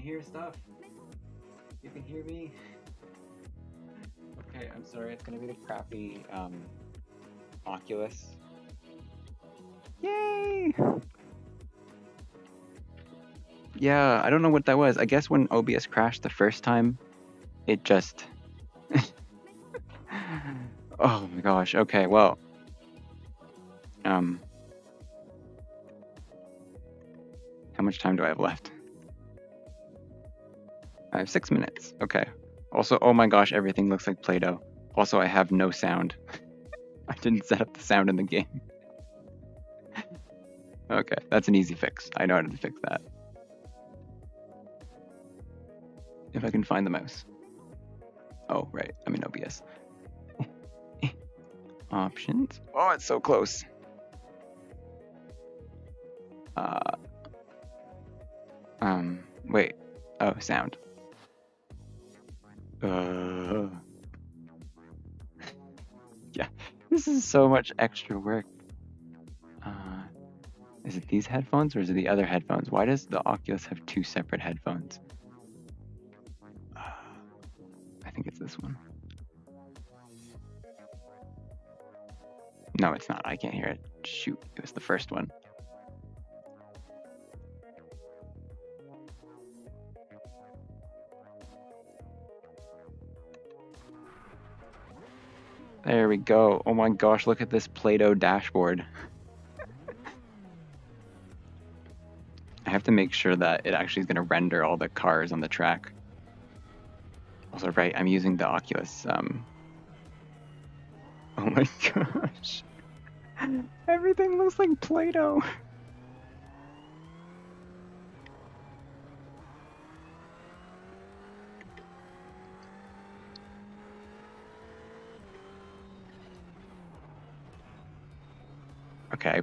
hear stuff? You can hear me? Okay, I'm sorry, it's gonna be the crappy Oculus. Yay! Yeah, I don't know what that was. I guess when OBS crashed the first time, it just... Oh my gosh, okay, well... How much time do I have left? I have 6 minutes, okay. Also, oh my gosh, everything looks like Play-Doh. Also, I have no sound. I didn't set up the sound in the game. Okay, that's an easy fix. I know how to fix that. If I can find the mouse. Oh, right, I'm in OBS. Options. Oh, it's so close. Wait. Oh, sound. Yeah, this is so much extra work. Is it these headphones or is it the other headphones? Why does the Oculus have 2 separate headphones? I think it's this one. No, it's not. I can't hear it. Shoot, it was the first one. There we go. Oh my gosh, look at this Play-Doh dashboard. I have to make sure that it actually is going to render all the cars on the track. Also, right, I'm using the Oculus. Oh my gosh. Everything looks like Play-Doh. Okay.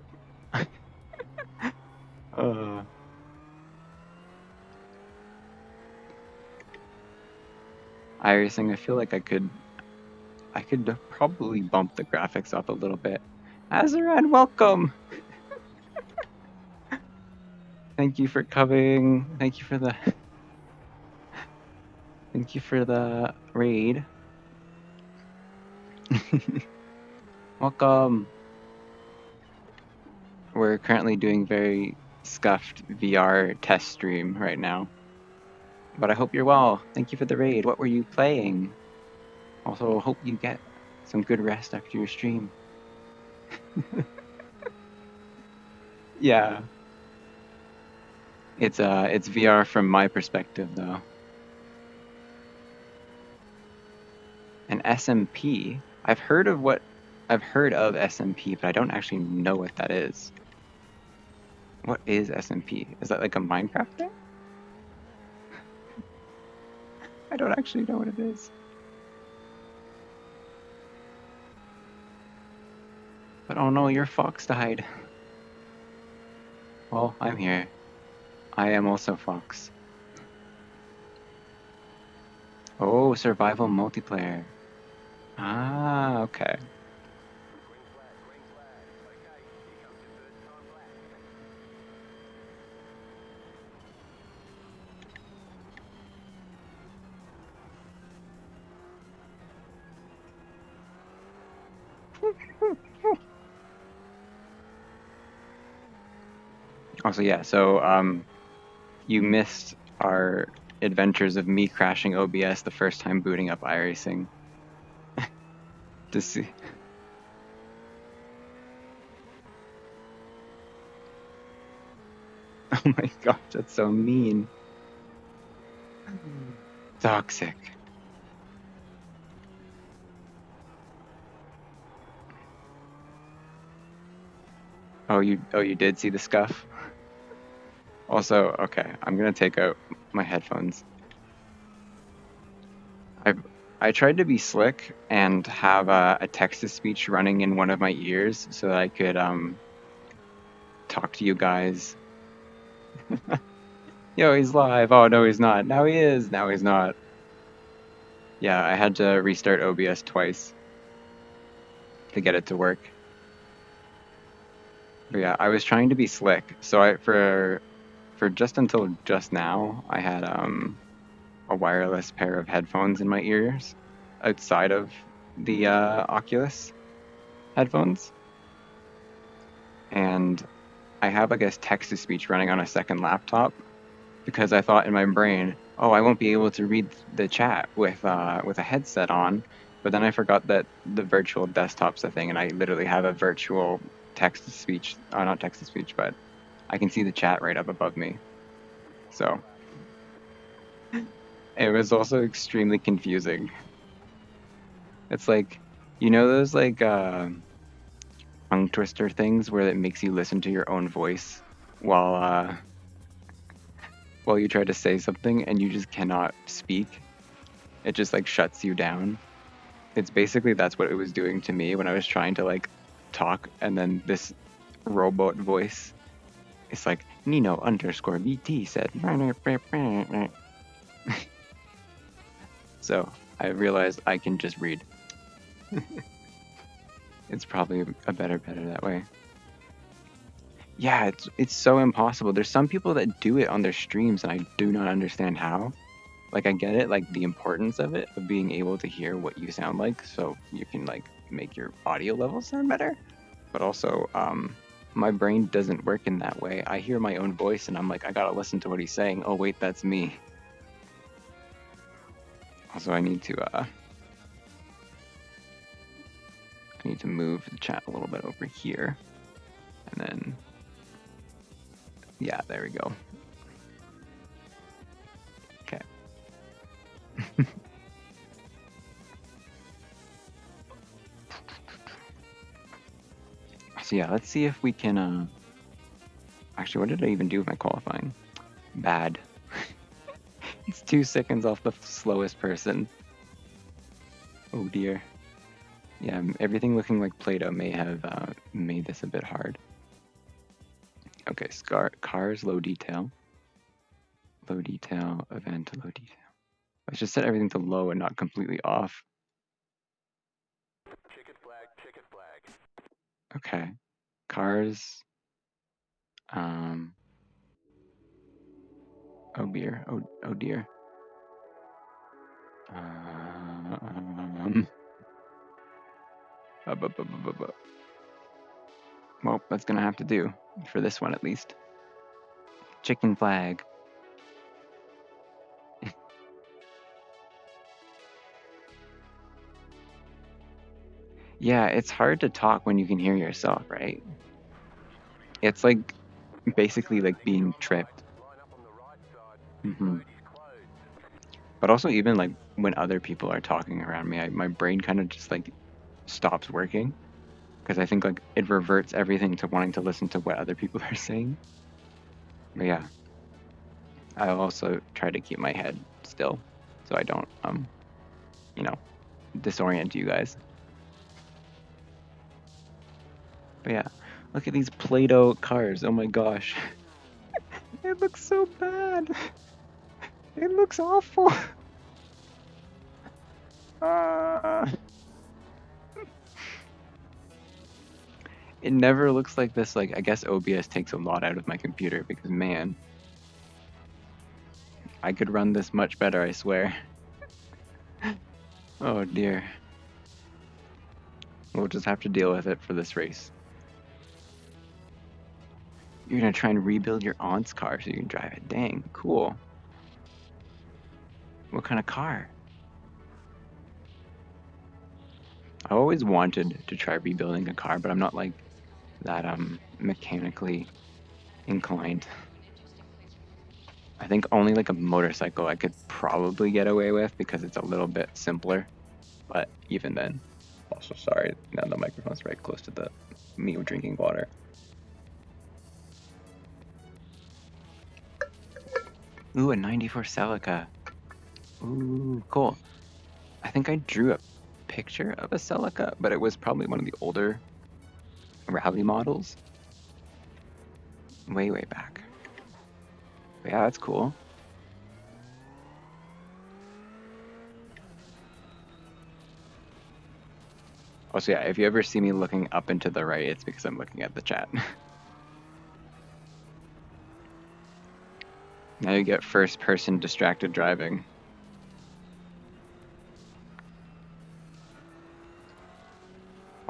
iRacing, I feel like I could probably bump the graphics up a little bit. Azarad, welcome! Thank you for coming. Thank you for the raid. Welcome. We're currently doing very scuffed VR test stream right now. But I hope you're well. Thank you for the raid. What were you playing? Also, hope you get some good rest after your stream. Yeah. It's VR from my perspective though. An SMP? I've heard of SMP, but I don't actually know what that is. What is SMP? Is that like a Minecraft thing? I don't actually know what it is. But oh no, your fox died. Well, I'm here. I am also Fox. Oh, survival multiplayer. Ah, okay. Also, yeah, so you missed our adventures of me crashing OBS the first time booting up iRacing. To see. Oh my gosh, that's so mean. Toxic. Oh, you did see the scuff? Also, okay, I'm gonna take out my headphones. I tried to be slick and have a text-to-speech running in one of my ears so that I could talk to you guys. Yo, he's live. Oh, no, he's not. Now he is. Now he's not. Yeah, I had to restart OBS twice to get it to work. But yeah, I was trying to be slick. So for for just until just now, I had a wireless pair of headphones in my ears outside of the Oculus headphones, and I have, I guess, text-to-speech running on a second laptop because I thought in my brain, oh, I won't be able to read the chat with a headset on. But then I forgot that the virtual desktop's a thing, and I literally have a virtual text-to-speech, not text-to-speech, but I can see the chat right up above me. So it was also extremely confusing. It's like, you know those like tongue twister things where it makes you listen to your own voice while while you try to say something and you just cannot speak. It just like shuts you down. It's basically that's what it was doing to me when I was trying to like talk, and then this robot voice, it's like Nino underscore VT said. So I realized I can just read. It's probably a better that way. Yeah, it's so impossible. There's some people that do it on their streams, and I do not understand how. Like, I get it, like the importance of it, of being able to hear what you sound like, so you can like make your audio levels sound better. But also, my brain doesn't work in that way. I hear my own voice, and I'm like, I gotta listen to what he's saying. Oh wait, that's me. Also, I need to move the chat a little bit over here, and then, yeah, there we go. Okay. So yeah, let's see if we can, actually, what did I even do with my qualifying? Bad. It's 2 seconds off the slowest person. Oh dear. Yeah, everything looking like Play-Doh may have made this a bit hard. Okay, cars, low detail. Low detail, event to low detail. Let's just set everything to low and not completely off. Chicken flag. Okay. Cars. Oh dear. Oh dear. Well, that's gonna have to do for this one at least. Chicken flag. Yeah, it's hard to talk when you can hear yourself, right? It's like basically like being tripped. But also even like when other people are talking around me, my brain kind of just like stops working because I think like it reverts everything to wanting to listen to what other people are saying. But yeah, I also try to keep my head still so I don't you know, disorient you guys. But yeah, look at these Play-Doh cars. Oh my gosh. It looks so bad. It looks awful. It never looks like this. Like, I guess OBS takes a lot out of my computer because, man, I could run this much better, I swear. Oh dear. We'll just have to deal with it for this race. You're gonna try and rebuild your aunt's car so you can drive it. Dang, cool. What kind of car? I always wanted to try rebuilding a car, but I'm not like that mechanically inclined. I think only like a motorcycle I could probably get away with because it's a little bit simpler. But even then, also sorry, now the microphone's right close to me drinking water. Ooh, a 94 Celica. Ooh, cool. I think I drew a picture of a Celica, but it was probably one of the older rally models. Way back. But yeah, that's cool. Also, yeah, if you ever see me looking up and to the right, it's because I'm looking at the chat. Now you get first-person distracted driving.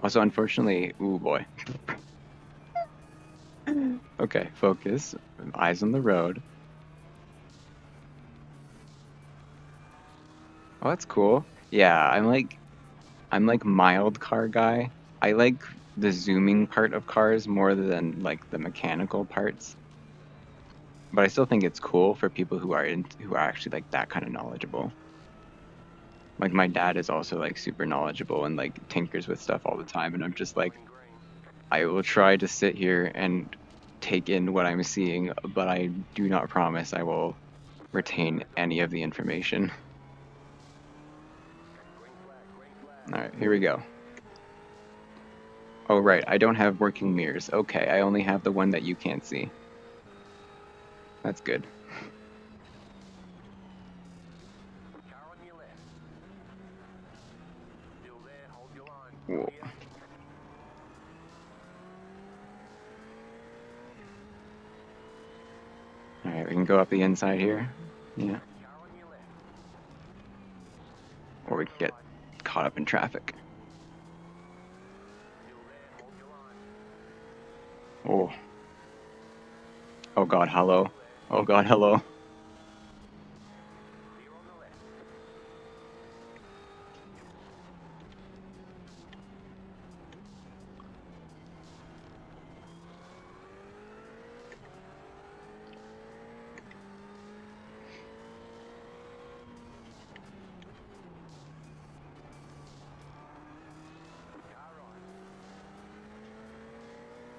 Also, unfortunately, ooh boy. Okay, focus. Eyes on the road. Oh, that's cool. Yeah, I'm like mild car guy. I like the zooming part of cars more than like the mechanical parts. But I still think it's cool for people who are actually like that kind of knowledgeable. Like my dad is also like super knowledgeable and like tinkers with stuff all the time, and I'm just like, I will try to sit here and take in what I'm seeing, but I do not promise I will retain any of the information. All right, here we go. Oh, right, I don't have working mirrors. Okay, I only have the one that you can't see. That's good. Car on your left. Still there, hold your line. Whoa. Clear. All right, we can go up the inside here. Yeah. Car on your left. Or we can get caught up in traffic. Still there, hold your line. Oh. Oh God, hello. Oh God, hello. Clear on the left. Car on.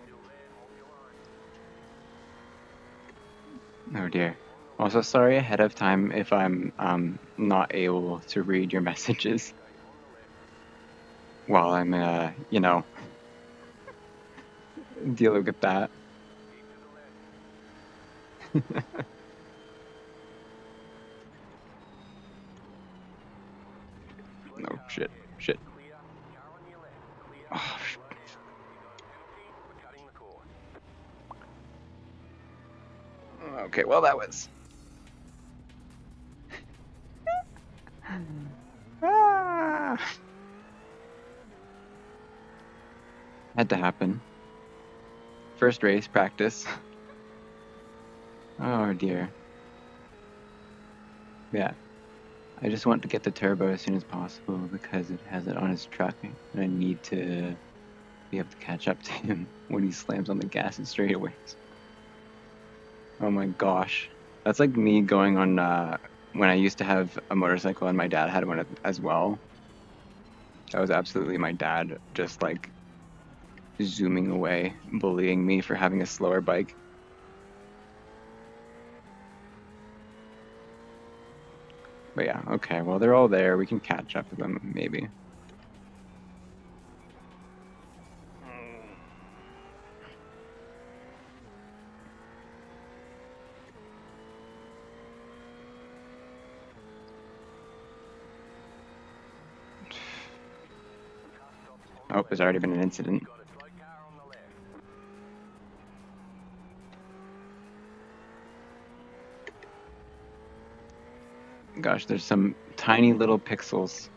Still there, hold your line. Oh dear. Also, sorry ahead of time if I'm not able to read your messages while I'm you know, dealing with that. Keep to the left. Slow No, down. shit, Yeah. shit. Clear. Car on your left. Clear. Oh, Slow down. You got a penalty for cutting the course. okay, well that was. Ah. Had to happen. First race practice. Oh dear. Yeah. I just want to get the turbo as soon as possible because it has it on his truck and I need to be able to catch up to him when he slams on the gas and straightaways. Oh my gosh. That's like me going on when I used to have a motorcycle and my dad had one as well. That was absolutely my dad just like zooming away, bullying me for having a slower bike. But yeah, okay, well they're all there. We can catch up to them maybe. Oh, there's already been an incident. Got a slow car on the left. Gosh, there's some tiny little pixels.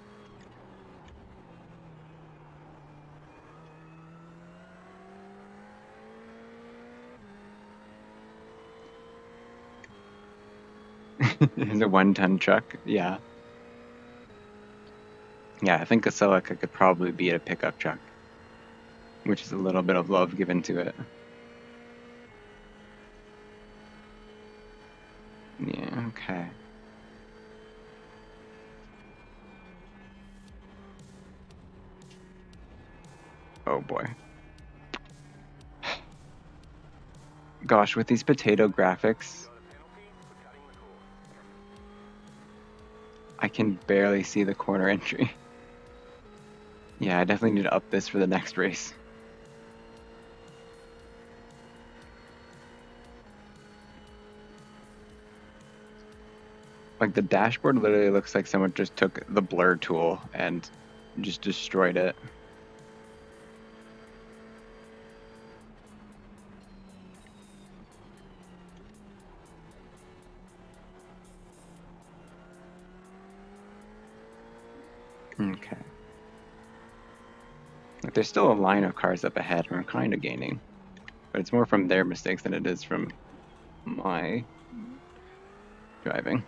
It's a 1-ton truck, yeah. Yeah, I think a Celica could probably beat a pickup truck, which is a little bit of love given to it. Yeah, okay. Oh boy. Gosh, with these potato graphics, Got a penalty for cutting the course. I can barely see the corner entry. Yeah, I definitely need to up this for the next race. Like the dashboard literally looks like someone just took the blur tool and just destroyed it. Okay. Like, there's still a line of cars up ahead, and we're kind of gaining. But it's more from their mistakes than it is from my driving.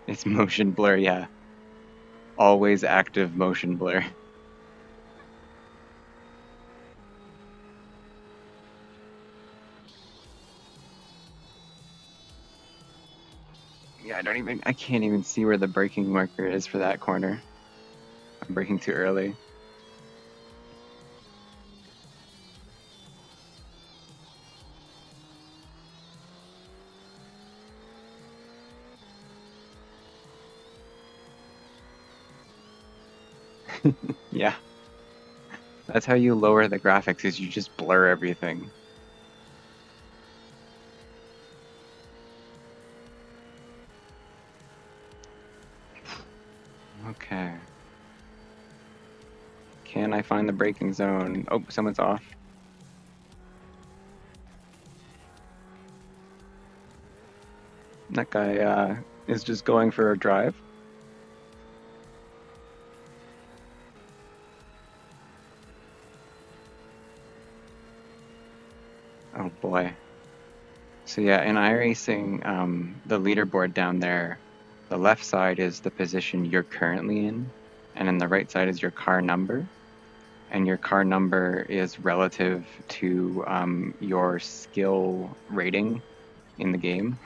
It's motion blur, yeah. Always active motion blur. Yeah, I can't even see where the braking marker is for that corner. I'm braking too early. Yeah, that's how you lower the graphics, is you just blur everything. Okay. Can I find the braking zone? Oh, someone's off. That guy is just going for a drive. Oh boy. So yeah, in iRacing, the leaderboard down there, the left side is the position you're currently in, and then the right side is your car number. And your car number is relative to your skill rating in the game.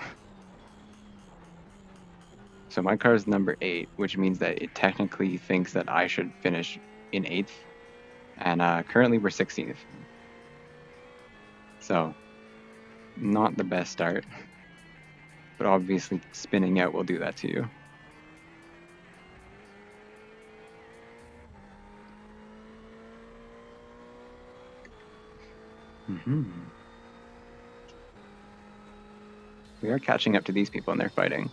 So my car is number 8, which means that it technically thinks that I should finish in 8th, and currently we're 16th. So not the best start, but obviously spinning out will do that to you. We are catching up to these people and they're fighting.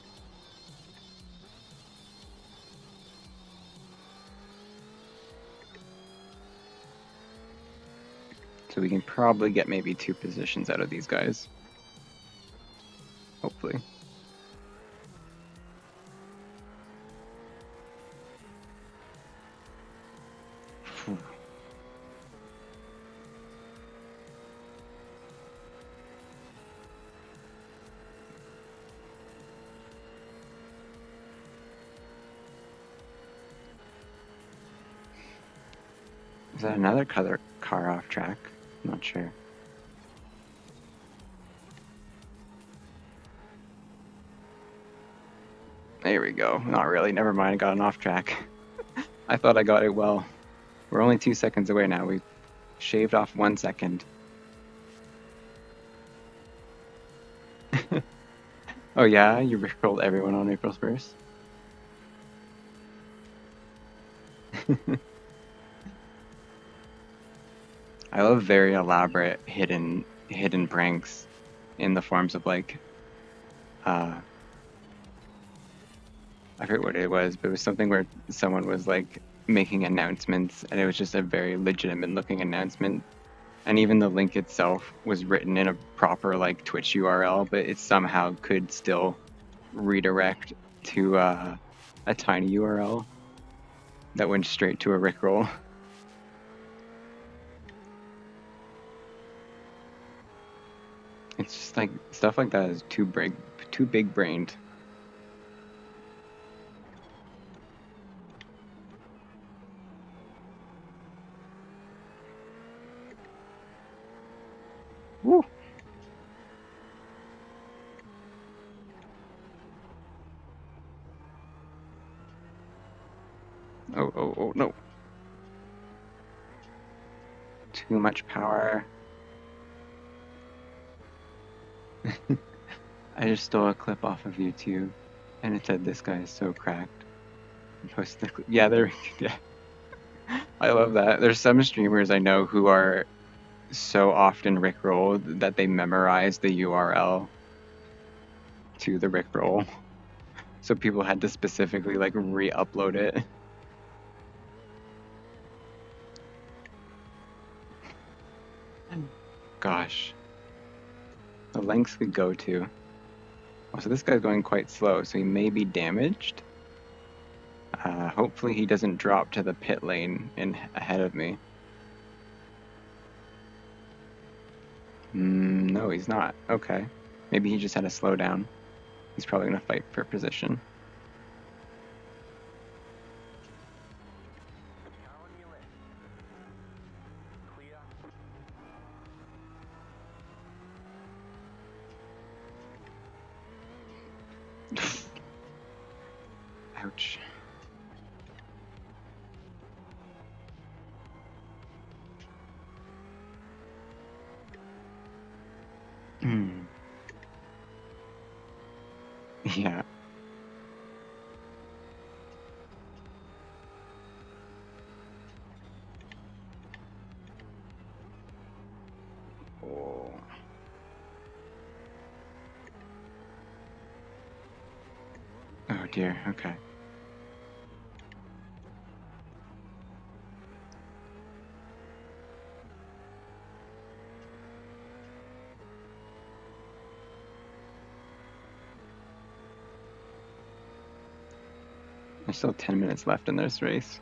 So we can probably get maybe 2 positions out of these guys. Hopefully. Is that another car off track? I'm not sure. There we go. Not really. Never mind. I got an off track. I thought I got it well. We're only 2 seconds away now. We shaved off 1 second. Oh yeah? You rickrolled everyone on April 1st? I love very elaborate hidden pranks in the forms of like I forget what it was, but it was something where someone was like making announcements and it was just a very legitimate looking announcement. And even the link itself was written in a proper like Twitch URL, but it somehow could still redirect to a tiny URL that went straight to a Rickroll. It's just like stuff like that is too big brained. Woo! Oh, no. Too much power. I just stole a clip off of YouTube, and it said this guy is so cracked. Post the clip. Yeah, yeah. I love that. There's some streamers I know who are so often rickrolled that they memorize the URL to the rickroll. So people had to specifically like re-upload it. Gosh. The lengths we go to. Oh, so this guy's going quite slow, so he may be damaged. Hopefully he doesn't drop to the pit lane ahead of me. No, he's not. Okay. Maybe he just had to slow down. He's probably going to fight for position. Car on your left. Clear. Ouch. Yeah. Oh. Oh dear, okay. There's still 10 minutes left in this race.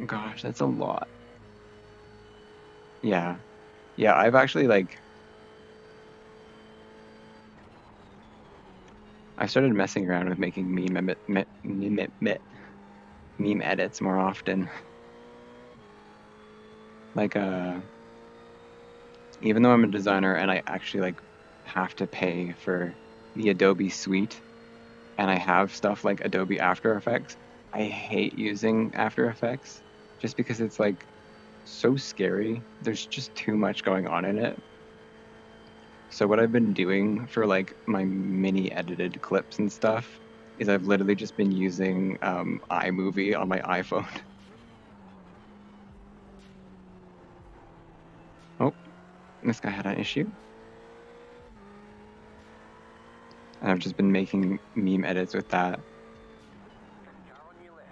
Gosh, that's a lot. Yeah. Yeah, I've actually I started messing around with making meme edits more often. Like even though I'm a designer and I actually have to pay for the Adobe suite and I have stuff like Adobe After Effects, I hate using After Effects just because it's so scary. There's just too much going on in it. So what I've been doing for my mini edited clips and stuff is I've literally just been using iMovie on my iPhone. Oh, this guy had an issue. And I've just been making meme edits with that. Car on your left.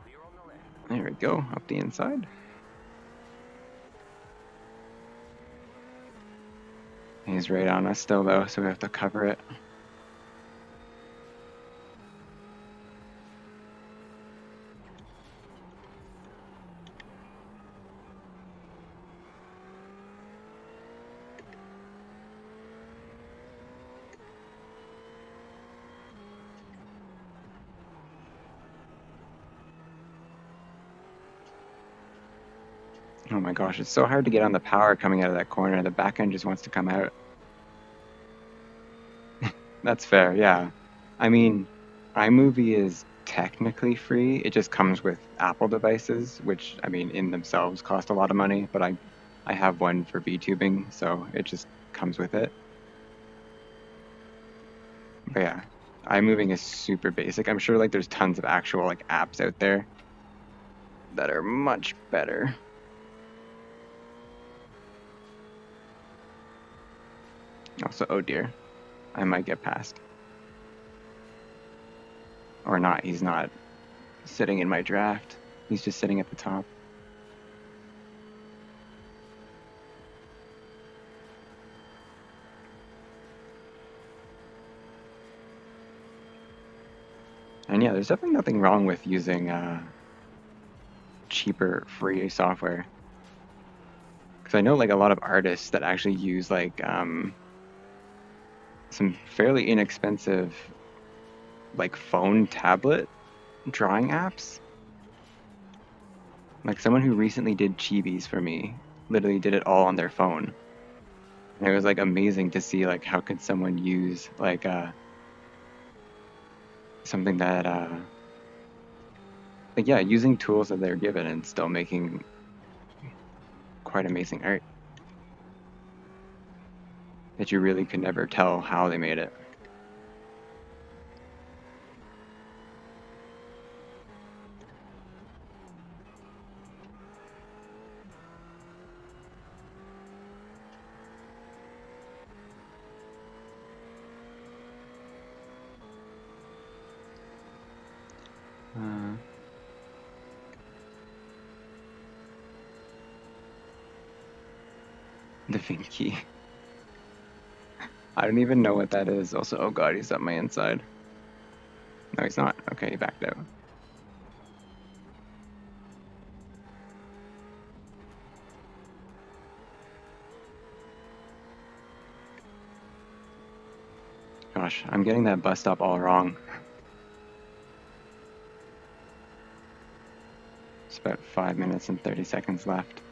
Clear on the left. There we go, up the inside. He's right on us still though, so we have to cover it. Oh my gosh, it's so hard to get on the power coming out of that corner. The back end just wants to come out. That's fair, yeah. I mean, iMovie is technically free. It just comes with Apple devices, which, I mean, in themselves cost a lot of money, but I have one for VTubing, so it just comes with it. But yeah, iMoving is super basic. I'm sure there's tons of actual apps out there that are much better. Also, oh dear, I might get past. Or not, he's not sitting in my draft. He's just sitting at the top. And yeah, there's definitely nothing wrong with using cheaper free software. Because I know a lot of artists that actually use some fairly inexpensive phone tablet drawing apps. Like someone who recently did chibis for me literally did it all on their phone. And it was amazing to see how could someone use something that yeah, using tools that they're given and still making quite amazing art that you really could never tell how they made it. The Vinci. I don't even know what that is. Also, oh god, he's up my inside. No, he's not. Okay, he backed out. Gosh, I'm getting that bus stop all wrong. It's about 5 minutes and 30 seconds left.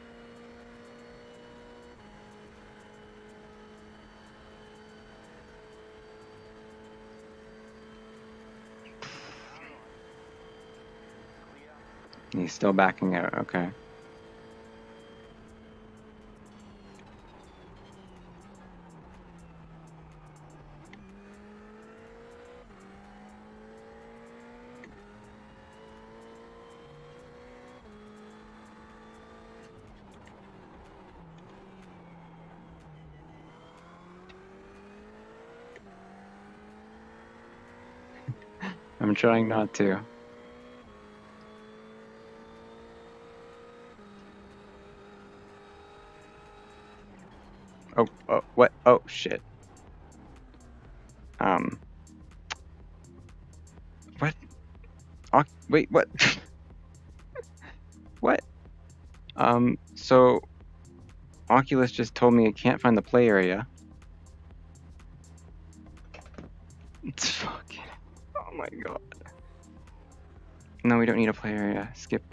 He's still backing out, okay. I'm trying not to. Oh, what? Oh, shit. What? Wait, what? What? So Oculus just told me I can't find the play area. It's fucking. Oh my god. No, we don't need a play area. Skip.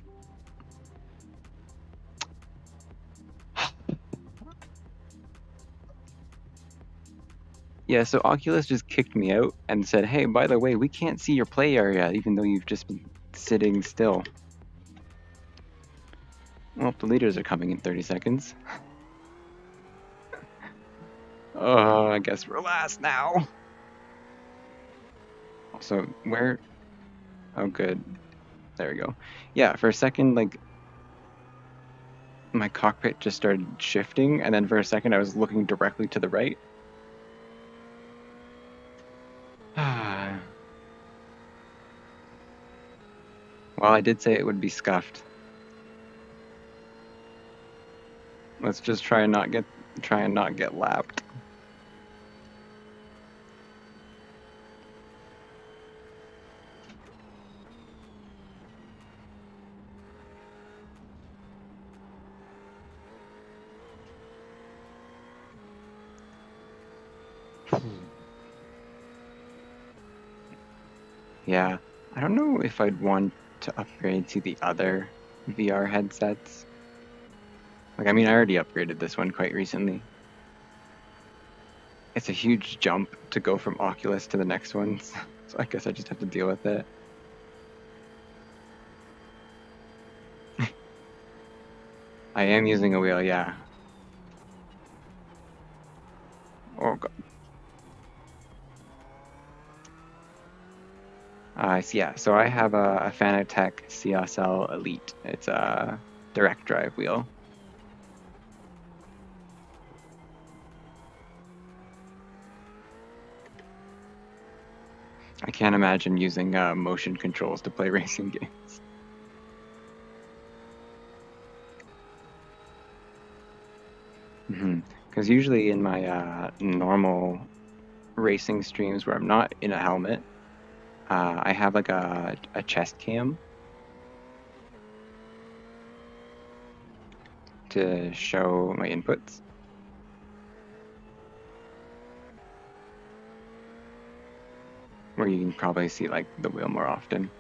Yeah, so Oculus just kicked me out and said, hey, by the way, we can't see your play area, even though you've just been sitting still. Well, the leaders are coming in 30 seconds. Oh, I guess we're last now. Also, where? Oh, good. There we go. Yeah, for a second, like, my cockpit just started shifting, and then for a second I was looking directly to the right. Well, I did say it would be scuffed. Let's just try and not get lapped. Yeah, I don't know if I'd want to upgrade to the other VR headsets. Like, I mean, I already upgraded this one quite recently. It's a huge jump to go from Oculus to the next ones, so I guess I just have to deal with it. I am using a wheel, yeah. Oh god. Yeah, so I have a Fanatec CSL Elite. It's a direct drive wheel. I can't imagine using motion controls to play racing games. Because usually in my normal racing streams where I'm not in a helmet, I have like a chest cam to show my inputs. Where you can probably see like the wheel more often.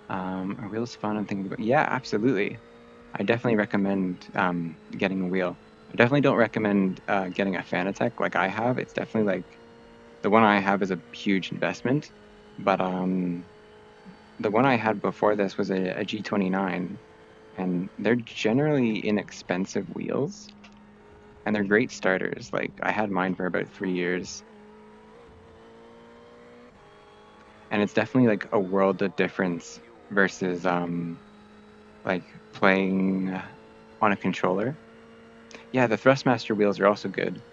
Are wheels fun and thinking about? Yeah, absolutely. I definitely recommend getting a wheel. I definitely don't recommend getting a Fanatec like I have. It's definitely like the one I have is a huge investment, but the one I had before this was a G29, and they're generally inexpensive wheels, and they're great starters. Like I had mine for about 3 years, and it's definitely like a world of difference versus like playing on a controller. Yeah, the Thrustmaster wheels are also good.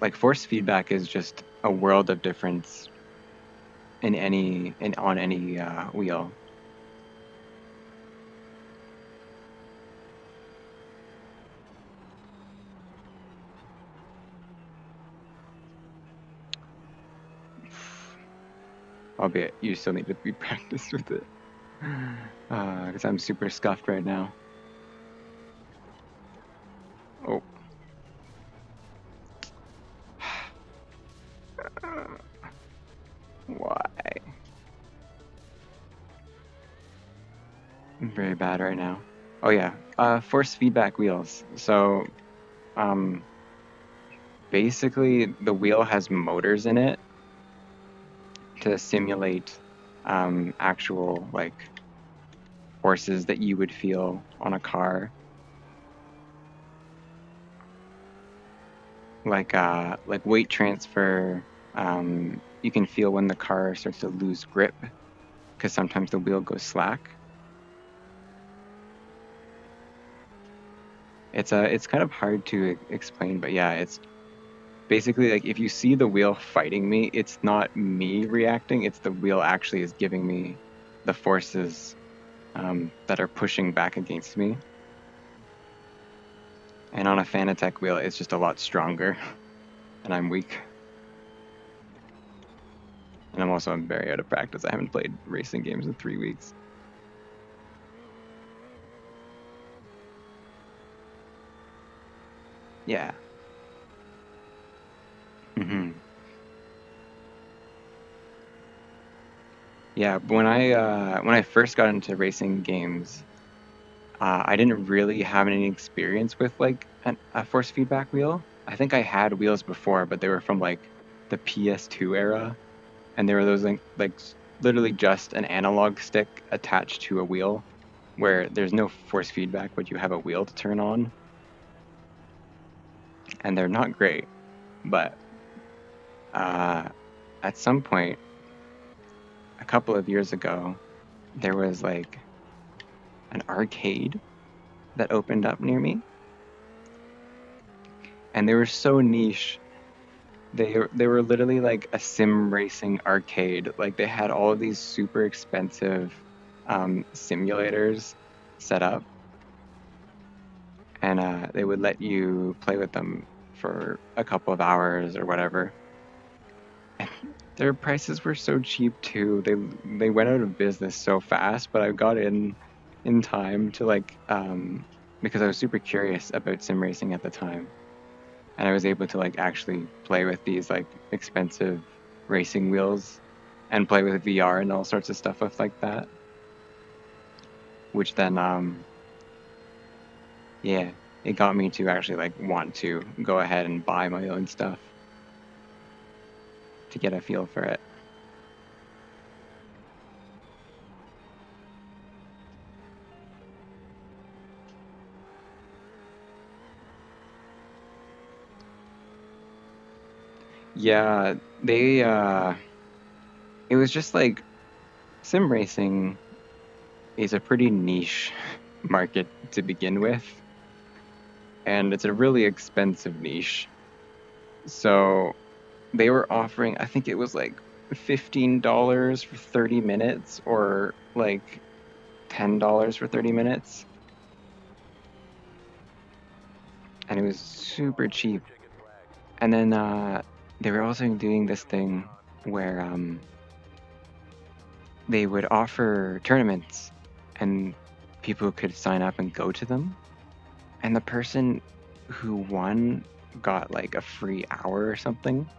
Like force feedback is just a world of difference on any wheel. albeit you still need to be practiced with it. Because I'm super scuffed right now. Oh. Why? I'm very bad right now. Oh yeah, force feedback wheels. So, basically the wheel has motors in it to simulate actual like forces that you would feel on a car. Like weight transfer, you can feel when the car starts to lose grip because sometimes the wheel goes slack. It's kind of hard to explain, but yeah, it's basically like if you see the wheel fighting me, it's not me reacting, it's the wheel actually is giving me the forces that are pushing back against me. And on a Fanatec wheel, it's just a lot stronger, and I'm weak. And I'm very out of practice. I haven't played racing games in 3 weeks. Yeah. hmm Yeah, but when I first got into racing games, I didn't really have any experience with like a force feedback wheel. I think I had wheels before, but they were from like the PS2 era, and they were those literally just an analog stick attached to a wheel, where there's no force feedback, but you have a wheel to turn on, and they're not great. But uh, at some point, a couple of years ago, there was like an arcade that opened up near me, and they were so niche. They were literally like a sim racing arcade. Like they had all of these super expensive simulators set up, and they would let you play with them for a couple of hours or whatever. And their prices were so cheap too. They went out of business so fast, but I got in time to like because I was super curious about sim racing at the time, and I was able to like actually play with these like expensive racing wheels and play with VR and all sorts of stuff with like that, which then yeah, it got me to actually like want to go ahead and buy my own stuff to get a feel for it. Yeah, they it was just like sim racing is a pretty niche market to begin with, and it's a really expensive niche. So they were offering, I think it was like $15 for 30 minutes or like $10 for 30 minutes. And it was super cheap. And then they were also doing this thing where they would offer tournaments and people could sign up and go to them. And the person who won got like a free hour or something.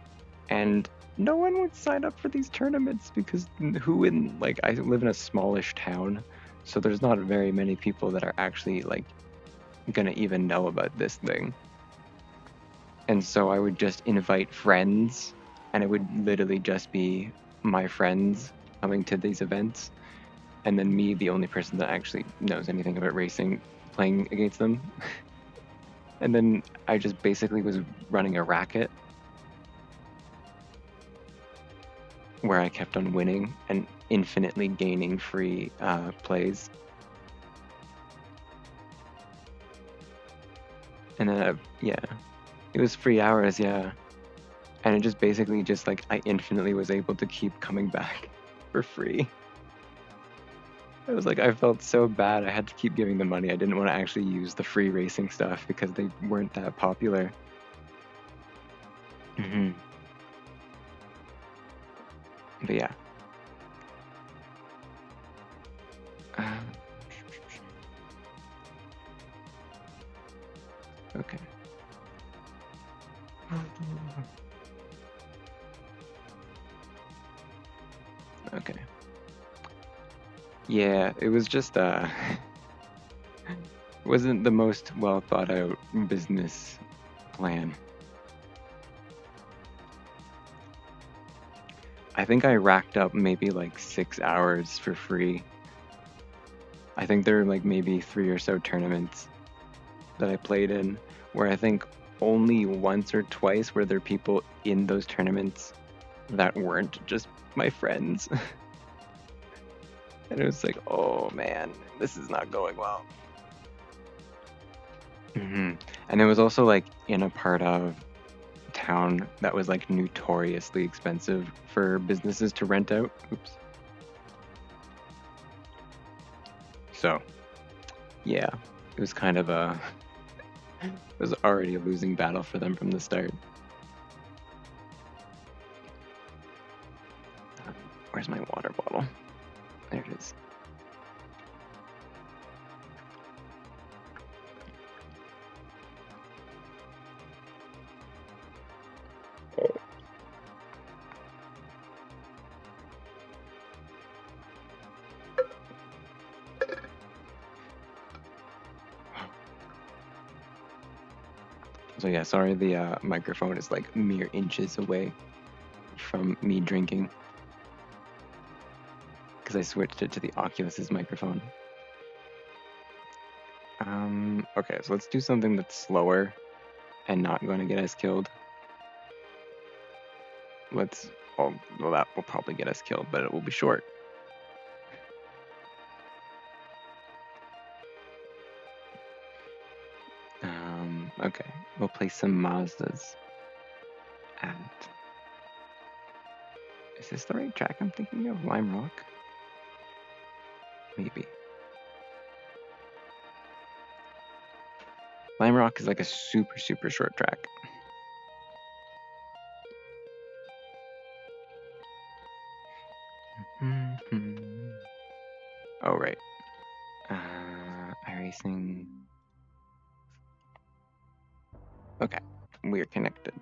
And no one would sign up for these tournaments because who in like I live in a smallish town, so there's not very many people that are actually like gonna even know about this thing. And so I would just invite friends, and it would literally just be my friends coming to these events, and then me, the only person that actually knows anything about racing, playing against them. And then I just basically was running a racket where I kept on winning and infinitely gaining free plays. And then, yeah, it was free hours, yeah. And it just basically just like I infinitely was able to keep coming back for free. I was like, I felt so bad. I had to keep giving them money. I didn't want to actually use the free racing stuff because they weren't that popular. hmm But yeah, Uh, okay. Okay. Yeah, it was just wasn't the most well thought out business plan. I think I racked up maybe like 6 hours for free. I think there were like maybe 3 or so tournaments that I played in where I think only once or twice were there people in those tournaments that weren't just my friends. And it was like, oh man, this is not going well. And it was also like in a part of town that was like notoriously expensive for businesses to rent out. Oops. So, yeah, it was kind of it was already a losing battle for them from the start. Where's my water bottle? There it is. So yeah, sorry the microphone is like mere inches away from me drinking because I switched it to the Oculus's microphone. Okay, so let's do something that's slower and not going to get us killed. Well, that will probably get us killed, but it will be short. Okay, we'll play some Mazdas at... Is this the right track I'm thinking of? Lime Rock? Maybe. Lime Rock is like a super, super short track. Oh, right. iRacing. Okay, we are connected.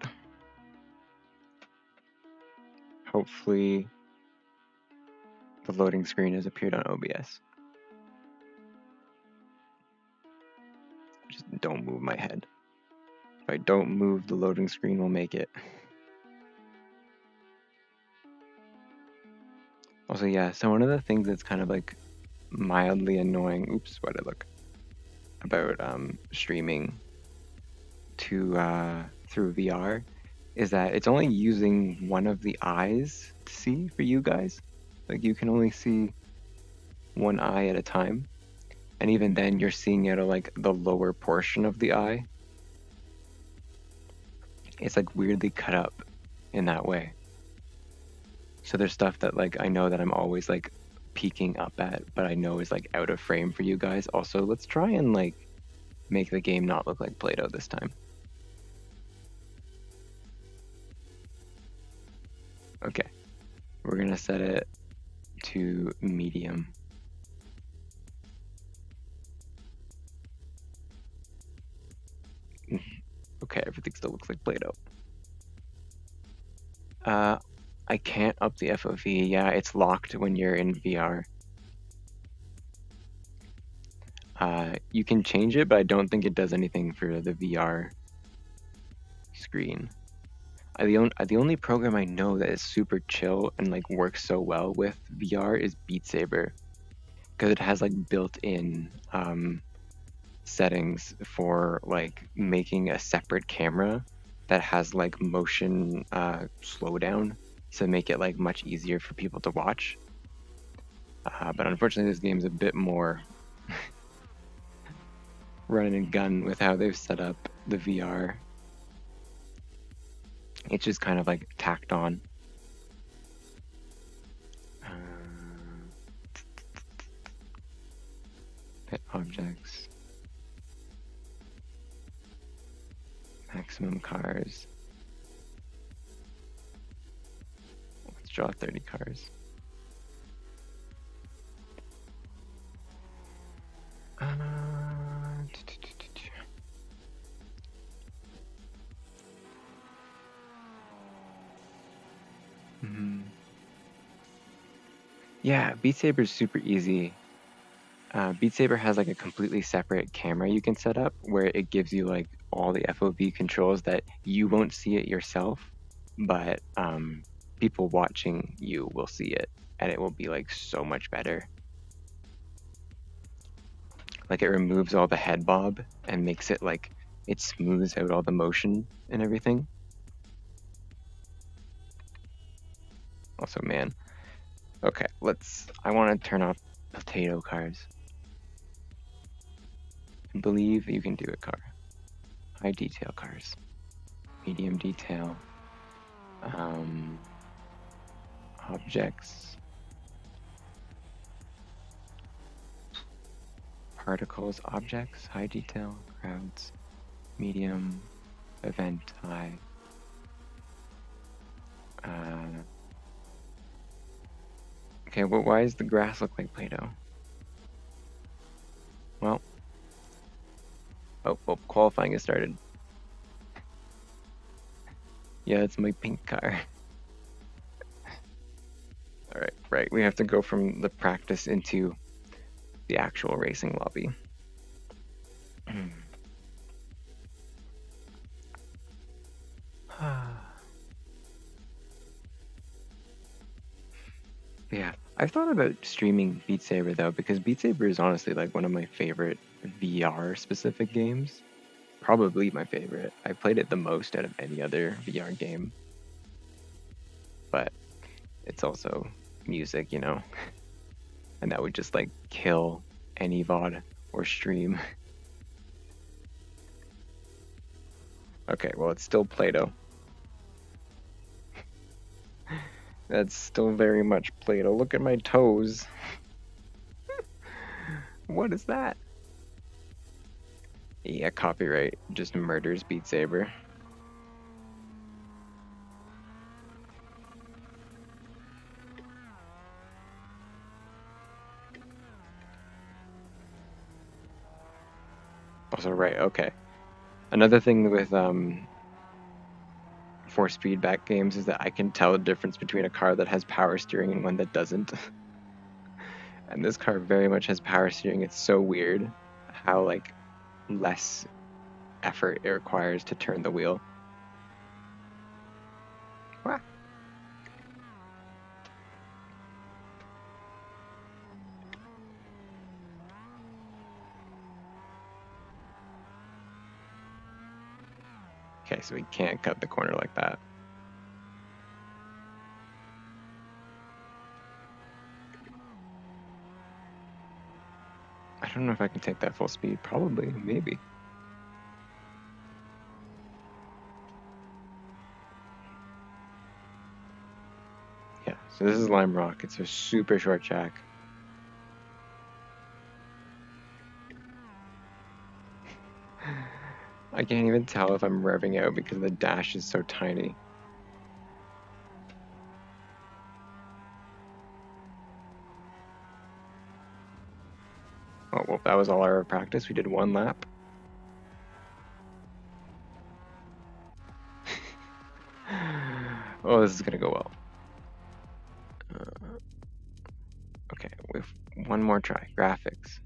Hopefully the loading screen has appeared on OBS. Just don't move my head. If I don't move, the loading screen will make it. Also, yeah, so one of the things that's kind of like mildly annoying, oops, why'd I look, about streaming to through VR is that it's only using one of the eyes to see for you guys. Like you can only see one eye at a time. And even then you're seeing it at like the lower portion of the eye. It's like weirdly cut up in that way. So there's stuff that like I know that I'm always like peeking up at, but I know is like out of frame for you guys. Also, let's try and like make the game not look like Play-Doh this time. Okay, we're gonna set it to medium. Okay, everything still looks like Play-Doh. I can't up the FOV. Yeah, it's locked when you're in VR. You can change it, but I don't think it does anything for the VR screen. The only program I know that is super chill and like works so well with VR is Beat Saber, because it has like built-in settings for like making a separate camera that has like motion slowdown to make it like much easier for people to watch. But unfortunately, this game's a bit more run and gun with how they've set up the VR. It's just kind of like tacked on. Hit objects. Maximum cars. Let's draw 30 cars. Yeah, Beat Saber is super easy. Beat Saber has like a completely separate camera you can set up where it gives you like all the FOV controls that you won't see it yourself, but people watching you will see it, and it will be like so much better. Like it removes all the head bob and makes it like it smooths out all the motion and everything. Also, man, okay, I want to turn off potato cars. I believe you can do it, car. High detail cars. Medium detail. Objects. Particles, objects, high detail, crowds, medium, event, high. Okay, well, why does the grass look like Play-Doh? Well, oh, qualifying has started. Yeah, it's my pink car. All right, right. We have to go from the practice into the actual racing lobby. Yeah, I've thought about streaming Beat Saber though, because Beat Saber is honestly like one of my favorite VR specific games. Probably my favorite. I played it the most out of any other VR game. But it's also music, you know? And that would just like kill any VOD or stream. Okay, well, it's still Play-Doh. That's still very much Play-Doh. Look at my toes. What is that? Yeah, copyright just murders Beat Saber. Also, right, okay. Another thing with 4 feedback games is that I can tell the difference between a car that has power steering and one that doesn't. And this car very much has power steering. It's so weird how like less effort it requires to turn the wheel. Wow. Okay, so we can't cut the corner like that. I don't know if I can take that full speed. Probably, maybe. Yeah, so this is Lime Rock. It's a super short track. I can't even tell if I'm revving out because the dash is so tiny. Oh, well, that was all our practice. We did 1 lap. Oh, this is gonna go well. Okay, with 1 more try. Graphics.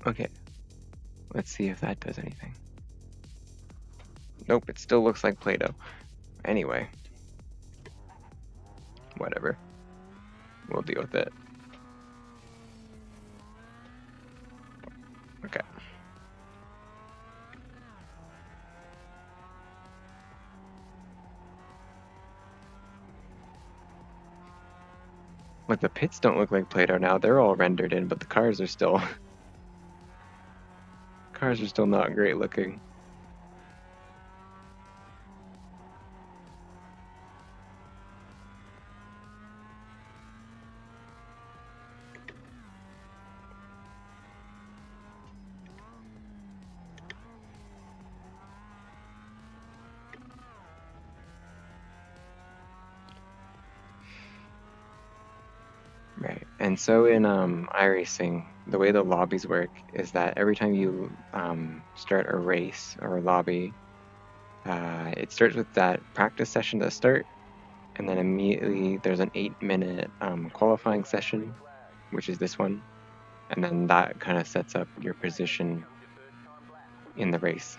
Okay, let's see if that does anything. Nope, it still looks like Play-Doh. Anyway, whatever. We'll deal with it. Okay. Like the pits don't look like Play-Doh now. They're all rendered in, but the cars are still cars are still not great looking. And so in iRacing, the way the lobbies work is that every time you start a race or a lobby, it starts with that practice session to start, and then immediately there's an 8-minute qualifying session, which is this one, and then that kind of sets up your position in the race.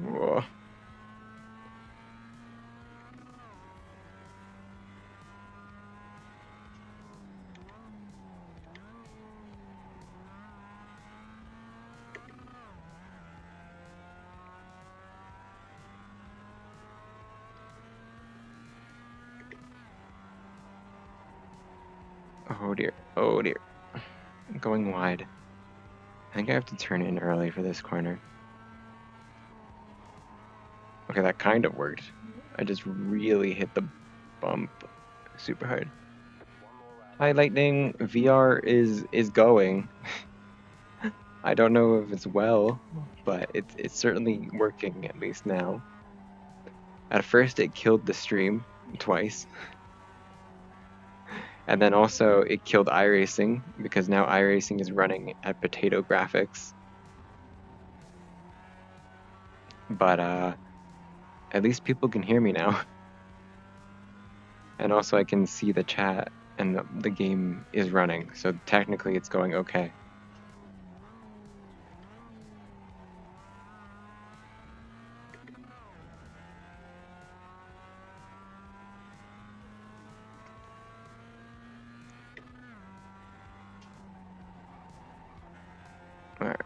Whoa. Oh dear, oh dear. I'm going wide. I think I have to turn in early for this corner. Okay, that kind of worked. I just really hit the bump super hard. Hi, Lightning. VR is going. I don't know if it's well, but it's certainly working at least now. At first, it killed the stream twice, and then also it killed iRacing because now iRacing is running at potato graphics. But at least people can hear me now, and also I can see the chat, and the game is running, so technically it's going okay. Alright.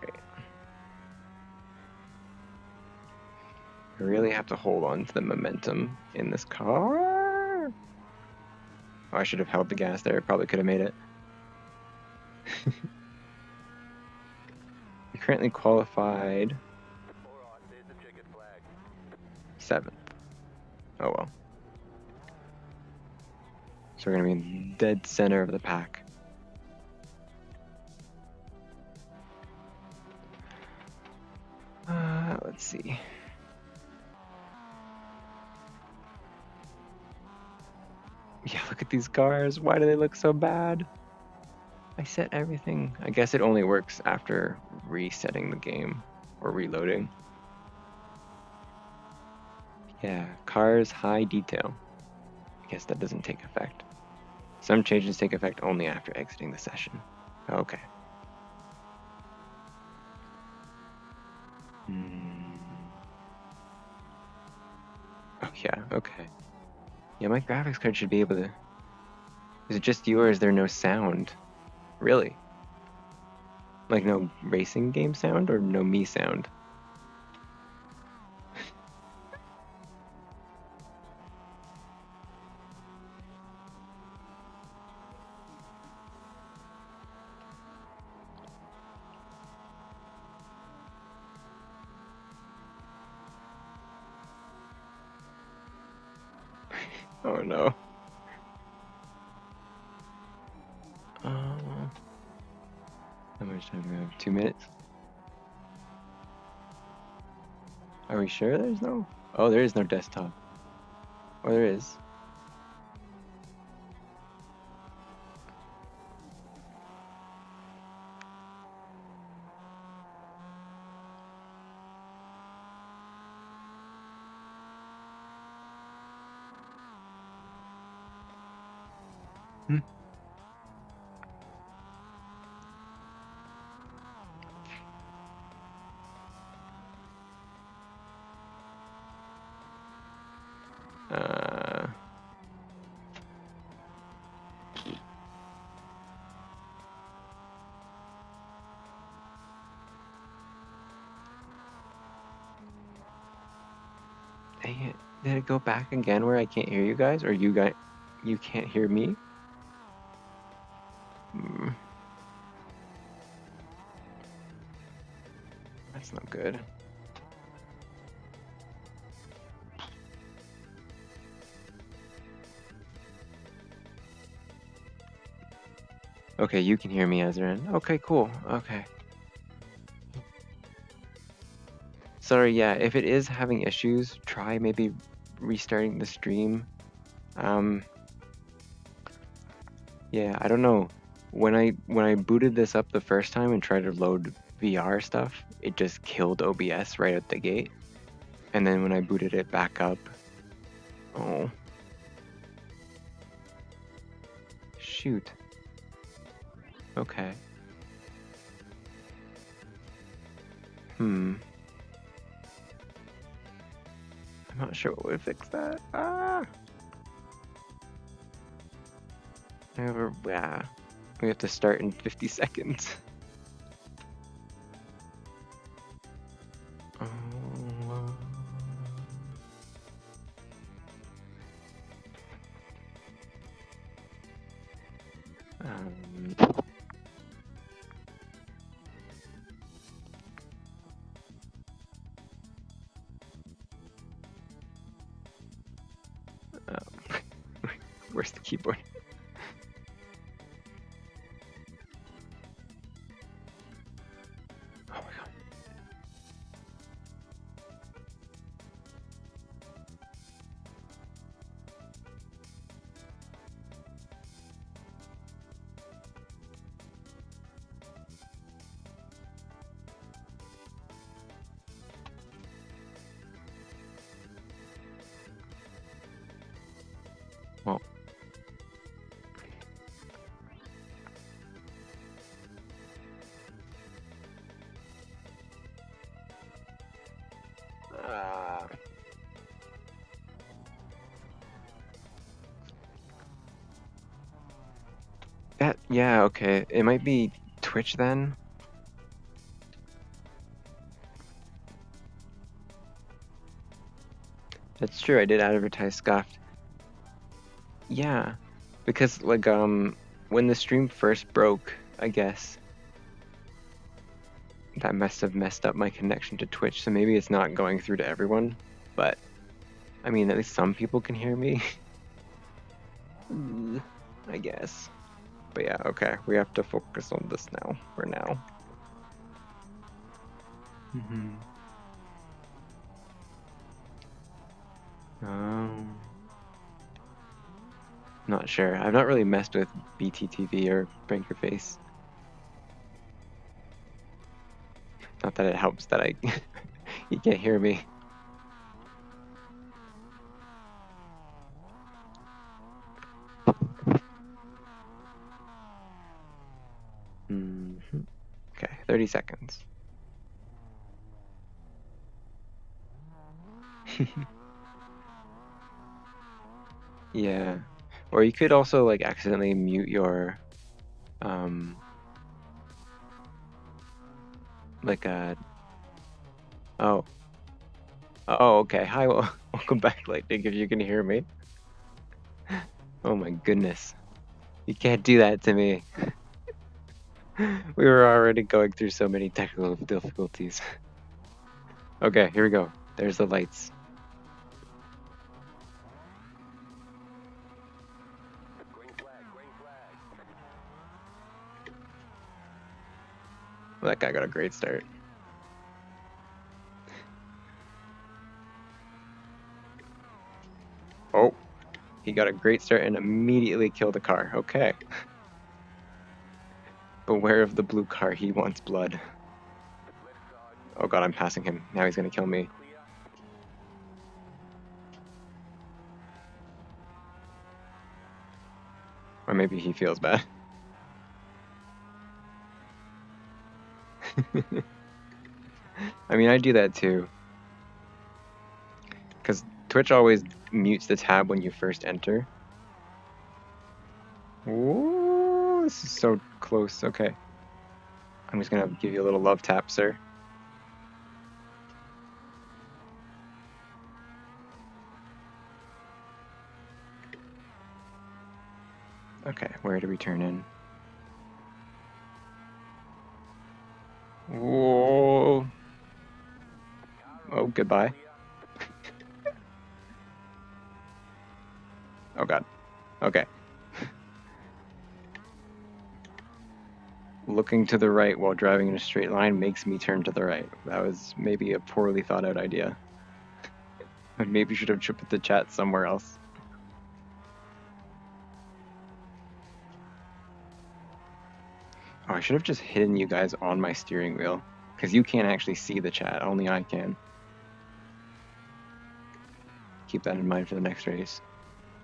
I really have to hold on to the momentum in this car. Oh, I should have held the gas there. Probably could have made it. You're currently qualified 7th. Oh well. So we're going to be in dead center of the pack. Let's see. Yeah, look at these cars. Why do they look so bad? I set everything. I guess it only works after resetting the game or reloading. Yeah, cars high detail. I guess that doesn't take effect. Some changes take effect only after exiting the session. Okay. Oh yeah, okay. Yeah, my graphics card should be able to... Is it just you or is there no sound? Really? Like no racing game sound or no me sound? Oh no. How much time do we have? 2 minutes? Are we sure there's no? Oh, there is no desktop. Oh, there is. Hmm. Uh, Dang it. Did it go back again where I can't hear you guys? Or you can't hear me? That's not good. Okay, you can hear me, Ezran. Okay, cool. Okay. Sorry, yeah, if it is having issues, try maybe restarting the stream. Yeah, I don't know. When I booted this up the first time and tried to load VR stuff, it just killed OBS right at the gate. And then when I booted it back up, oh, shoot. Okay. I'm not sure what would fix that. Ah. Yeah. We have to start in 50 seconds. Oh. Um, where's the keyboard? Oh my god. Well. Yeah, okay. It might be Twitch then. That's true, I did advertise Scuffed. Yeah, because like when the stream first broke, I guess that must have messed up my connection to Twitch, so maybe it's not going through to everyone, but I mean at least some people can hear me. I guess. But yeah, okay, we have to focus on this now, for now. Not sure. I've not really messed with BTTV or Banker Face. Not that it helps that I you can't hear me. Okay, 30 seconds. Yeah. Or you could also like accidentally mute your like a oh okay. Hi, welcome back, Lightning, if you can hear me. Oh my goodness. You can't do that to me. We were already going through so many technical difficulties. Okay, here we go. There's the lights. Green flag, green flag. Well, that guy got a great start. Oh, he got a great start and immediately killed a car. Okay. Beware of the blue car, he wants blood. Oh god, I'm passing him. Now he's gonna kill me. Or maybe he feels bad. I mean, I do that too. Because Twitch always mutes the tab when you first enter. Ooh, this is so close. Okay. I'm just gonna give you a little love tap, sir. Okay, where do we turn in? Whoa. Oh, goodbye. Oh god. Okay. looking to the right while driving in a straight line makes me turn to the right. That was maybe a poorly thought out idea. I maybe should have put the chat somewhere else. Oh, I should have just hidden you guys on my steering wheel, because you can't actually see the chat, only I can. Keep that in mind for the next race.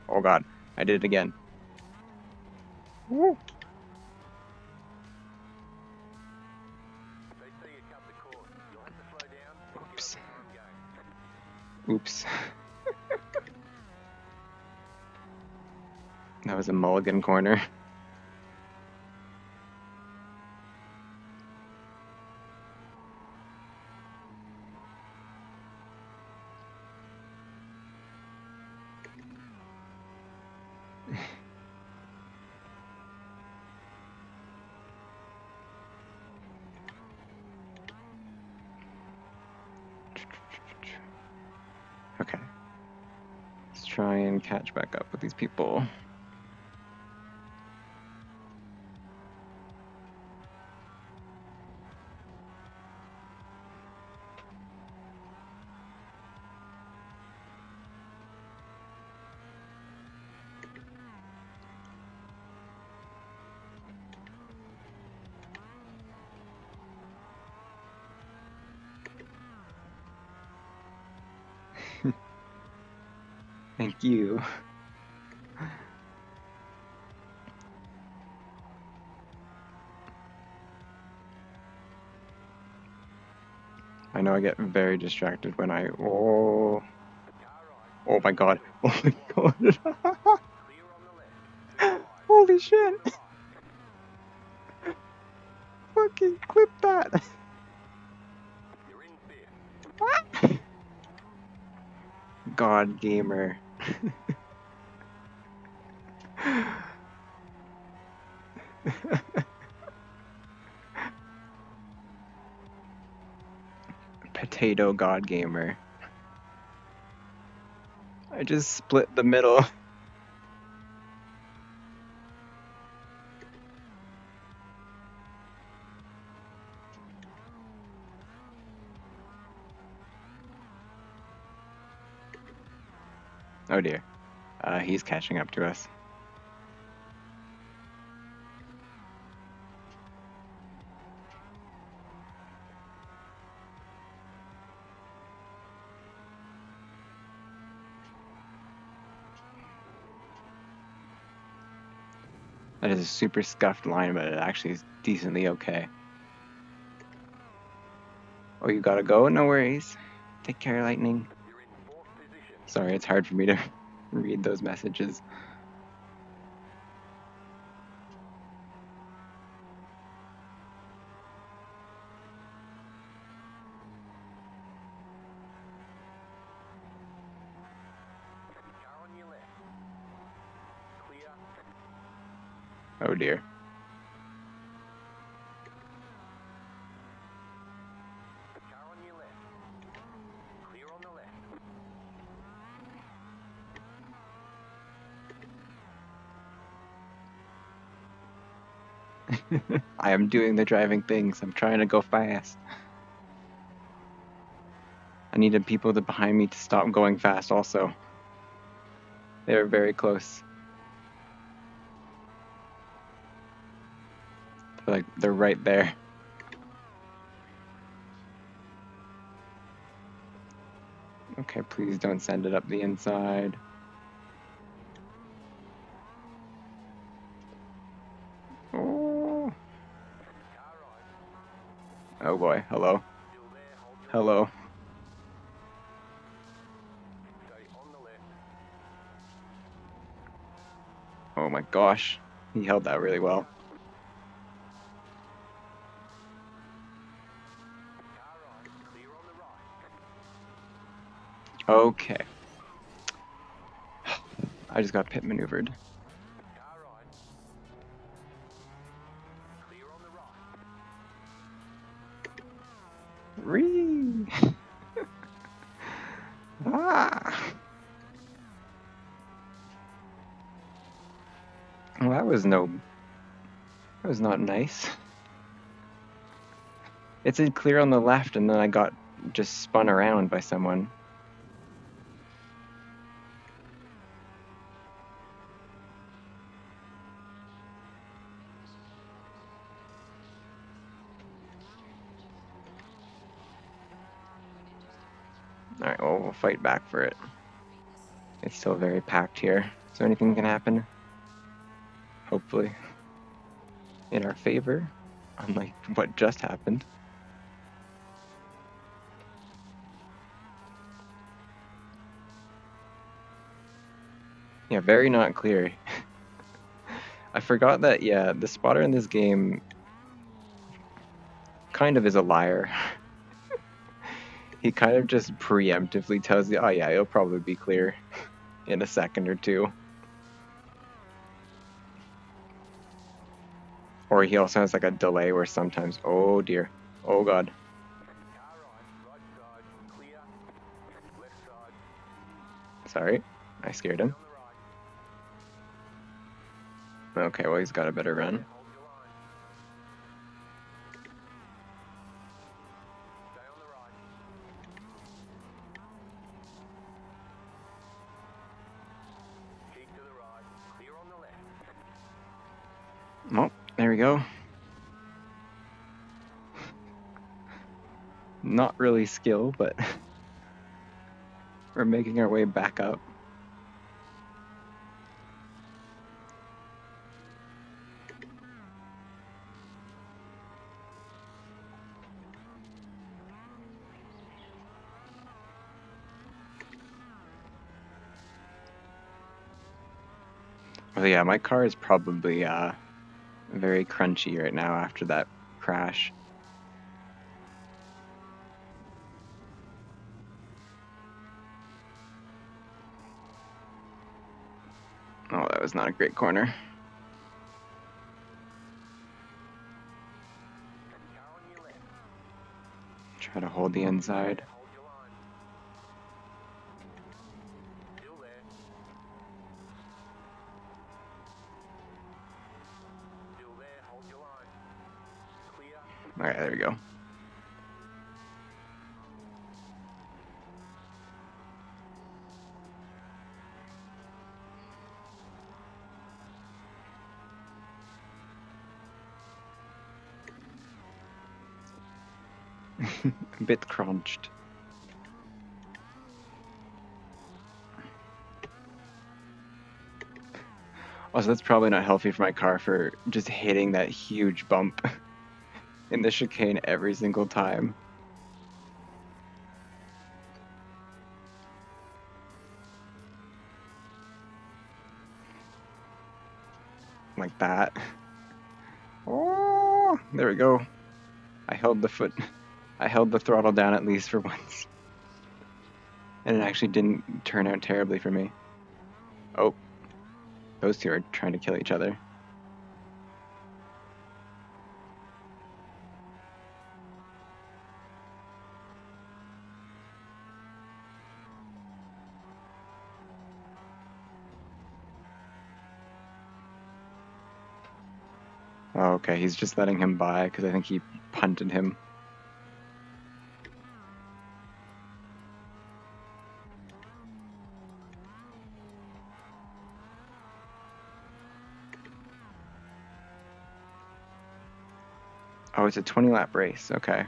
Oh god, I did it again. Woo. They say you cut the cord. You'll have to slow down and give Oops. us a time game. Oops. That was a mulligan corner. Okay. Let's try and catch back up with these people. Thank you. I know I get very distracted when I... Oh, oh my god. Oh my god. Clear on the left. Holy shit. Fucking clip that. You're in fifth. God gamer. Potato god gamer. I just split the middle. Oh dear. He's catching up to us. That is a super scuffed line, but it actually is decently okay. Oh, you gotta go? No worries. Take care, Lightning. You're in fourth position. Sorry, it's hard for me to read those messages. Car on your left. Clear. Oh dear. Car on your left. Clear on the left. I am doing the driving things. I'm trying to go fast. I needed people behind me to stop going fast also. They're very close. They're right there. Okay, please don't send it up the inside. Oh. Car right. Oh boy, hello. Still there. Hold your Hello. Stay on the left. Oh my gosh. He held that really well. Car right. Clear on the right. Okay. I just got pit maneuvered. Car right. Clear on the right. Whee! Ah! Well, that was not nice. It said clear on the left, and then I got just spun around by someone. Alright, well, we'll fight back for it. It's still very packed here, so anything can happen. Hopefully. In our favor, unlike what just happened. Yeah, very not clear. I forgot that, yeah, the spotter in this game kind of is a liar. He kind of just preemptively tells you, oh yeah, it'll probably be clear in a second or two. Or he also has like a delay where sometimes, oh dear, oh god. Car right side, clear. Left side, Sorry, I scared him. on the right. Okay, well he's got a better run. Hold your line. Stay on the right. Keep to the right. Clear on the left. Oh, there we go. Not really skill, but we're making our way back up. Oh yeah, my car is probably very crunchy right now after that crash. Oh, that was not a great corner. Car on your left. Try to hold the inside. Hold your line. Still there. Still there. Hold your line. Clear. Alright, there we go. A bit crunched. Also, that's probably not healthy for my car for just hitting that huge bump in the chicane every single time. Like that. Oh, there we go. I held the throttle down at least for once. And it actually didn't turn out terribly for me. Oh, those two are trying to kill each other. Oh, okay, he's just letting him by because I think he punted him. Oh, it's a 20-lap race. Okay.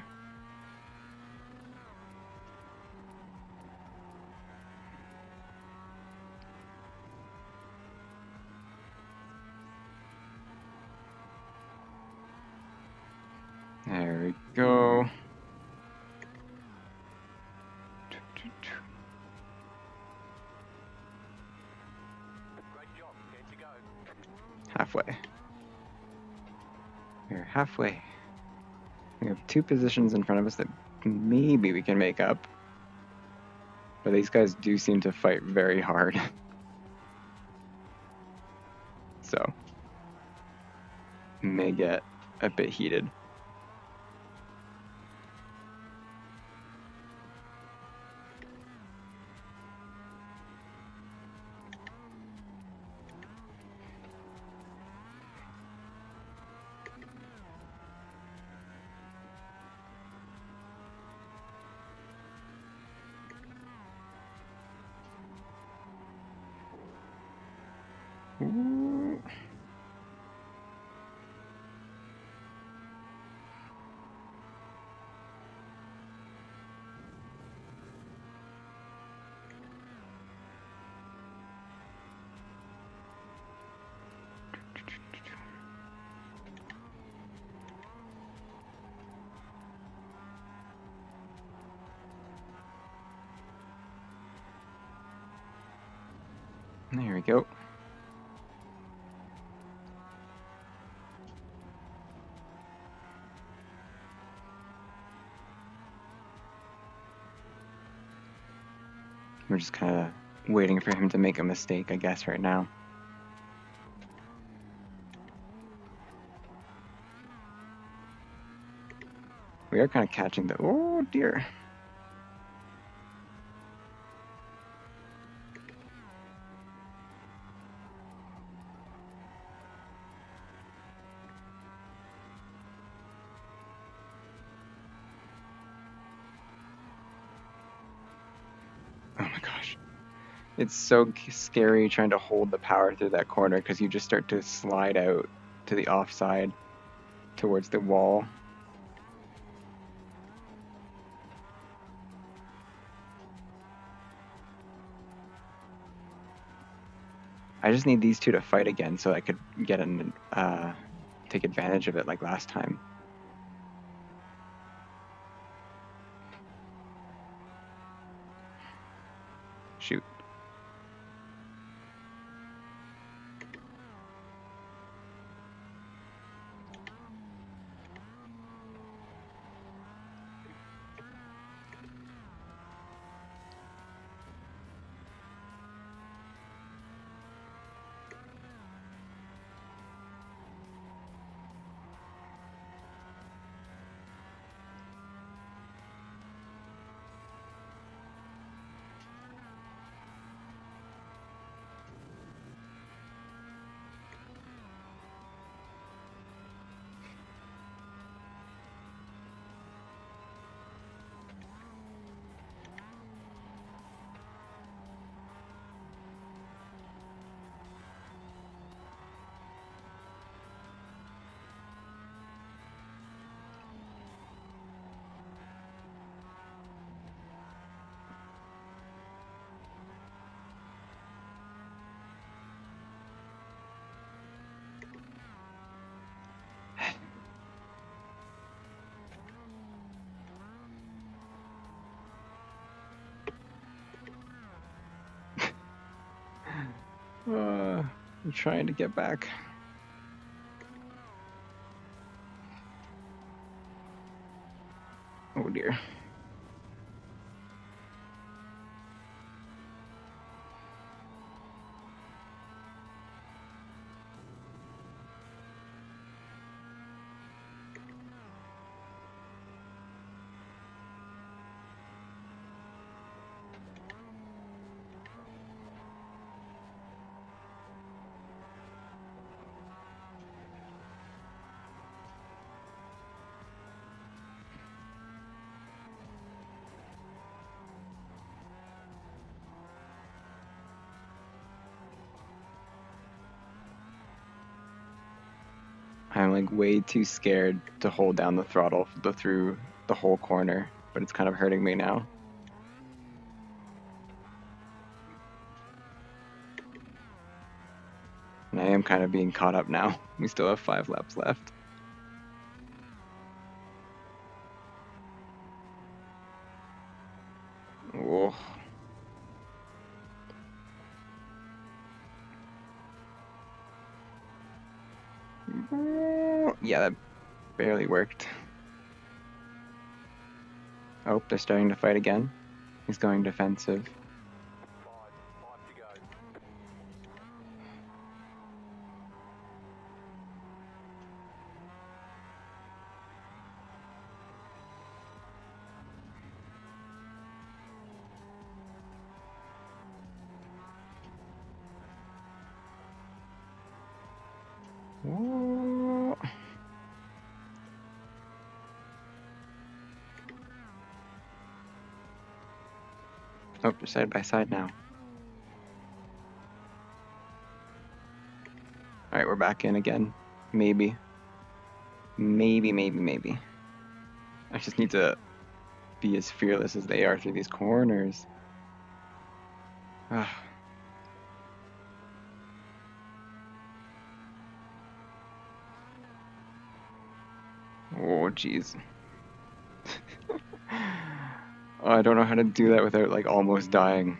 There we go. Great job. Here to go. Halfway. We're halfway. We have 2 positions in front of us that maybe we can make up. But these guys do seem to fight very hard. So, may get a bit heated. Ooh. There we go. We're just kind of waiting for him to make a mistake, I guess, right now. We are kind of catching the... Oh, dear. Oh my gosh. It's so scary trying to hold the power through that corner because you just start to slide out to the offside towards the wall. I just need these two to fight again so I could get an take advantage of it like last time. Shoot. I'm trying to get back. Oh dear. I'm like way too scared to hold down the throttle through the whole corner, but it's kind of hurting me now. And I am kind of being caught up now. We still have 5 laps left. Oh. Yeah, that barely worked. Oh, they're starting to fight again. He's going defensive. 5 to go. Oh, they're side by side now. we're back in again. Maybe. Maybe. I just need to be as fearless as they are through these corners. Ah. Oh, jeez. Oh, I don't know how to do that without, like, almost dying.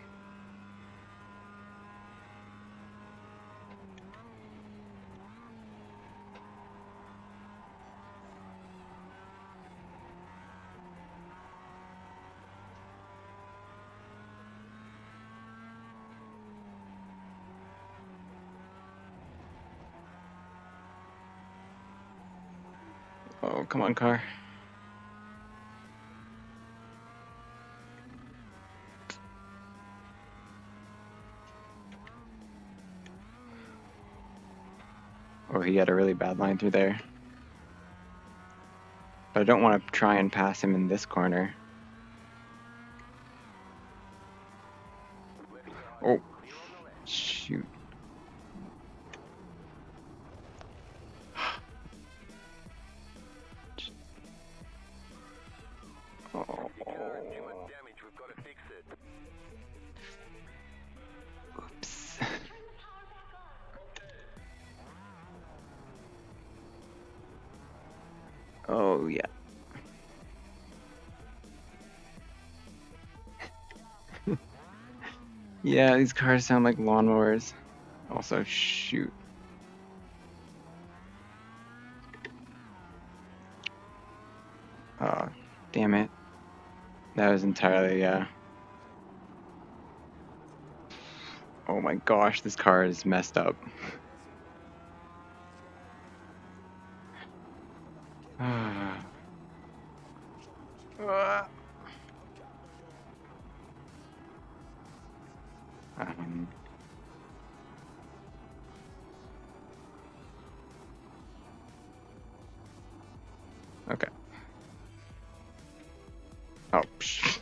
Oh, come on, car. Oh, he had a really bad line through there. But I don't want to try and pass him in this corner. Oh, shoot. Oh. Too much damage, we've got to fix it. Oops. Oh, yeah. Yeah, these cars sound like lawnmowers. Also, shoot. Oh, damn it. That was entirely, yeah. Oh my gosh, this car is messed up. Ah. Ah. Um, okay. Oh, psh.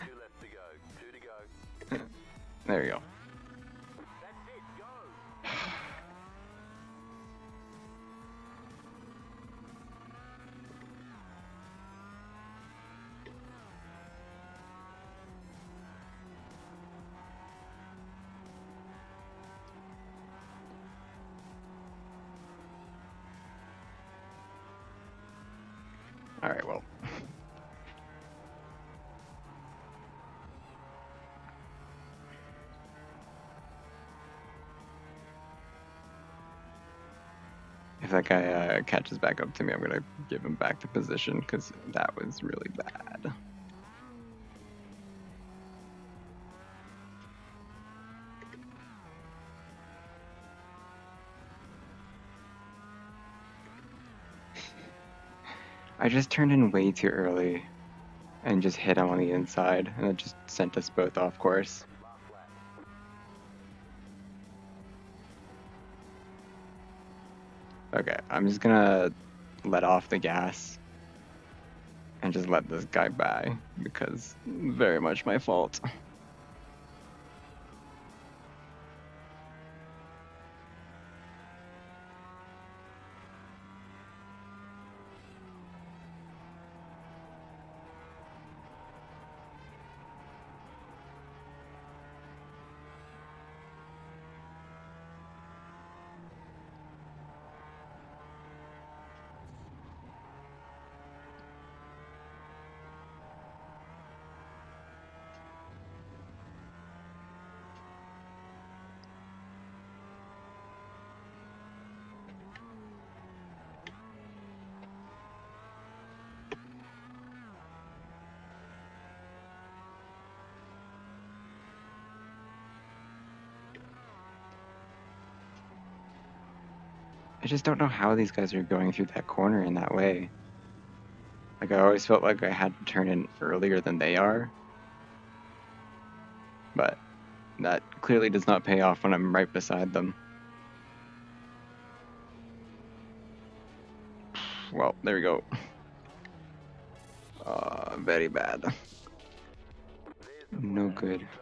2 left to go. 2 to go. There you go. That's it, go! Alright, well. If that guy catches back up to me, I'm gonna give him back the position because that was really bad. I just turned in way too early and just hit him on the inside, and it just sent us both off course. Okay, I'm just gonna let off the gas and just let this guy by because very much my fault. I just don't know how these guys are going through that corner in that way. Like, I always felt like I had to turn in earlier than they are. But that clearly does not pay off when I'm right beside them. Well, there we go. Very bad. No good. It's over.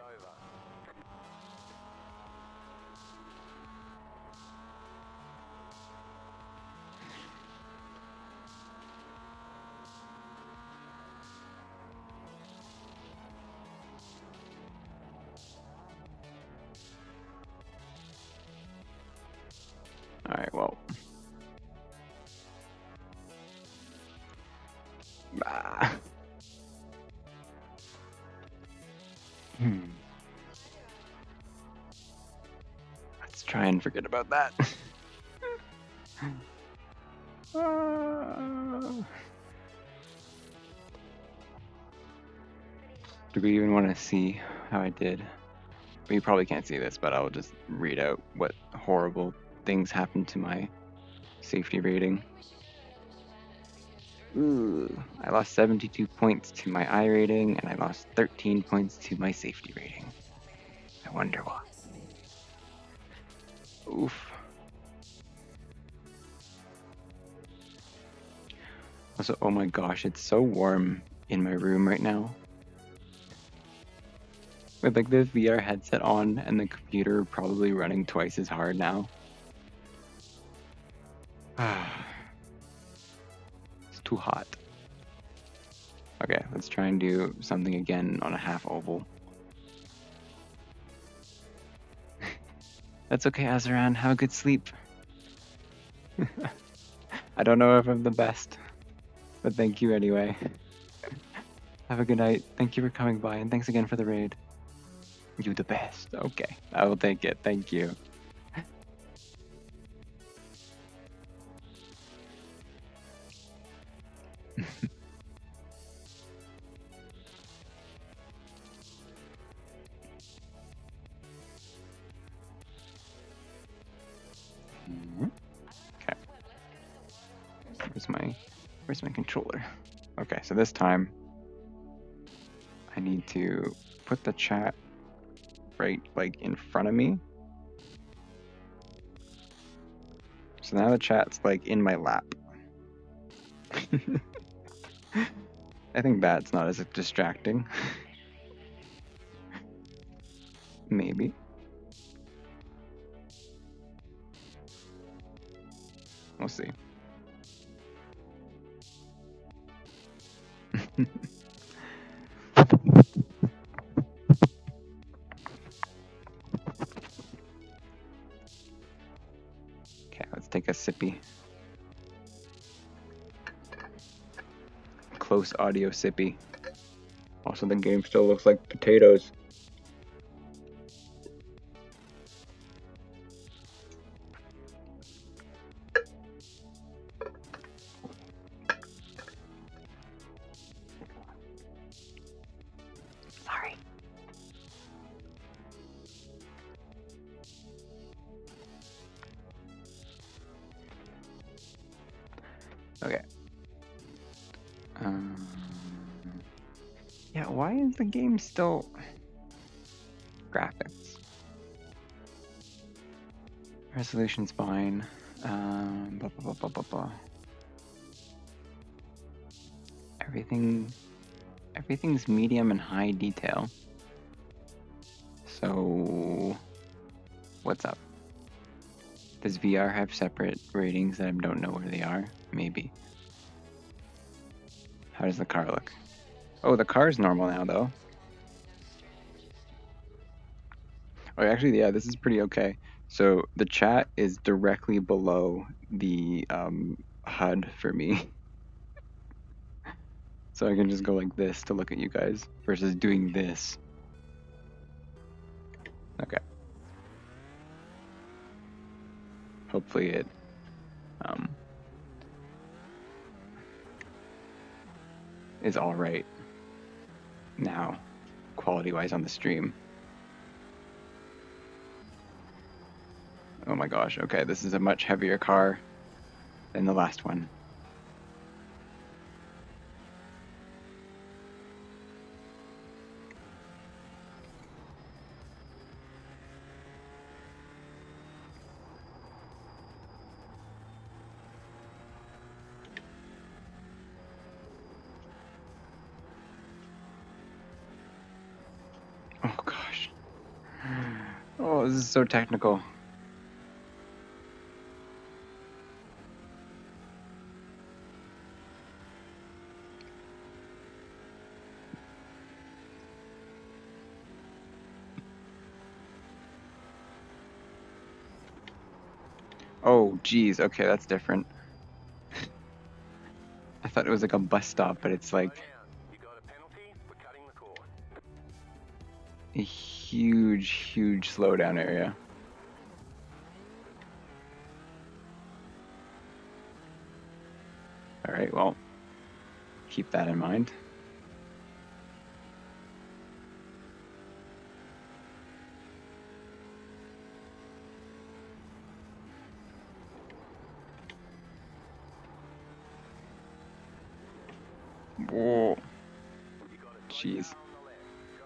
Ah. Let's try and forget about that. Ah. Do we even want to see how I did? Well, you probably can't see this, but I'll just read out what horrible things happened to my safety rating. Ooh, I lost 72 points to my I rating, and I lost 13 points to my safety rating. I wonder why. Oof. Also, oh my gosh, it's so warm in my room right now. With like this VR headset on and the computer probably running twice as hard now. It's too hot. Okay, let's try and do something again on a half oval. That's okay, Azaran. Have a good sleep. I don't know if I'm the best, but thank you anyway. Have a good night. Thank you for coming by, and thanks again for the raid. You the best. Okay, I will take it. Thank you. Okay. Where's my controller? Okay, so this time I need to put the chat right like in front of me. So now the chat's like in my lap. I think that's not as distracting. Maybe. We'll see. Okay, let's take a sippy. Close audio sippy. Also, the game still looks like potatoes. Sorry. Okay. Yeah, why is the game still graphics? Resolution's fine. Blah, blah, blah, blah, blah, blah. Everything's medium and high detail. So, what's up? Does VR have separate ratings that I don't know where they are? Maybe. How does the car look? Oh, the car's normal now, though. Oh, actually, yeah, this is pretty okay. So the chat is directly below the HUD for me. So I can just go like this to look at you guys versus doing this. Okay. Hopefully it is all right now, quality-wise on the stream. Oh my gosh, okay, this is a much heavier car than the last one. Oh gosh. Oh, this is so technical. Oh, geez. Okay, that's different. I thought it was like a bus stop, but it's like You got a penalty for cutting the cord. a huge, huge slowdown area. All right, well, keep that in mind. Whoa, You got a jeez. car on the left. Go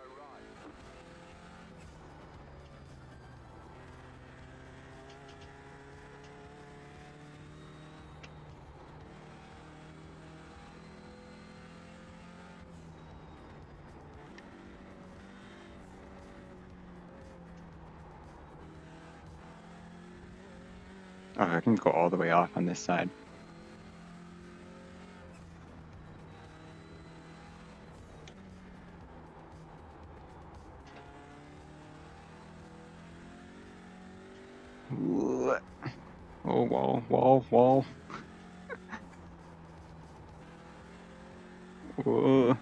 right. Oh, I can go all the way off on this side. Ooh. Oh, wall, wall, wall. Whoa.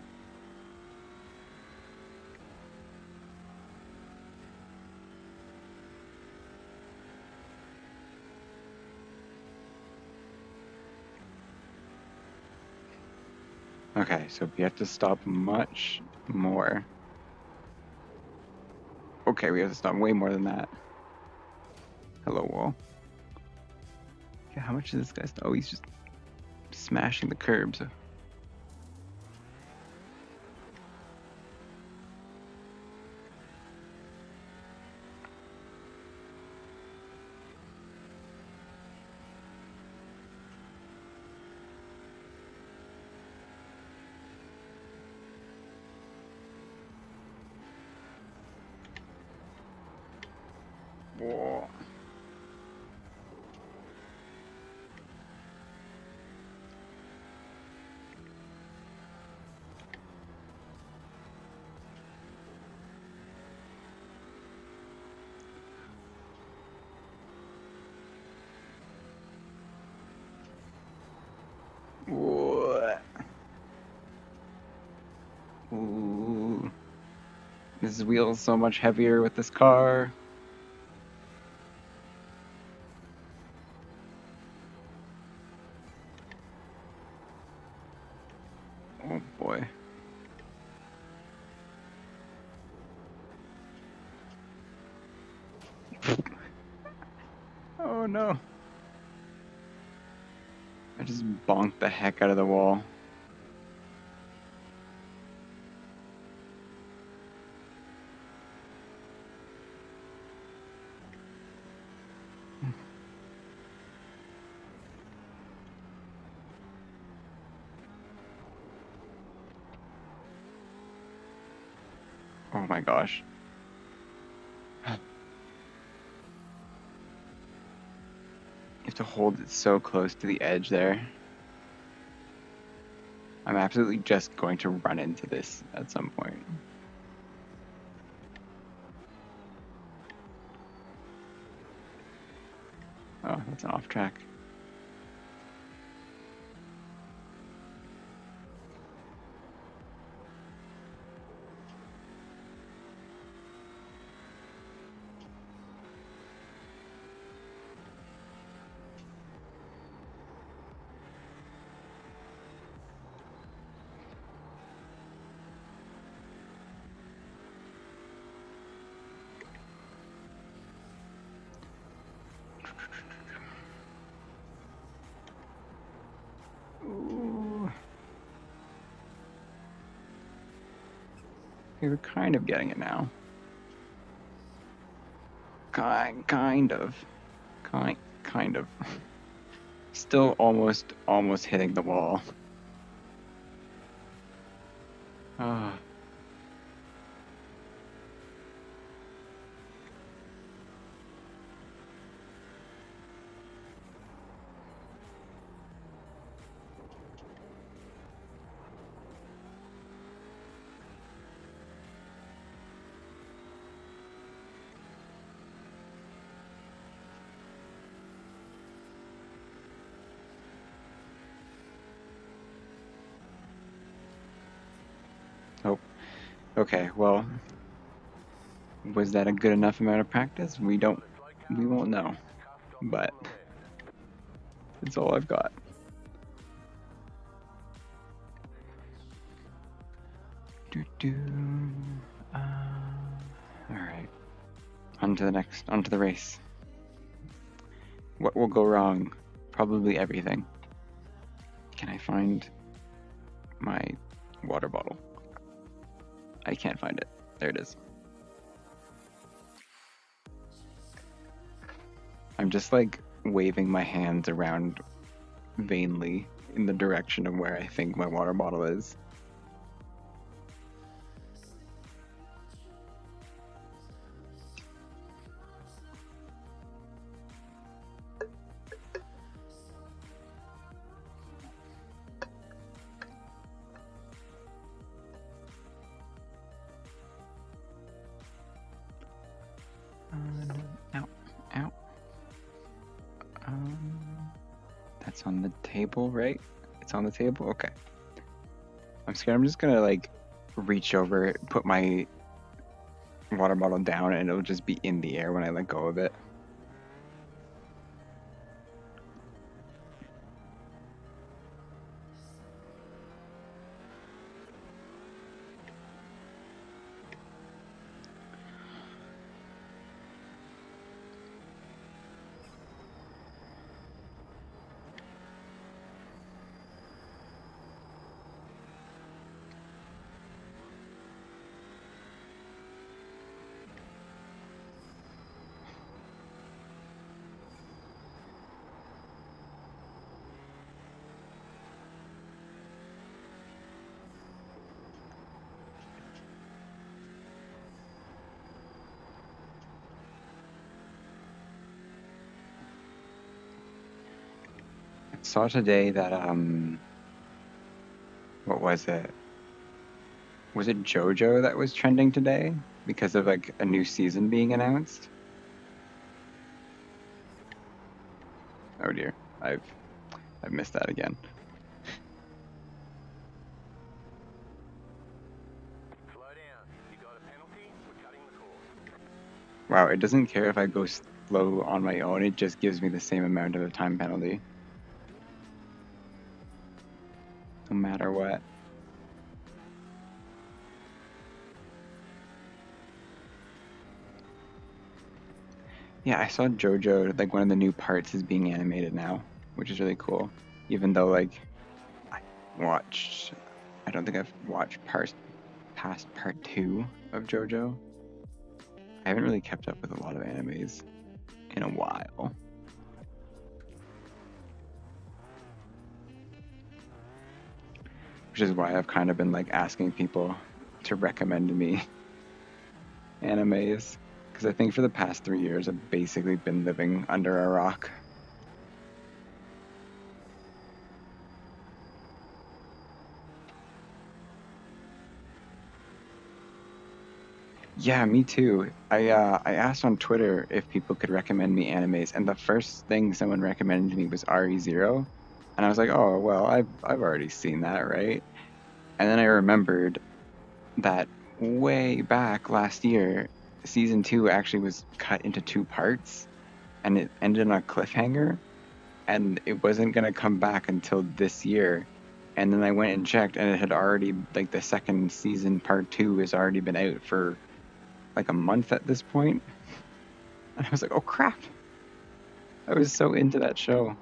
Okay, so we have to stop much more. Okay, we have to stop way more than that. Hello, wall. Okay, how much is this guy? Oh, he's just smashing the curbs. Whoa. Whoa. Ooh. This wheel is so much heavier with this car. Oh boy. Oh no. I just bonked the heck out of the wall. Oh my gosh. You have to hold it so close to the edge there. I'm absolutely just going to run into this at some point. Oh, that's an off track. Ooh. Okay, we're kind of getting it now. Kind of. Kind of. Still almost hitting the wall. Ah. Okay, well, was that a good enough amount of practice? We won't know, but it's all I've got. All right, on to the race. What will go wrong? Probably everything. Can I find my water bottle? I can't find it. There it is. I'm just like waving my hands around vainly in the direction of where I think my water bottle is. Ow, ow. That's on the table, right? It's on the table? Okay. I'm scared I'm just gonna like reach over, put my water bottle down, and it'll just be in the air when I let go of it. I saw today that what was it? Was it JoJo that was trending today because of like a new season being announced? Oh dear, I've missed that again. Slow down. You got a penalty? We're cutting the course. Wow, it doesn't care if I go slow on my own, it just gives me the same amount of a time penalty. No matter what. Yeah, I saw JoJo, like one of the new parts is being animated now, which is really cool. Even though like I don't think I've watched past part 2 of JoJo. I haven't really kept up with a lot of animes in a while. Which is why I've kind of been like asking people to recommend me animes. Because I think for the past 3 years I've basically been living under a rock. Yeah, me too. I asked on Twitter if people could recommend me animes, and the first thing someone recommended to me was RE0, and I was like, oh well, I've already seen that, right? And then I remembered that way back last year, season 2 actually was cut into 2 parts, and it ended on a cliffhanger, and it wasn't gonna come back until this year. And then I went and checked, and it had already like the second season, part 2, has already been out for like a month at this point. And I was like, oh crap. I was so into that show.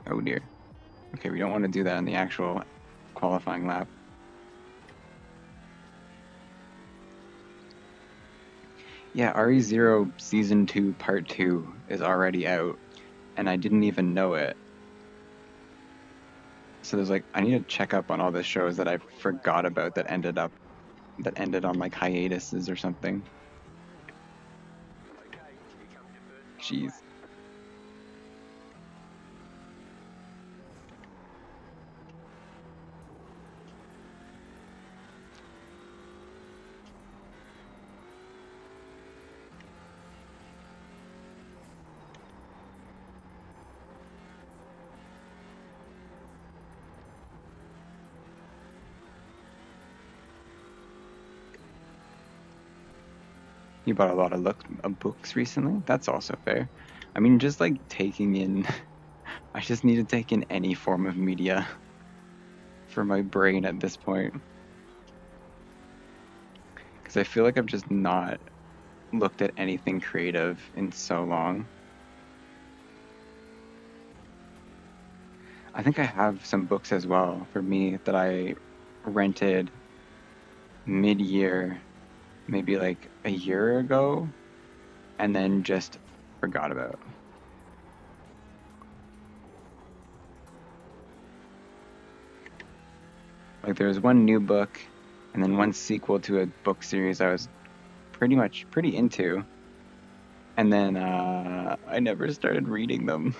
Oh dear. Okay, we don't want to do that in the actual qualifying lap. Yeah, RE0 Season 2 Part 2 is already out, and I didn't even know it. So there's like, I need to check up on all the shows that I forgot about that ended on like hiatuses or something. Okay, here comes your first Jeez. You bought a lot of books recently? That's also fair. I mean, just like taking in, I just need to take in any form of media for my brain at this point. Because I feel like I've just not looked at anything creative in so long. I think I have some books as well for me that I rented mid-year, maybe like a year ago, and then just forgot about. Like there was one new book and then one sequel to a book series I was pretty into, and then I never started reading them.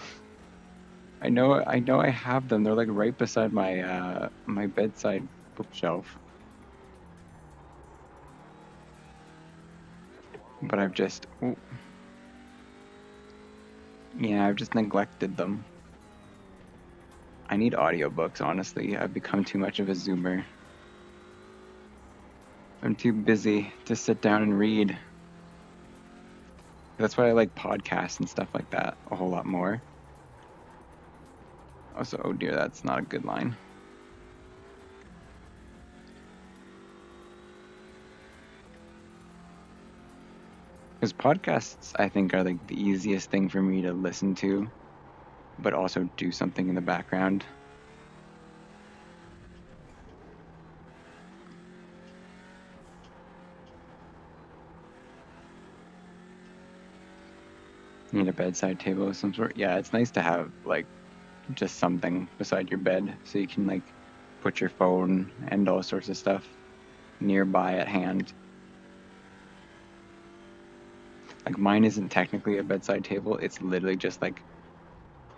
I know I have them. They're like right beside my my bedside bookshelf. But I've just yeah, I've just neglected them. I need audiobooks, honestly. I've become too much of a zoomer. I'm too busy to sit down and read. That's why I like podcasts and stuff like that a whole lot more. Also, oh dear, that's not a good line. Because podcasts, I think, are like the easiest thing for me to listen to, but also do something in the background. You need a bedside table of some sort. Yeah, it's nice to have like just something beside your bed so you can like put your phone and all sorts of stuff nearby at hand. Like mine isn't technically a bedside table, it's literally just like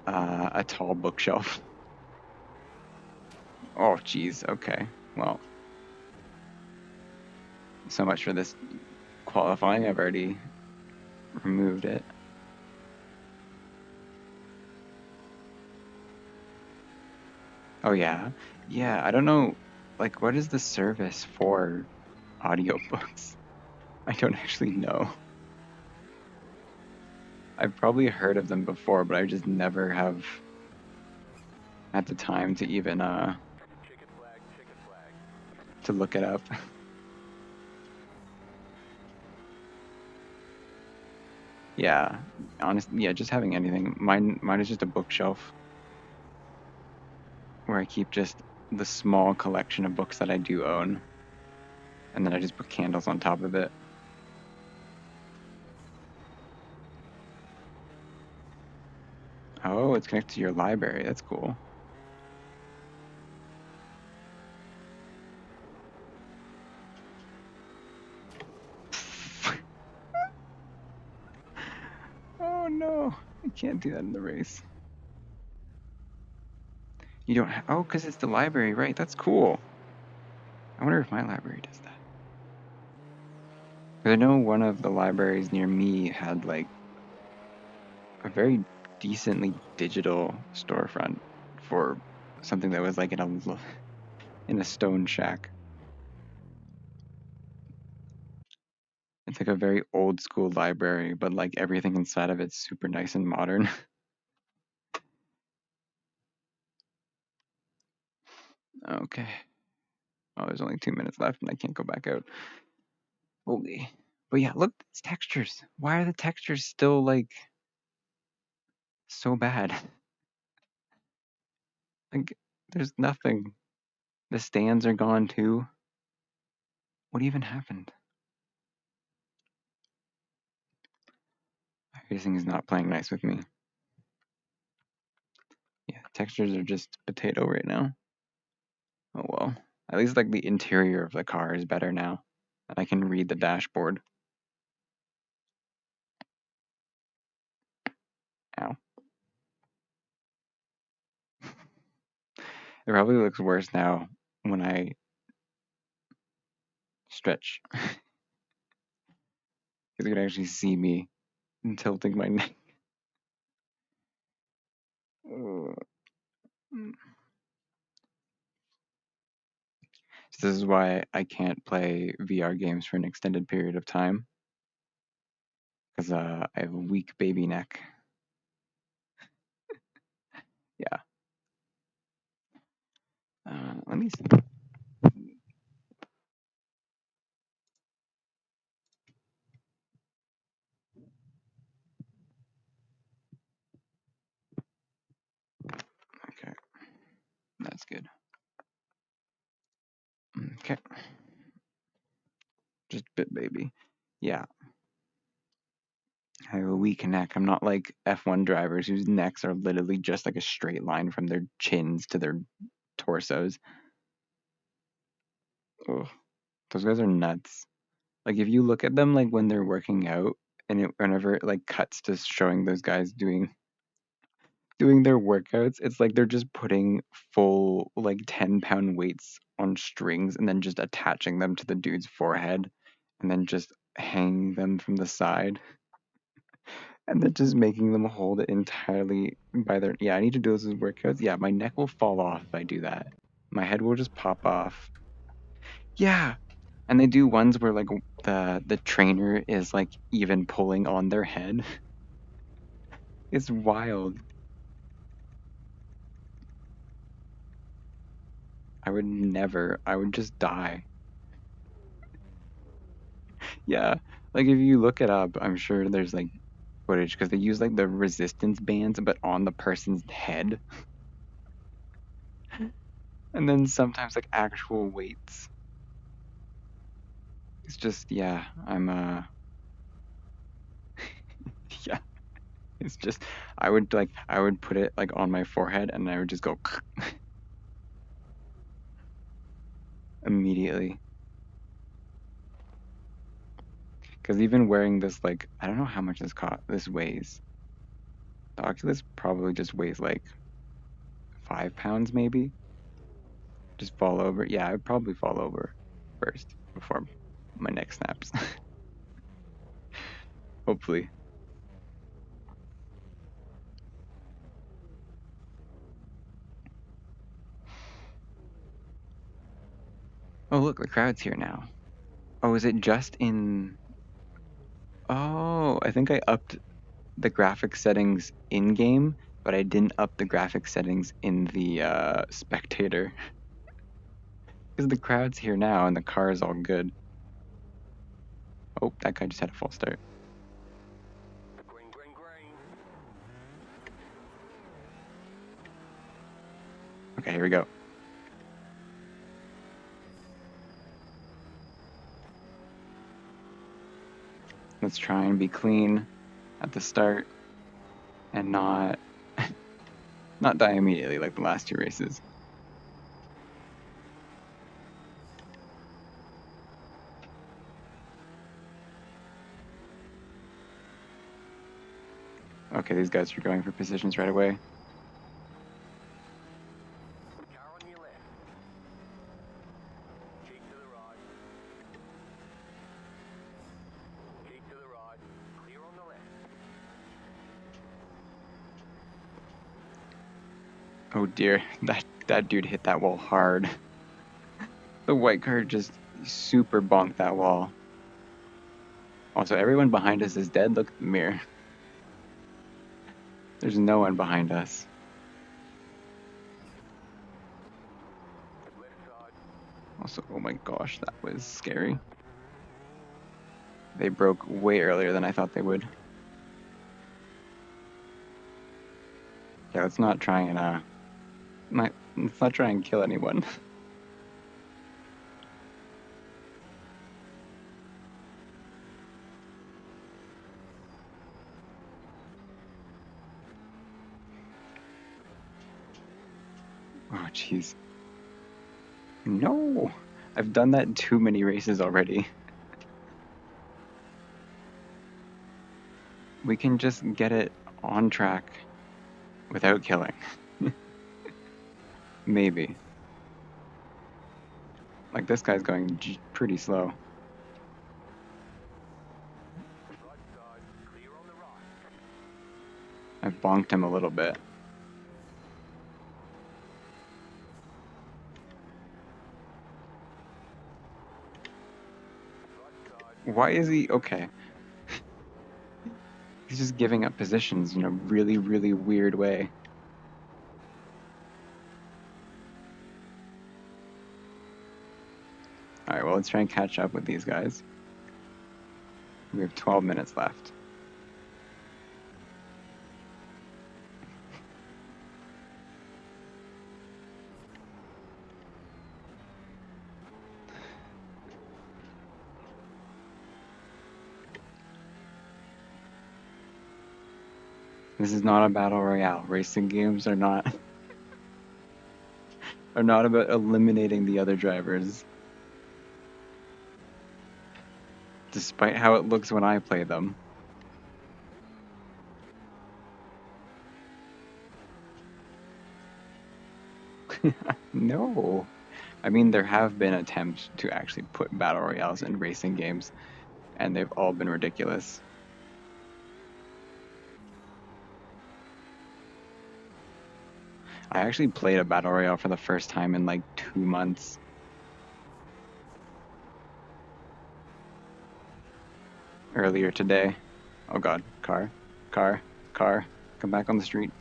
a tall bookshelf. Oh, geez. Okay. Well, so much for this qualifying. I've already removed it. Oh, yeah. Yeah, I don't know. Like, what is the service for audiobooks? I don't actually know. I've probably heard of them before, but I just never have had the time to even Chicken flag, chicken flag. to look it up. Yeah, honestly, yeah, just having anything. Mine is just a bookshelf where I keep just the small collection of books that I do own, and then I just put candles on top of it. Oh, it's connected to your library. That's cool. Oh no, I can't do that in the race. You don't have, oh, because it's the library, right? That's cool. I wonder if my library does that. 'Cause I know one of the libraries near me had like a very decently digital storefront for something that was like in a stone shack. It's like a very old school library, but like everything inside of it's super nice and modern. Okay. Oh, there's only 2 minutes left and I can't go back out. Holy. But yeah, look, it's textures. Why are the textures still like so bad? Like, there's nothing. The stands are gone too. What even happened? iRacing is not playing nice with me. Yeah, textures are just potato right now. Oh well. At least like the interior of the car is better now. And I can read the dashboard. Ow. It probably looks worse now when I stretch. Because you can actually see me tilting my neck. So this is why I can't play VR games for an extended period of time. because I have a weak baby neck. Yeah. Let me see. Okay, that's good. Okay, just a bit, baby. Yeah, I have a weak neck. I'm not like F1 drivers whose necks are literally just like a straight line from their chins to their torsos. Ugh, those guys are nuts. Like if you look at them like when they're working out, and whenever it like cuts to showing those guys doing their workouts, it's like they're just putting full like 10-pound weights on strings and then just attaching them to the dude's forehead and then just hanging them from the side and then just making them hold it entirely by their. Yeah, I need to do those workouts. Yeah, my neck will fall off if I do that. My head will just pop off. Yeah. And they do ones where like the trainer is like even pulling on their head. It's wild. I would never. I would just die. Yeah. Like if you look it up, I'm sure there's like footage because they use like the resistance bands but on the person's head. And then sometimes like actual weights. It's just yeah, I'm yeah. It's just I would put it like on my forehead and I would just go immediately. Because even wearing this like I don't know how much this weighs. The Oculus probably just weighs like 5 pounds maybe. Just fall over. Yeah, I'd probably fall over first before my neck snaps. Hopefully. Oh look, the crowd's here now. Oh, is it just in? Oh, I think I upped the graphic settings in game, but I didn't up the graphic settings in the spectator. Because the crowd's here now and the car is all good. Oh, that guy just had a false start. Green, green, green. Okay, here we go. Let's try and be clean at the start and not die immediately like the last two races. Okay, these guys are going for positions right away. Car on your left. Keep to the right. Keep to the right. Clear on the left. Oh dear, that dude hit that wall hard. The white car just super bonked that wall. Also, everyone behind us is dead. Look at the mirror. There's no one behind us. Left side. Also, oh my gosh, that was scary. They broke way earlier than I thought they would. Yeah, let's not try and let's not try and kill anyone. Oh jeez. No! I've done that in too many races already. We can just get it on track without killing. Maybe. Like this guy's going pretty slow. Right side. Clear on the right. I've bonked him a little bit. Right side. Why is he okay? He's just giving up positions in a really, really weird way. Alright, well, let's try and catch up with these guys. We have 12 minutes left. This is not a battle royale. Racing games are not about eliminating the other drivers. Despite how it looks when I play them. No. I mean, there have been attempts to actually put battle royales in racing games, and they've all been ridiculous. I actually played a battle royale for the first time in like 2 months. Earlier today. Oh god, car, come back on the street.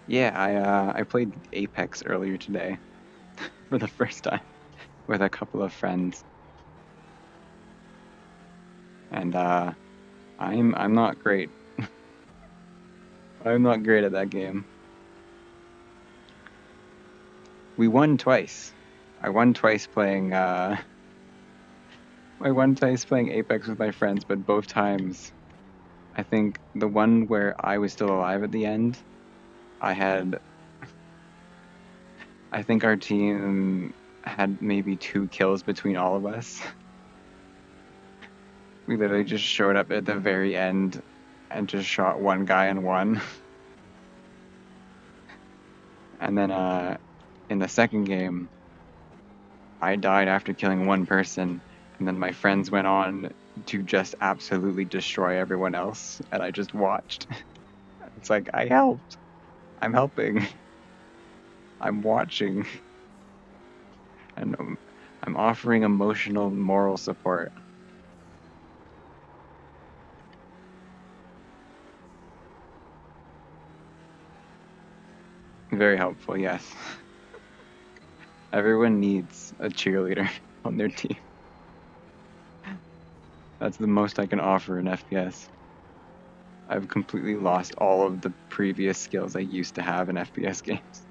Yeah, I played Apex earlier today for the first time with a couple of friends. And I'm not great. I'm not great at that game. We won twice. I won twice playing Apex with my friends, but both times, I think the one where I was still alive at the end, I think our team had maybe 2 kills between all of us. We literally just showed up at the very end and just shot one guy and won. And then in the second game, I died after killing one person, and then my friends went on to just absolutely destroy everyone else, and I just watched. It's like, I helped. I'm helping. I'm watching. And I'm offering emotional, moral support. Very helpful, yes. Everyone needs a cheerleader on their team. That's the most I can offer in FPS. I've completely lost all of the previous skills I used to have in FPS games.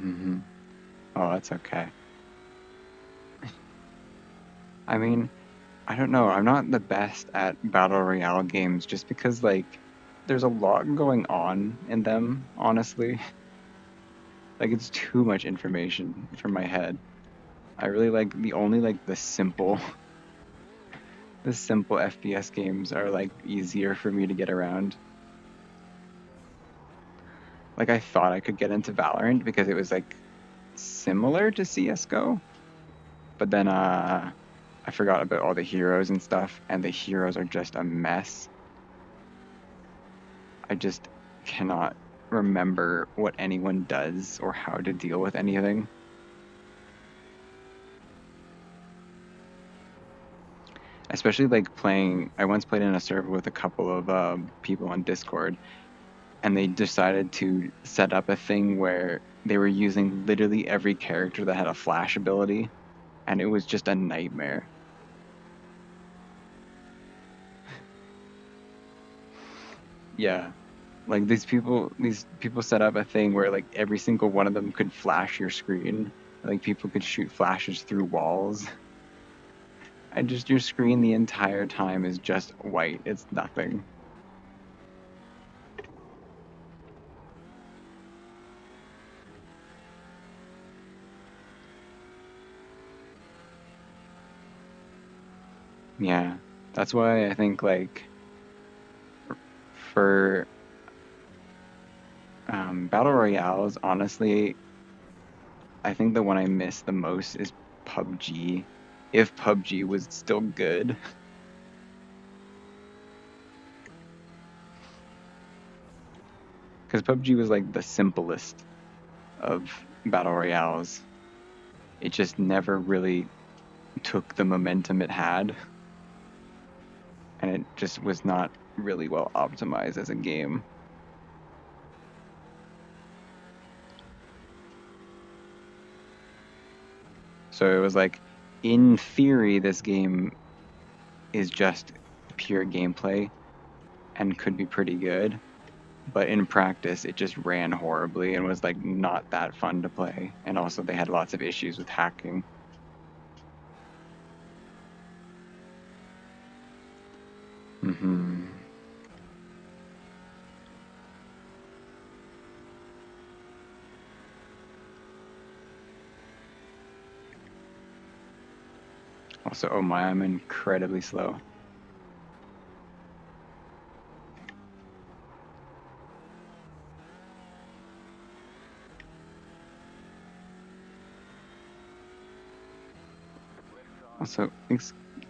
Mm-hmm. Oh, that's okay. I mean, I don't know. I'm not the best at battle royale games just because, like, there's a lot going on in them, honestly. Like, it's too much information for my head. I really like the simple FPS games are like easier for me to get around. Like, I thought I could get into Valorant because it was like similar to CS:GO, but then I forgot about all the heroes and stuff, and the heroes are just a mess. I just cannot remember what anyone does or how to deal with anything. Especially like I once played in a server with a couple of people on Discord, and they decided to set up a thing where they were using literally every character that had a flash ability, and it was just a nightmare. Yeah. Like these people set up a thing where like every single one of them could flash your screen. Like people could shoot flashes through walls. And just your screen the entire time is just white. It's nothing. Yeah, that's why I think like for battle royales, honestly, I think the one I miss the most is PUBG. If PUBG was still good, because PUBG was like the simplest of battle royales. It just never really took the momentum it had, and it just was not really well optimized as a game. So it was like, in theory, this game is just pure gameplay and could be pretty good, but in practice, it just ran horribly and was like not that fun to play. And also, they had lots of issues with hacking. hmm Also, oh my, I'm incredibly slow. Also,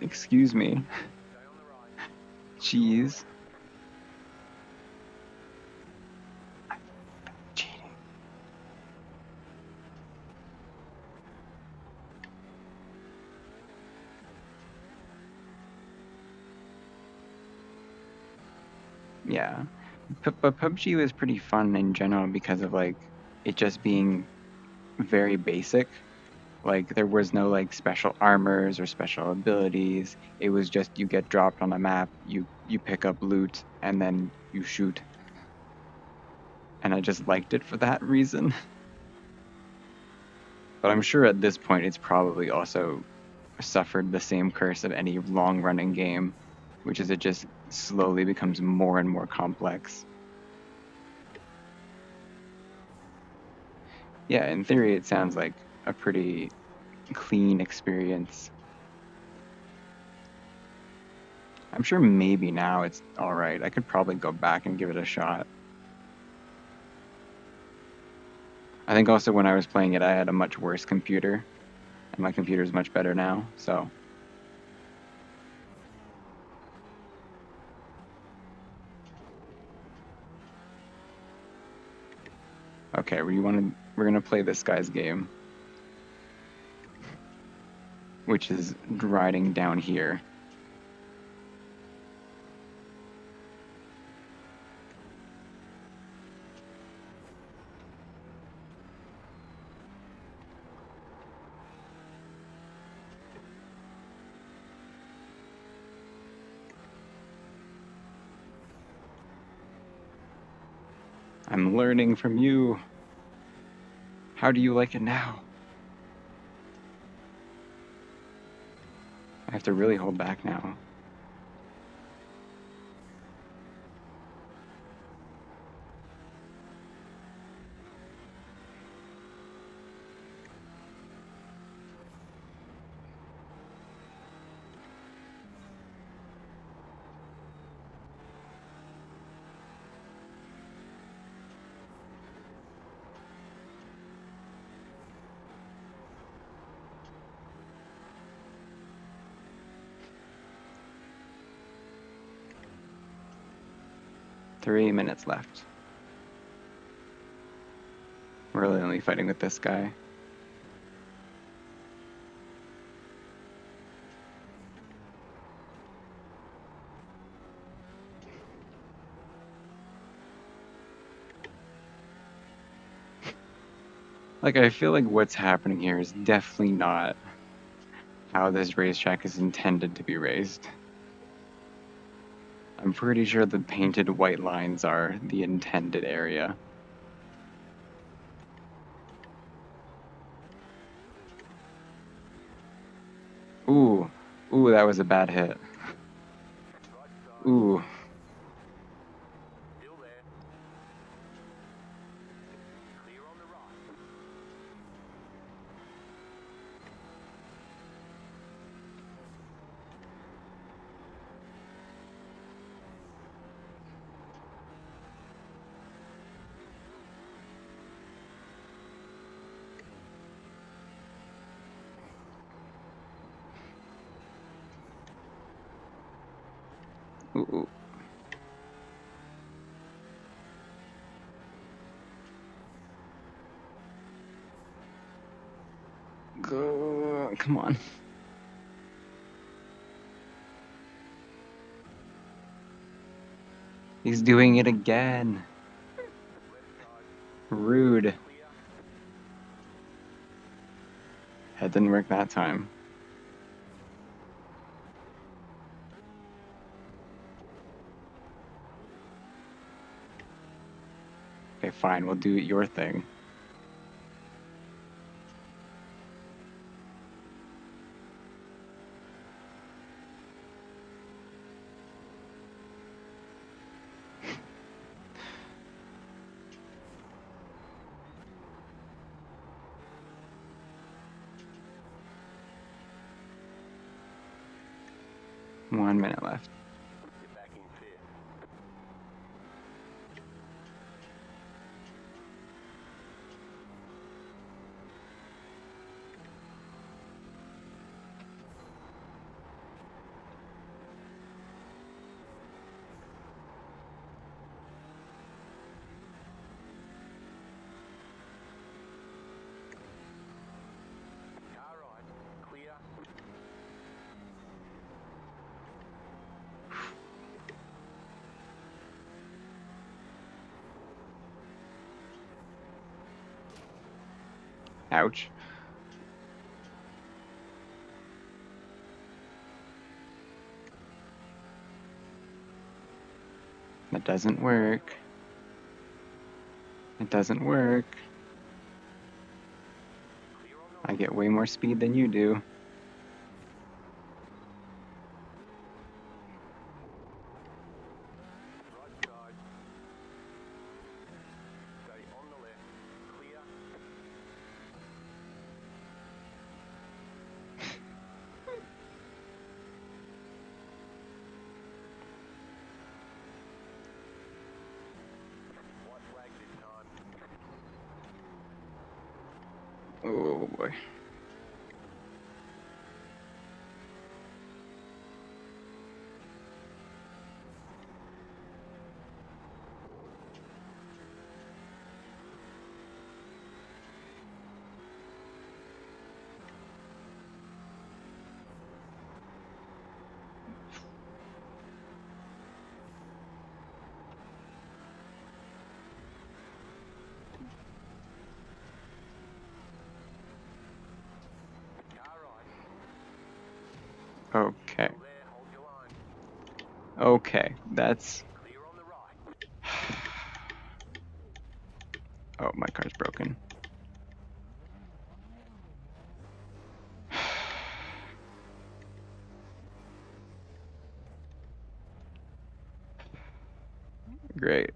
excuse me, Stay on the right. cheese. Cheating. Yeah, but PUBG was pretty fun in general because of like it just being very basic. Like there was no like special armors or special abilities. It was just you get dropped on a map, you pick up loot, and then you shoot. And I just liked it for that reason. But I'm sure at this point it's probably also suffered the same curse of any long-running game, which is it just slowly becomes more and more complex. Yeah, in theory it sounds like a pretty clean experience. I'm sure maybe now it's all right. I could probably go back and give it a shot. I think also when I was playing it, I had a much worse computer, and my computer is much better now. So, okay, we're gonna play this guy's game, which is riding down here. I'm learning from you. How do you like it now? I have to really hold back now. Three minutes left. We're really only fighting with this guy. Like, I feel like what's happening here is definitely not how this racetrack is intended to be raced. I'm pretty sure the painted white lines are the intended area. Ooh, ooh, that was a bad hit. Right side. Ooh, Still there. Clear on the right. Ooh. Go. Come on. He's doing it again. Rude. That didn't work that time. Okay, fine. We'll do your thing. One minute left. Get back in fifth. Car right. Clear. Ouch. That doesn't work. It doesn't work. Clear on the I get way more speed than you do. right side. Stay on the left. Clear. White flag this time. Oh boy. Car right. Okay. Still there. Hold your line. Okay. That's. Clear on the right. Oh, my car's broken. Great.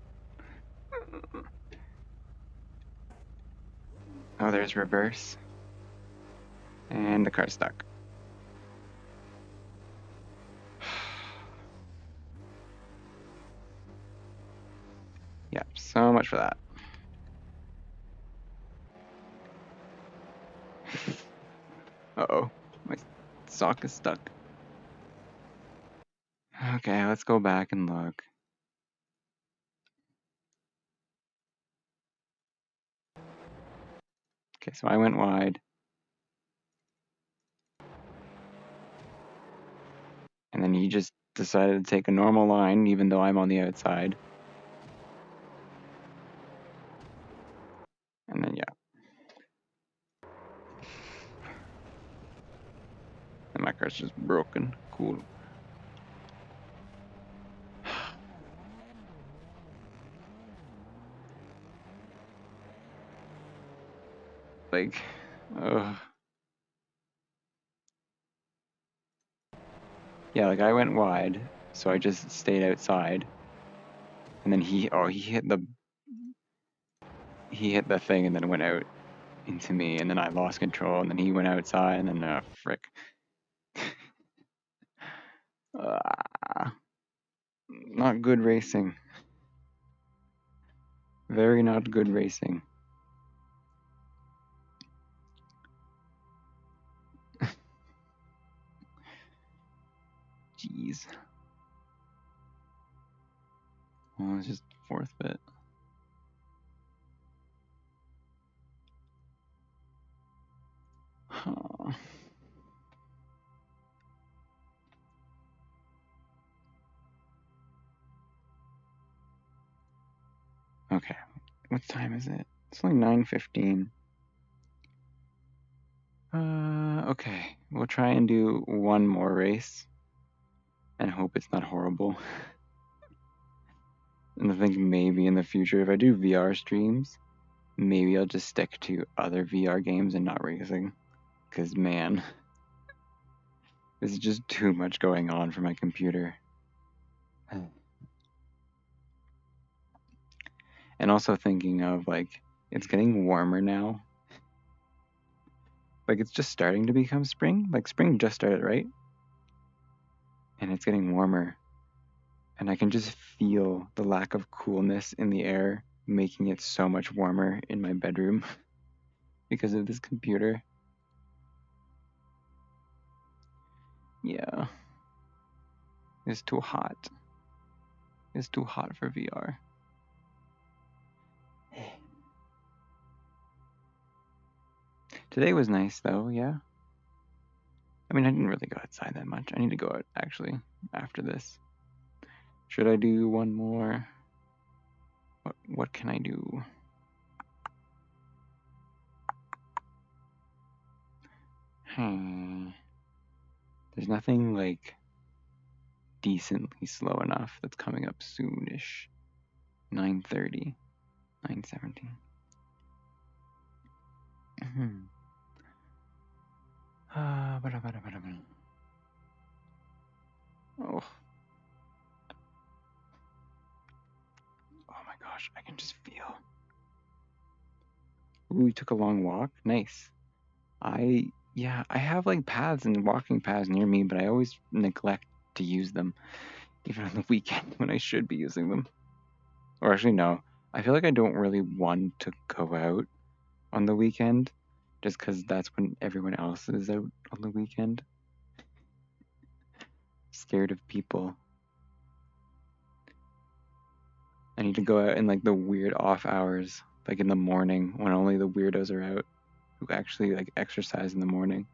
Oh, there's reverse. And the car's stuck. Yeah, so much for that. Uh-oh. My sock is stuck. Okay, let's go back and look. Okay, so I went wide. And then he just decided to take a normal line, even though I'm on the outside. And then, yeah. And my car's just broken. Cool. Like, ugh. Yeah, like I went wide, so I just stayed outside. And then he hit the thing and then went out into me, and then I lost control, and then he went outside, and then frick. Not good racing. Very not good racing. Jeez. Well, it's just fourth bit. Huh. Okay, what time is it? It's only 9:15. Okay, we'll try and do one more race and hope it's not horrible. And I think maybe in the future, if I do VR streams, maybe I'll just stick to other VR games and not racing. Because, man, this is just too much going on for my computer. And also thinking of, like, it's getting warmer now. Like, it's just starting to become spring. Like, spring just started, right? And it's getting warmer. And I can just feel the lack of coolness in the air, making it so much warmer in my bedroom because of this computer. Yeah. It's too hot. It's too hot for VR. Today was nice though, yeah. I mean, I didn't really go outside that much. I need to go out actually after this. Should I do one more? What can I do? There's nothing like decently slow enough that's coming up soonish. 9:30, 9:17. Oh. Oh my gosh, I can just feel. Ooh, we took a long walk. Nice. I have like paths and walking paths near me, but I always neglect to use them, even on the weekend when I should be using them. Or actually, no. I feel like I don't really want to go out on the weekend, just because that's when everyone else is out on the weekend. Scared of people. I need to go out in like the weird off hours, like in the morning when only the weirdos are out, who actually like exercise in the morning.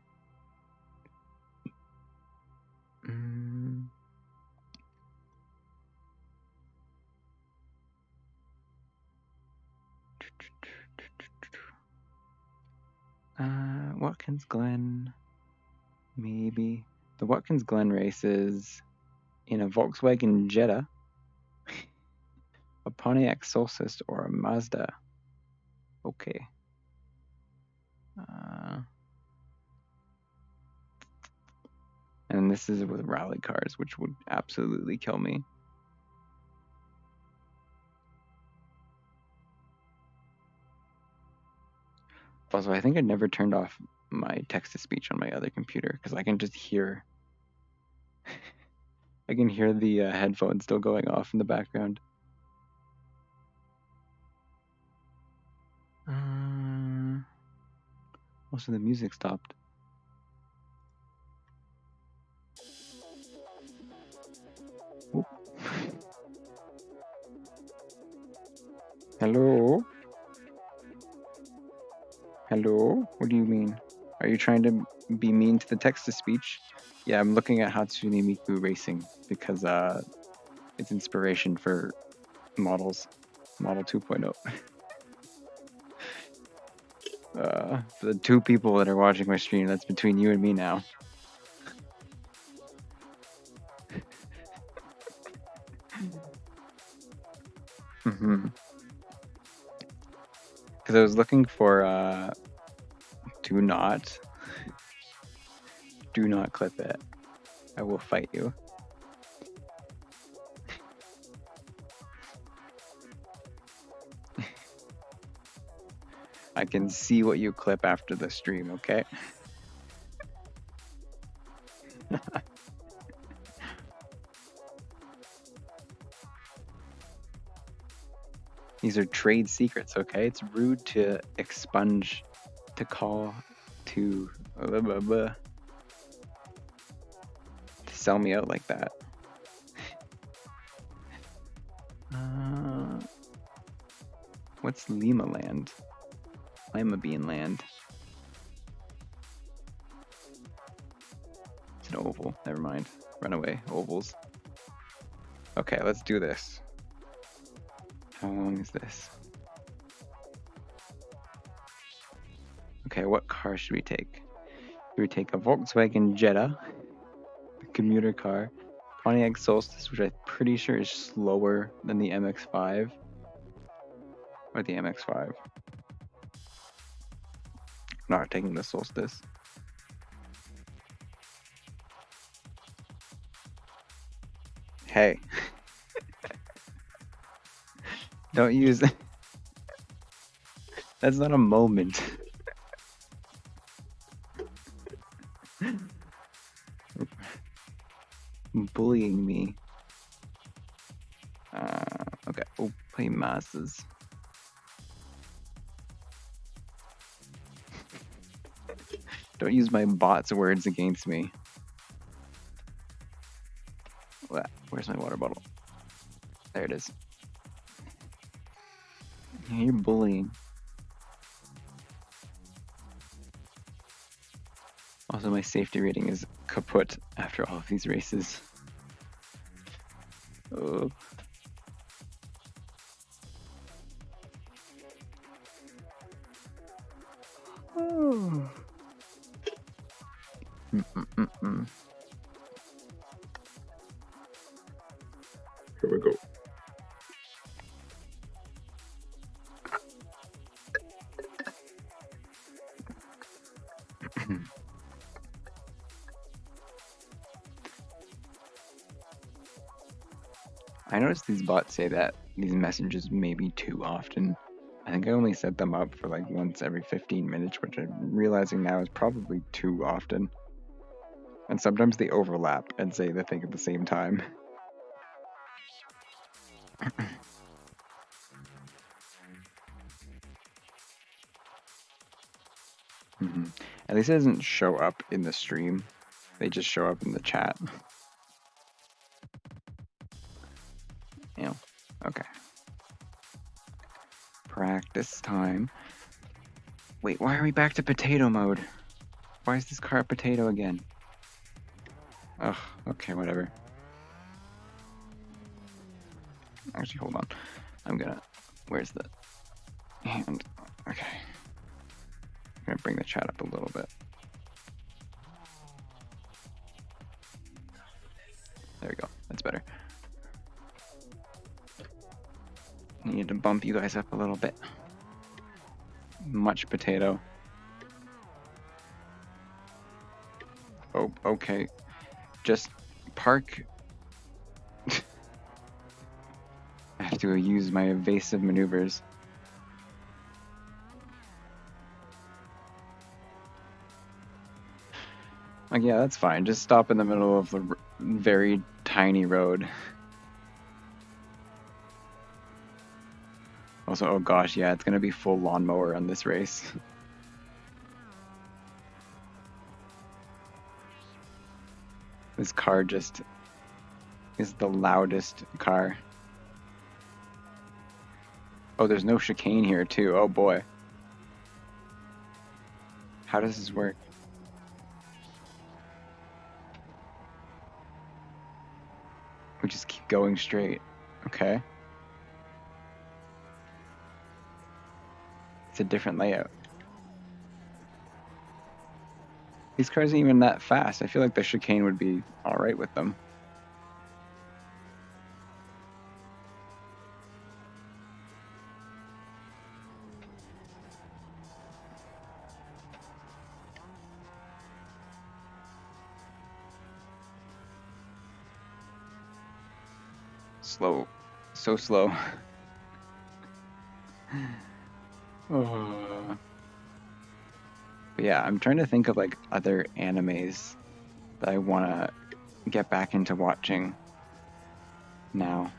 Watkins Glen, maybe. The Watkins Glen race is in a Volkswagen Jetta, a Pontiac Solstice, or a Mazda. Okay. And this is with rally cars, which would absolutely kill me. Also, I think I never turned off my text-to-speech on my other computer because I can just hear. I can hear the headphones still going off in the background. Also, the music stopped. Oop. Hello? Hello? What do you mean? Are you trying to be mean to the text-to-speech? Yeah, I'm looking at Hatsune Miku Racing because it's inspiration for Model 2.0. For the two people that are watching my stream, that's between you and me now. Because I was looking for do not clip it. I will fight you. I can see what you clip after the stream, okay? These are trade secrets, okay? It's rude to expunge, to call, to sell me out like that. What's Lima Land? Lima Bean Land. It's an oval. Never mind. Run away. Ovals. Okay, let's do this. How long is this? Okay, what car should we take? Should we take a Volkswagen Jetta, the commuter car, Pontiac Solstice, which I'm pretty sure is slower than the MX-5, or the MX-5. Not taking the Solstice. Hey. Don't use... That's not a moment. Bullying me. Okay. Oh, play masses. Don't use my bot's words against me. Where's my water bottle? There it is. You're bullying. Also, my safety rating is kaput after all of these races. Oh. Oh. Here we go. I noticed these bots say that these messages may be too often. I think I only set them up for like once every 15 minutes, which I'm realizing now is probably too often. And sometimes they overlap and say the thing at the same time. At least it doesn't show up in the stream. They just show up in the chat. Yeah. Okay. Practice time. Wait, why are we back to potato mode? Why is this car a potato again? Ugh, okay, whatever. Actually, hold on. I'm gonna... Where's the hand? Okay. I'm gonna bring the chat up a little bit. There we go. That's better. I need to bump you guys up a little bit. Much potato. Oh, okay. Just park. I have to use my evasive maneuvers. Like, yeah, that's fine. Just stop in the middle of the very tiny road. Also, oh gosh, yeah, it's gonna be full lawnmower on this race. This car just is the loudest car. Oh, there's no chicane here too. Oh boy. How does this work? We just keep going straight. Okay. It's a different layout. These cars aren't even that fast. I feel like the chicane would be alright with them. Slow. So slow. Oh. But yeah, I'm trying to think of like other animes that I want to get back into watching now.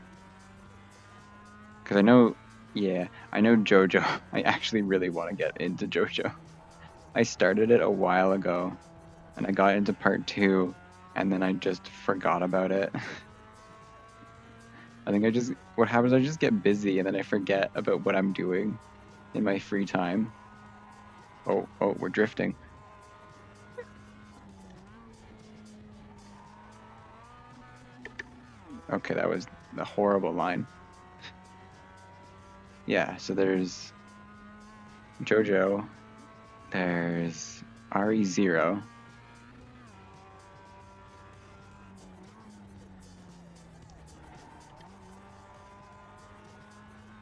Because I know, yeah, I know JoJo. I actually really want to get into JoJo. I started it a while ago, and I got into part 2, and then I just forgot about it. I think what happens, I just get busy and then I forget about what I'm doing in my free time. Oh, we're drifting. Okay, that was a horrible line. Yeah, so there's JoJo, there's RE0,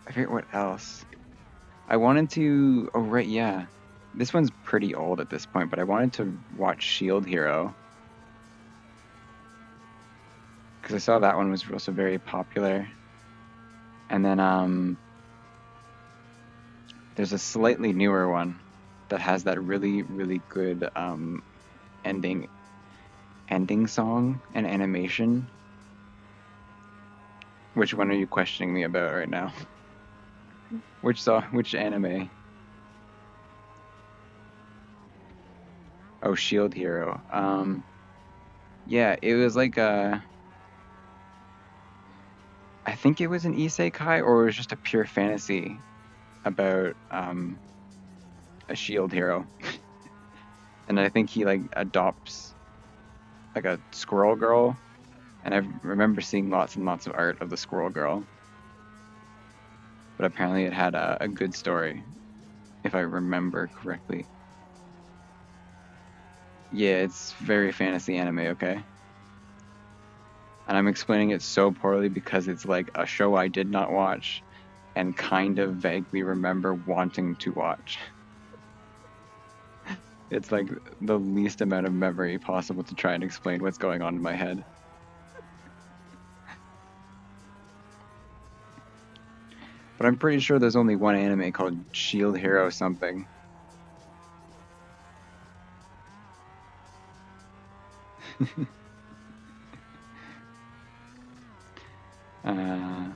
I forget what else. I wanted to, oh right, yeah. This one's pretty old at this point, but I wanted to watch Shield Hero. Because I saw that one was also very popular. And then there's a slightly newer one that has that really, really good ending song and animation. Which one are you questioning me about right now? Which anime? Oh, Shield Hero. Yeah, it was like I think it was an isekai, or it was just a pure fantasy about a shield hero. And I think he like adopts like a squirrel girl, and I remember seeing lots and lots of art of the squirrel girl. But apparently it had a good story, if I remember correctly. Yeah, it's very fantasy anime, okay? And I'm explaining it so poorly because it's like a show I did not watch and kind of vaguely remember wanting to watch. It's like the least amount of memory possible to try and explain what's going on in my head. But I'm pretty sure there's only one anime called Shield Hero something. uh,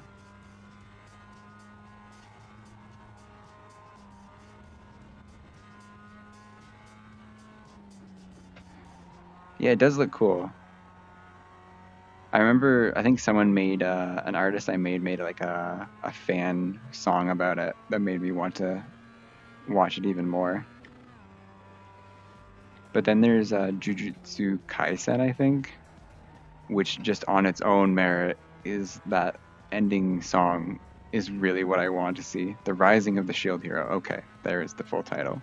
yeah, it does look cool. I remember, I think someone made, an artist I made like a fan song about it that made me want to watch it even more. But then there's Jujutsu Kaisen, I think, which just on its own merit is that ending song is really what I want to see. The Rising of the Shield Hero. Okay, there is the full title.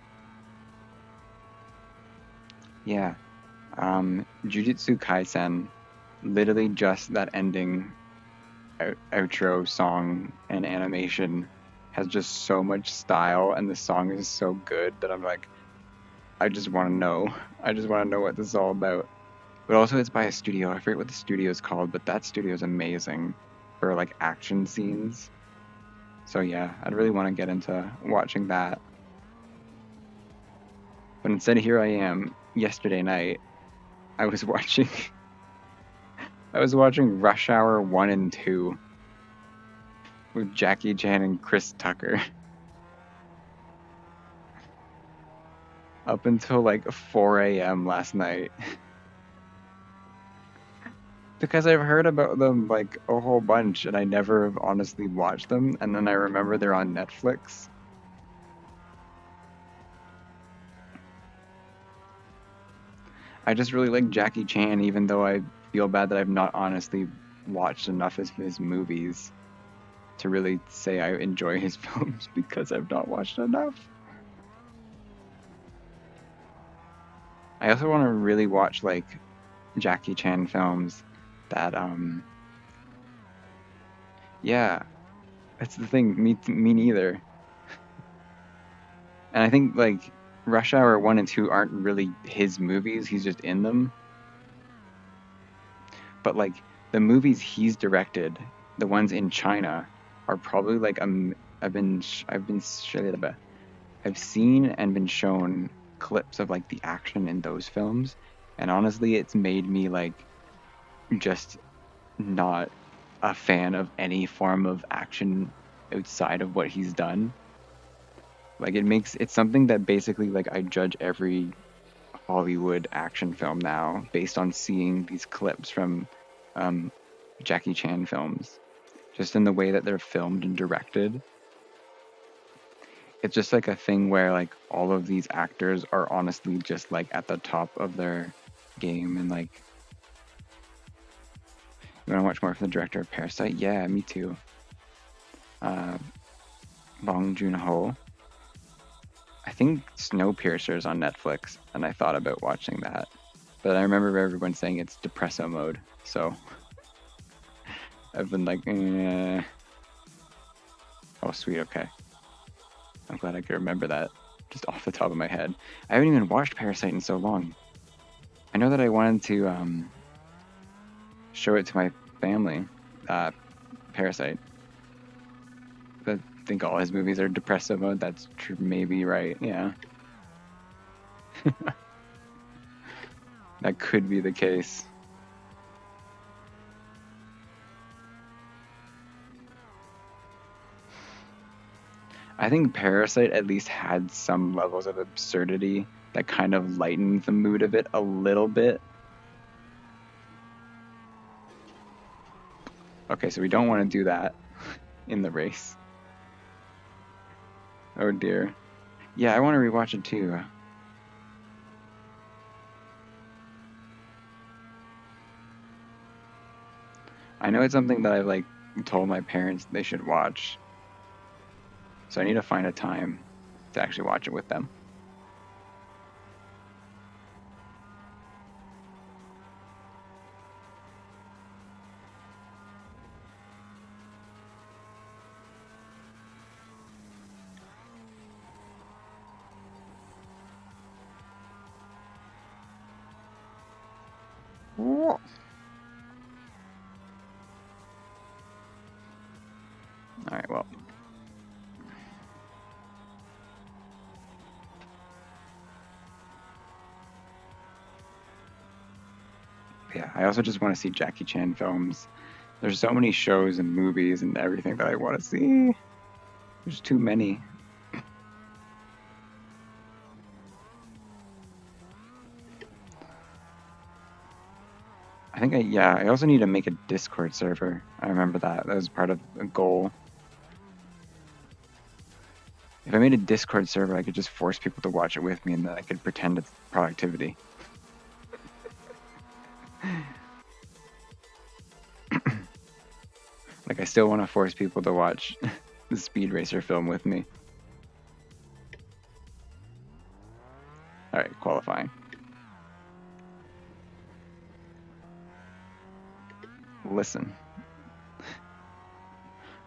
Yeah. Jujutsu Kaisen, literally just that ending outro song and animation has just so much style, and the song is so good that I'm like, I just want to know. I just want to know what this is all about. But also it's by a studio. I forget what the studio is called, but that studio is amazing for like action scenes. So yeah, I'd really want to get into watching that. But instead here I am, yesterday night, I was watching Rush Hour 1 and 2 with Jackie Chan and Chris Tucker. Up until like 4 a.m. last night. Because I've heard about them like a whole bunch and I never have honestly watched them, and then I remember they're on Netflix. I just really like Jackie Chan, even though I feel bad that I've not honestly watched enough of his movies to really say I enjoy his films because I've not watched enough. I also want to really watch like Jackie Chan films that yeah, that's the thing, me neither. And I think like Rush Hour 1 and 2 aren't really his movies, he's just in them. But like the movies he's directed, the ones in China, are probably like I've seen and been shown clips of like the action in those films, and honestly it's made me like just not a fan of any form of action outside of what he's done. Like it's something that basically like I judge every Hollywood action film now based on seeing these clips from Jackie Chan films. just in the way that they're filmed and directed. It's just like a thing where like all of these actors are honestly just like at the top of their game, and like, you want to watch more from the director of Parasite? Yeah, me too. Bong Joon-ho. I think Snowpiercer's on Netflix, and I thought about watching that, but I remember everyone saying it's depresso mode, so I've been like, eh. Oh sweet, okay. I'm glad I could remember that just off the top of my head. I haven't even watched Parasite in so long. I know that I wanted to show it to my family, Parasite. I think all his movies are depressive mode. That's true, maybe right. Yeah, that could be the case. I think Parasite at least had some levels of absurdity that kind of lightened the mood of it a little bit. Okay, so we don't want to do that in the race. Oh dear. Yeah, I want to rewatch it too. I know it's something that I've like told my parents they should watch, so I need to find a time to actually watch it with them. All right, well. Yeah, I also just want to see Jackie Chan films. There's so many shows and movies and everything that I want to see. There's too many. I think I also need to make a Discord server. I remember that. That was part of a goal. If I made a Discord server, I could just force people to watch it with me, and then I could pretend it's productivity. Like, I still want to force people to watch the Speed Racer film with me. Alright, qualifying. Listen.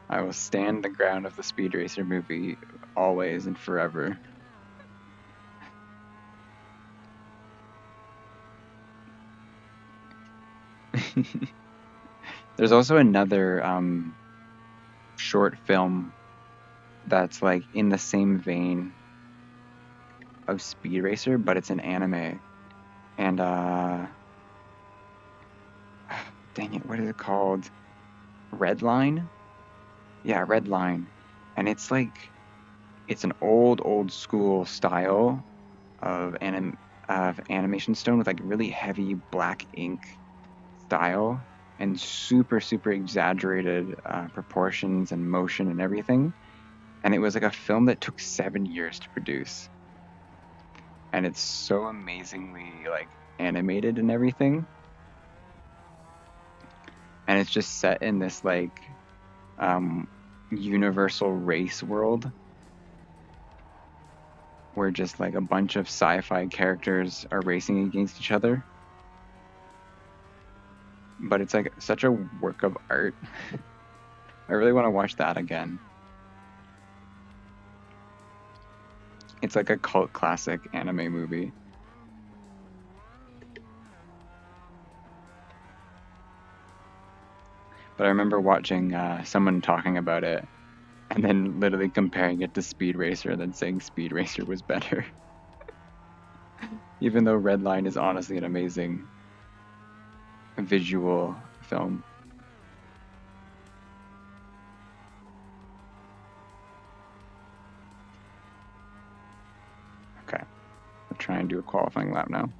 I will stand the ground of the Speed Racer movie always and forever. There's also another short film that's like in the same vein of Speed Racer, but it's an anime. And dang it, what is it called? Red Line? Yeah, Red Line. And it's like, it's an old school style of animation stone with like really heavy black ink style and super exaggerated proportions and motion and everything. And it was like a film that took 7 years to produce. And it's so amazingly like animated and everything. And it's just set in this like universal race world where just like a bunch of sci-fi characters are racing against each other. But it's like such a work of art. I really want to watch that again. It's like a cult classic anime movie. But I remember watching someone talking about it and then literally comparing it to Speed Racer and then saying Speed Racer was better. Even though Red Line is honestly an amazing visual film. Okay, I'll try and do a qualifying lap now.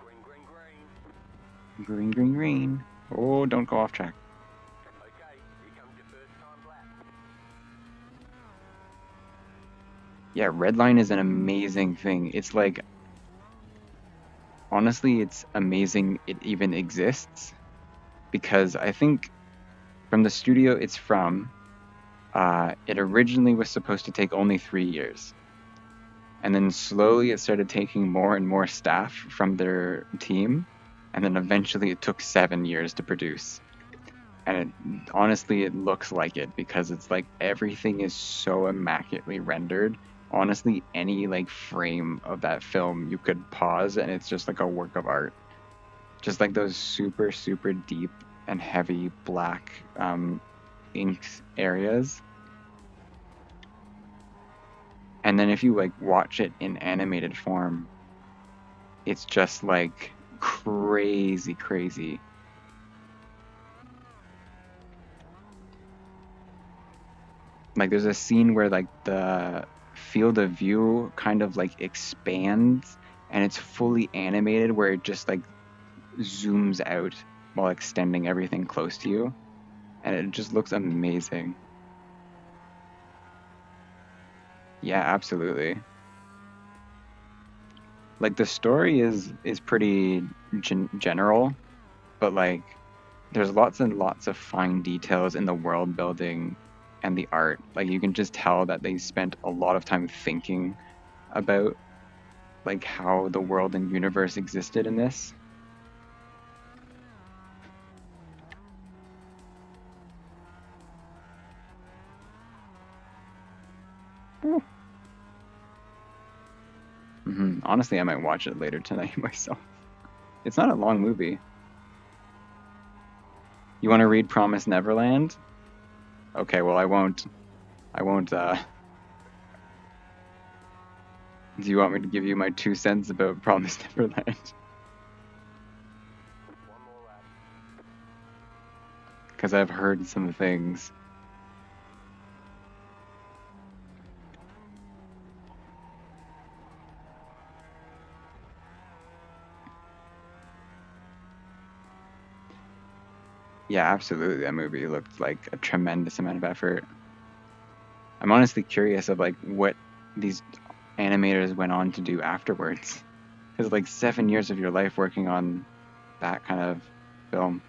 Green, green, green. Green, green, green. Oh, don't go off track. Okay, here comes your first time lap. Yeah, Redline is an amazing thing. It's like, honestly, it's amazing it even exists because I think from the studio it's from, it originally was supposed to take only 3 years. And then slowly it started taking more and more staff from their team. And then eventually it took 7 years to produce. And honestly, it looks like it because it's like everything is so immaculately rendered. Honestly, any like frame of that film you could pause and it's just like a work of art. Just like those super, super deep and heavy black ink areas. And then if you like watch it in animated form, it's just like crazy, crazy. Like there's a scene where like the field of view kind of like expands and it's fully animated where it just like zooms out while extending everything close to you. And it just looks amazing. Yeah, absolutely. Like the story is pretty general, but like there's lots and lots of fine details in the world building and the art. Like you can just tell that they spent a lot of time thinking about like how the world and universe existed in this. Honestly, I might watch it later tonight myself. It's not a long movie. You want to read Promise Neverland? Okay, well I won't. Do you want me to give you my 2 cents about Promise Neverland? One more lap. Because I've heard some things. Yeah, absolutely. That movie looked like a tremendous amount of effort. I'm honestly curious of like what these animators went on to do afterwards. Because like 7 years of your life working on that kind of film.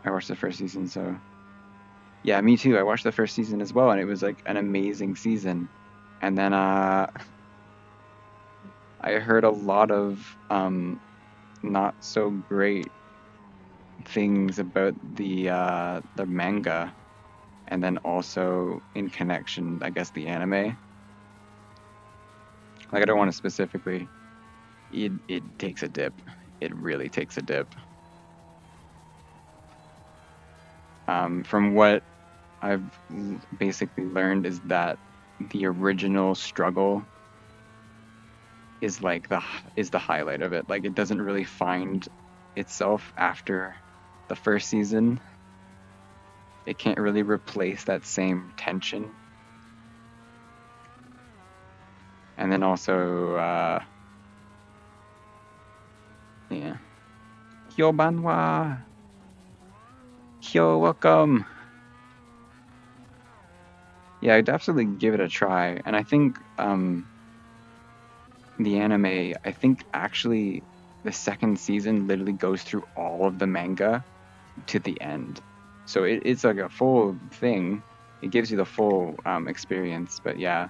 I watched the first season, so yeah, me too. I watched the first season as well, and it was like an amazing season. And then I heard a lot of not so great things about the manga, and then also in connection, I guess, the anime. Like I don't want to specifically. It takes a dip. It really takes a dip. From what I've basically learned is that the original struggle is like the highlight of it. Like it doesn't really find itself after the first season. It can't really replace that same tension. And then also, yeah. Hyobanwa! Hyo, welcome! Yeah, I'd absolutely give it a try. And I think the anime, I think actually the second season literally goes through all of the manga to the end. So it's like a full thing. It gives you the full experience. But yeah,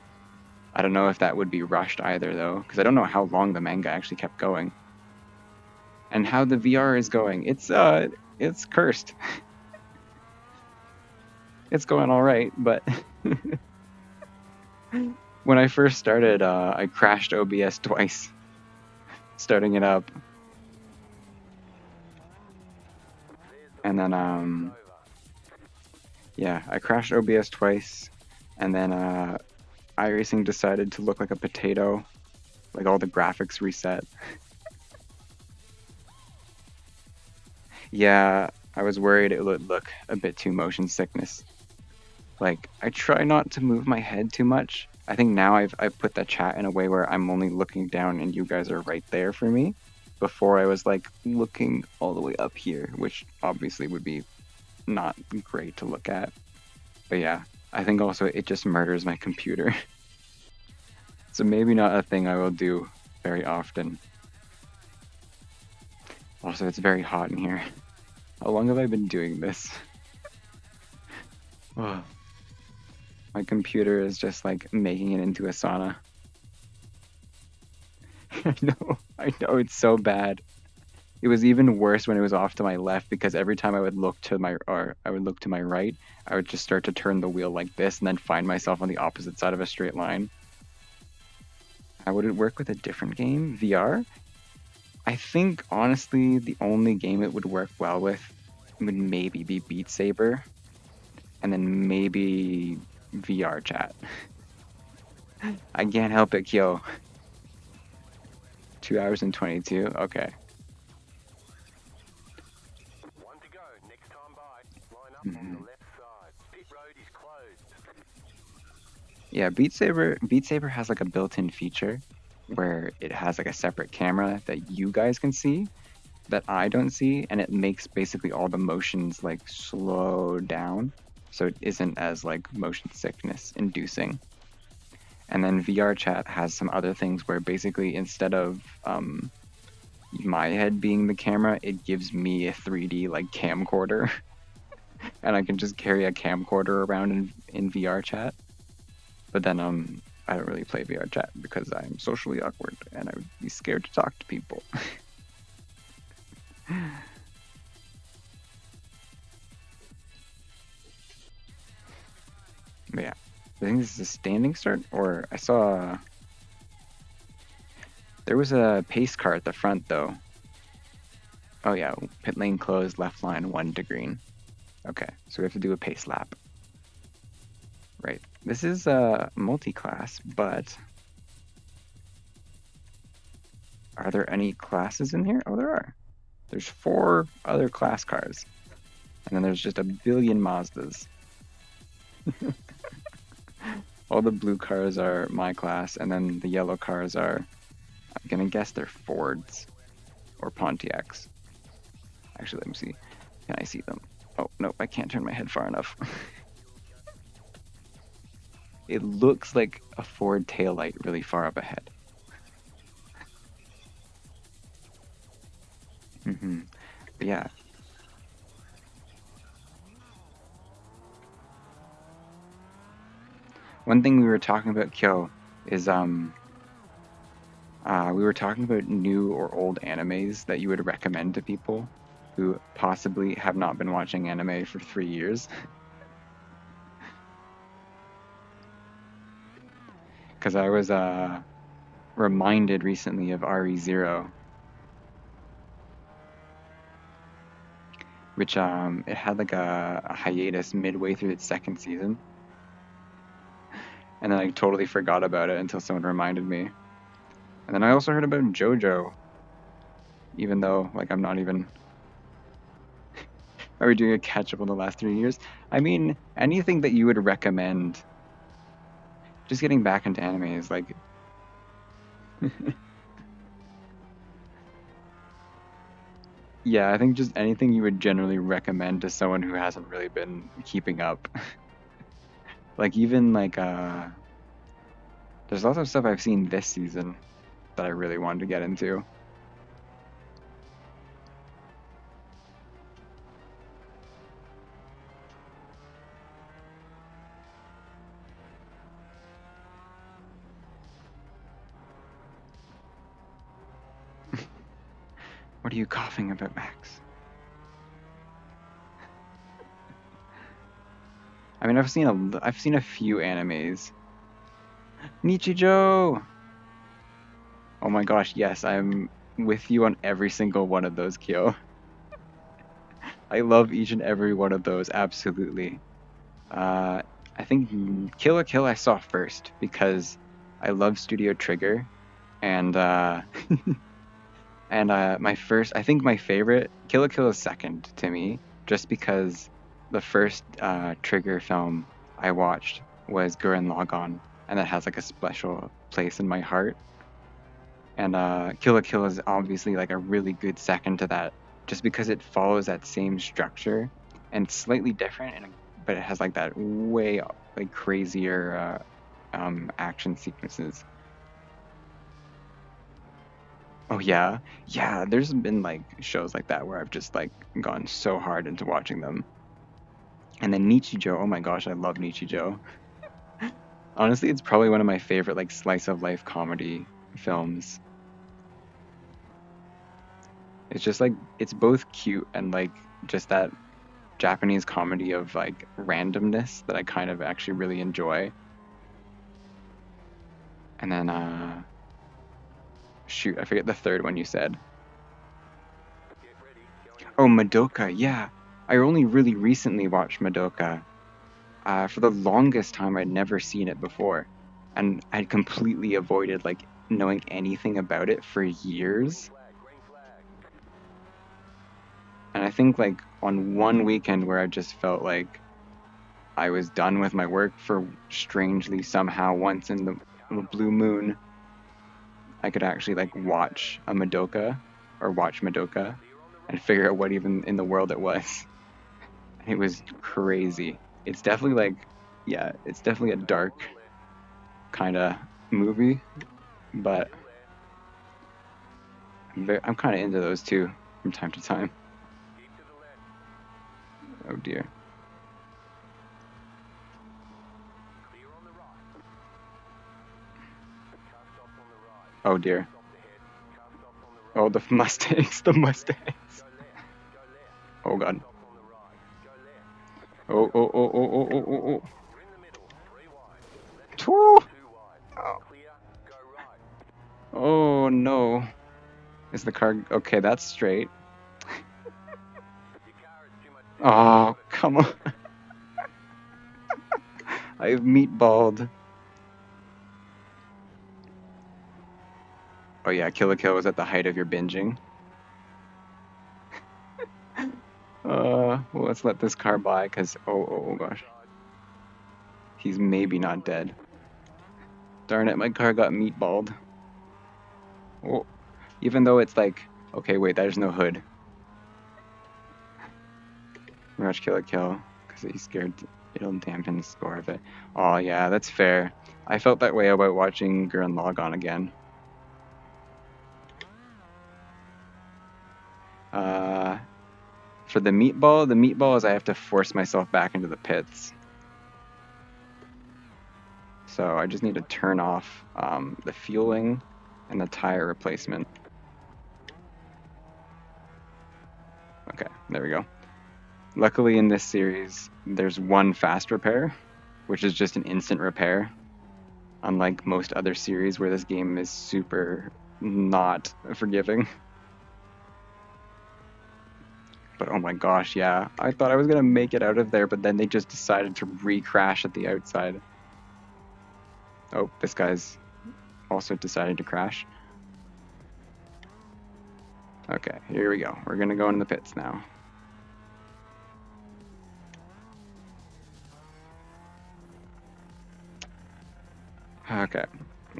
I don't know if that would be rushed either though, because I don't know how long the manga actually kept going. And how the VR is going. It's cursed. It's going all right, but when I first started, I crashed OBS twice starting it up. And then yeah, I crashed OBS twice, and then iRacing decided to look like a potato, like all the graphics reset. Yeah, I was worried it would look a bit too motion sickness. Like, I try not to move my head too much. I think now I've put the chat in a way where I'm only looking down and you guys are right there for me. Before I was like looking all the way up here, which obviously would be not great to look at. But yeah, I think also it just murders my computer. So maybe not a thing I will do very often. Also, it's very hot in here. How long have I been doing this? Oh, my computer is just like making it into a sauna. I know, it's so bad. It was even worse when it was off to my left because every time I would look to my right, I would just start to turn the wheel like this and then find myself on the opposite side of a straight line. Would it work with a different game? VR? I think honestly the only game it would work well with would maybe be Beat Saber, and then maybe VR chat. I can't help it, Kyo. 2 hours and 22. Okay. One to go. Next time by. Line up on the left side. Pit road is closed. Yeah, Beat Saber has like a built-in feature where it has like a separate camera that you guys can see that I don't see, and it makes basically all the motions like slow down, so it isn't as like motion sickness inducing. And then VR chat has some other things where basically instead of my head being the camera, it gives me a 3D like camcorder, and I can just carry a camcorder around in VR chat. But then I don't really play VR chat because I'm socially awkward and I would be scared to talk to people. But yeah, I think this is a standing start, or I saw there was a pace car at the front though. Oh yeah, pit lane closed, left line 1 to green. Okay, so we have to do a pace lap. Right, this is multi-class, but are there any classes in here? Oh, there are. There's 4 other class cars, and then there's just a billion Mazdas. All the blue cars are my class, and then the yellow cars are, I'm gonna guess they're Fords or Pontiacs. Actually, let me see. Can I see them? Oh, no, I can't turn my head far enough. It looks like a Ford taillight really far up ahead. But yeah. One thing we were talking about, Kyo, is we were talking about new or old animes that you would recommend to people who possibly have not been watching anime for 3 years. Because I was reminded recently of RE0, which it had like a hiatus midway through its 2nd season. And then I totally forgot about it until someone reminded me. And then I also heard about JoJo, even though like I'm not even... Are we doing a catch-up on the last 3 years? I mean, anything that you would recommend. Just getting back into anime is like... Yeah, I think just anything you would generally recommend to someone who hasn't really been keeping up. Like even like there's lots of stuff I've seen this season that I really wanted to get into. What are you coughing about, Max? I mean, I've seen a few animes. Nichijou! Oh my gosh, yes, I'm with you on every single one of those, Kyo. I love each and every one of those, absolutely. I think Kill la Kill I saw first because I love Studio Trigger, and and I think my favorite, Kill la Kill is second to me, just because the first Trigger film I watched was Gurren Lagann, and that has like a special place in my heart. And Kill la Kill is obviously like a really good second to that, just because it follows that same structure and it's slightly different, but it has like that way like crazier action sequences. Oh yeah, yeah. There's been like shows like that where I've just like gone so hard into watching them. And then Nichijou, oh my gosh, I love Nichijou. Honestly, it's probably one of my favorite like slice of life comedy films. It's just like it's both cute and like just that Japanese comedy of like randomness that I kind of actually really enjoy. And then shoot, I forget the third one you said. Oh, Madoka, yeah. I only really recently watched Madoka. For the longest time, I'd never seen it before, and I'd completely avoided like knowing anything about it for years. And I think like on one weekend where I just felt like I was done with my work for strangely somehow once in the blue moon, I could actually like watch Madoka and figure out what even in the world it was. It was crazy. It's definitely like, yeah, it's definitely a dark kind of movie, but I'm kind of into those too from time to time. Oh dear. Oh dear. Oh, the Mustangs, the Mustangs. Oh god. Oh, oh, oh, oh, oh, oh, oh, oh. Two. Oh. Oh no. Is the car okay? That's straight. Oh, come on. I've meatballed. Oh yeah, Kill la Kill was at the height of your binging. Well, let's let this car by, cause oh gosh. He's maybe not dead. Darn it, my car got meatballed. Oh, even though it's like, okay, wait, there's no hood. Rush Kill la Kill, because he's scared it'll dampen the score of it. Oh yeah, that's fair. I felt that way about watching Gurren Lagann again. For the meatballs I have to force myself back into the pits. So I just need to turn off the fueling and the tire replacement. Okay, there we go. Luckily in this series, there's one fast repair, which is just an instant repair. Unlike most other series where this game is super not forgiving. But oh my gosh, yeah. I thought I was gonna make it out of there, but then they just decided to re-crash at the outside. Oh, this guy's also decided to crash. Okay, here we go. We're gonna go in the pits now. Okay,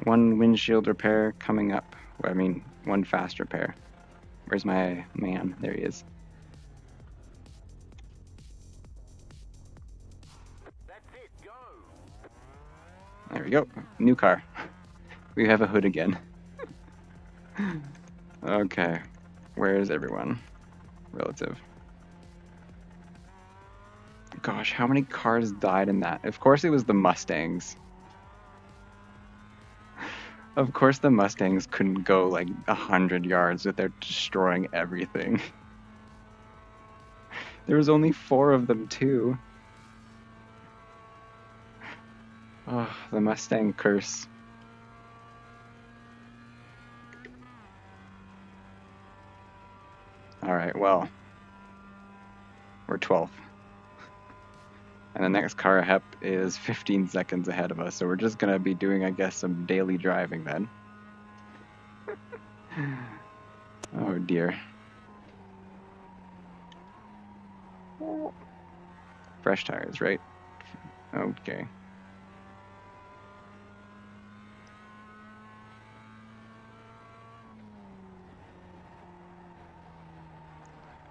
one windshield repair coming up. I mean, one fast repair. Where's my man? There he is. There we go. New car. We have a hood again. Okay, where's everyone? Relative. Gosh, how many cars died in that? Of course it was the Mustangs. Of course the Mustangs couldn't go like 100 yards without destroying everything. There was only 4 of them too. Oh, the Mustang curse. Alright, well. We're 12th. And the next car up is 15 seconds ahead of us, so we're just gonna be doing, I guess, some daily driving then. Oh dear. Fresh tires, right? Okay.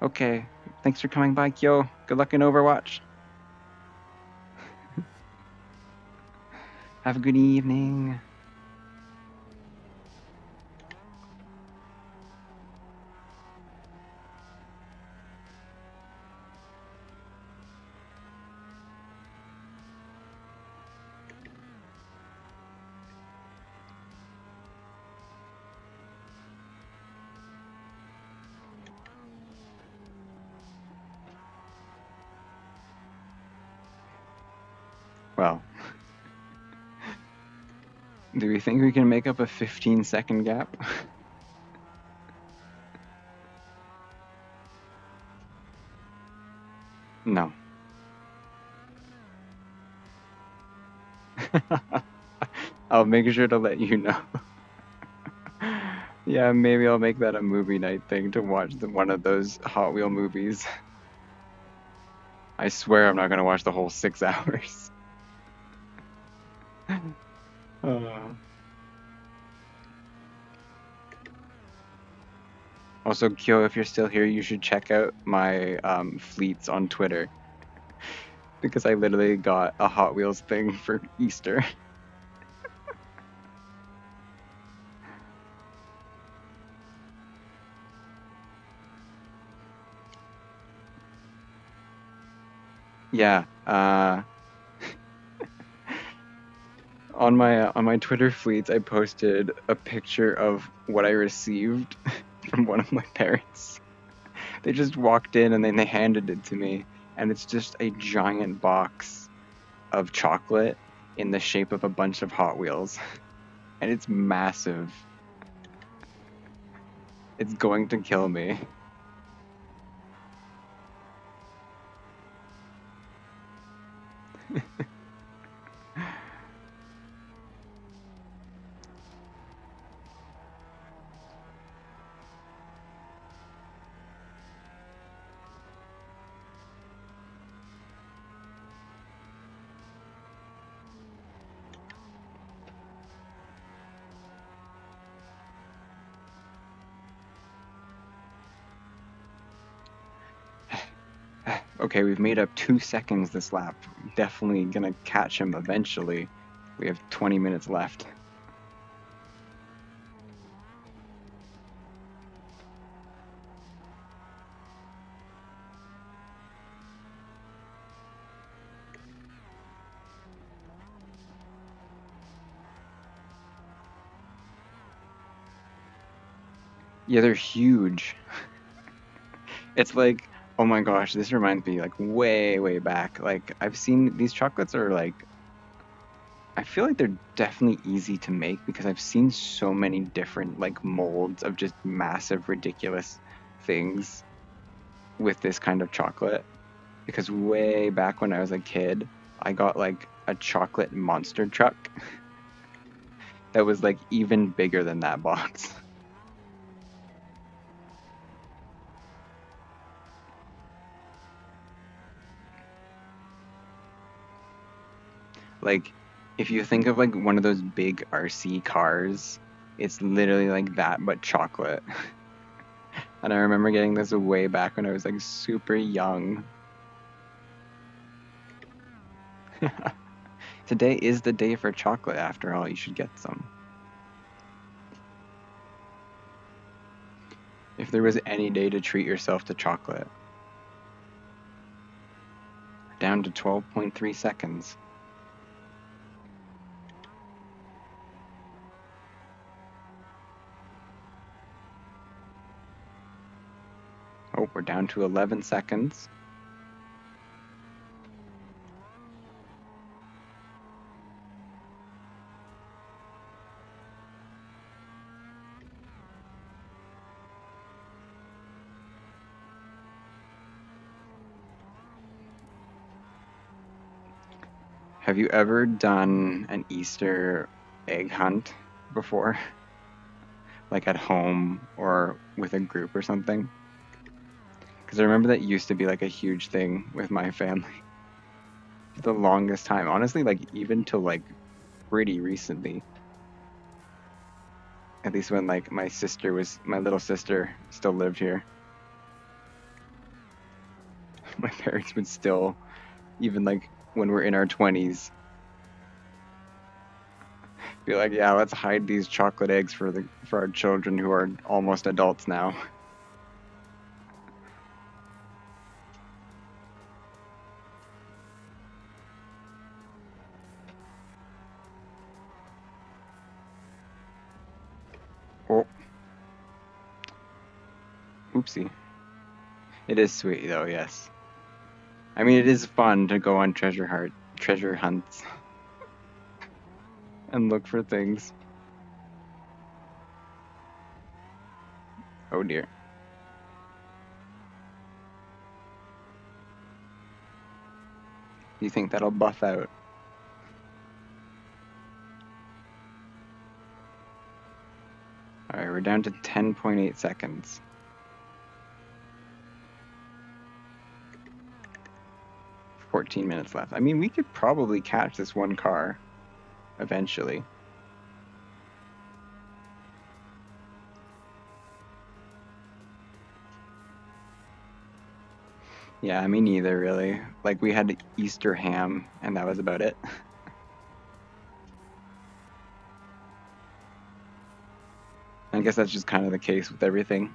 Okay, thanks for coming by, Kyo. Good luck in Overwatch. Have a good evening. Well, do we think we can make up a 15-second gap? No. I'll make sure to let you know. Yeah, maybe I'll make that a movie night thing to watch one of those Hot Wheel movies. I swear I'm not gonna watch the whole 6 hours. Also, Kyo, if you're still here, you should check out my fleets on Twitter. Because I literally got a Hot Wheels thing for Easter. Yeah, on my Twitter fleets, I posted a picture of what I received from one of my parents. They just walked in and then they handed it to me, and it's just a giant box of chocolate in the shape of a bunch of Hot Wheels, and it's massive. It's going to kill me. Okay, we've made up 2 seconds this lap. Definitely gonna catch him eventually. We have 20 minutes left. Yeah, they're huge. It's like, oh my gosh, this reminds me like way, way back. Like I've seen these chocolates are like, I feel like they're definitely easy to make because I've seen so many different like molds of just massive, ridiculous things with this kind of chocolate. Because way back when I was a kid, I got like a chocolate monster truck that was like even bigger than that box. Like, if you think of like one of those big RC cars, it's literally like that, but chocolate. And I remember getting this way back when I was like super young. Today is the day for chocolate, after all. You should get some. If there was any day to treat yourself to chocolate. Down to 12.3 seconds. Oh, we're down to 11 seconds. Have you ever done an Easter egg hunt before? Like at home or with a group or something? Because I remember that used to be like a huge thing with my family for the longest time. Honestly, like even till like pretty recently. At least when like my little sister still lived here. my parents would still, even like when we're in our 20s, be like, yeah, let's hide these chocolate eggs for our children who are almost adults now. Oh, oopsie. It is sweet though, yes. I mean, it is fun to go on treasure hunts and look for things. Oh dear. Do you think that'll buff out? Alright, we're down to 10.8 seconds. $14 minutes left. I mean, we could probably catch this one car eventually. Yeah, me neither, really. Like, we had Easter ham, and that was about it. I guess that's just kind of the case with everything.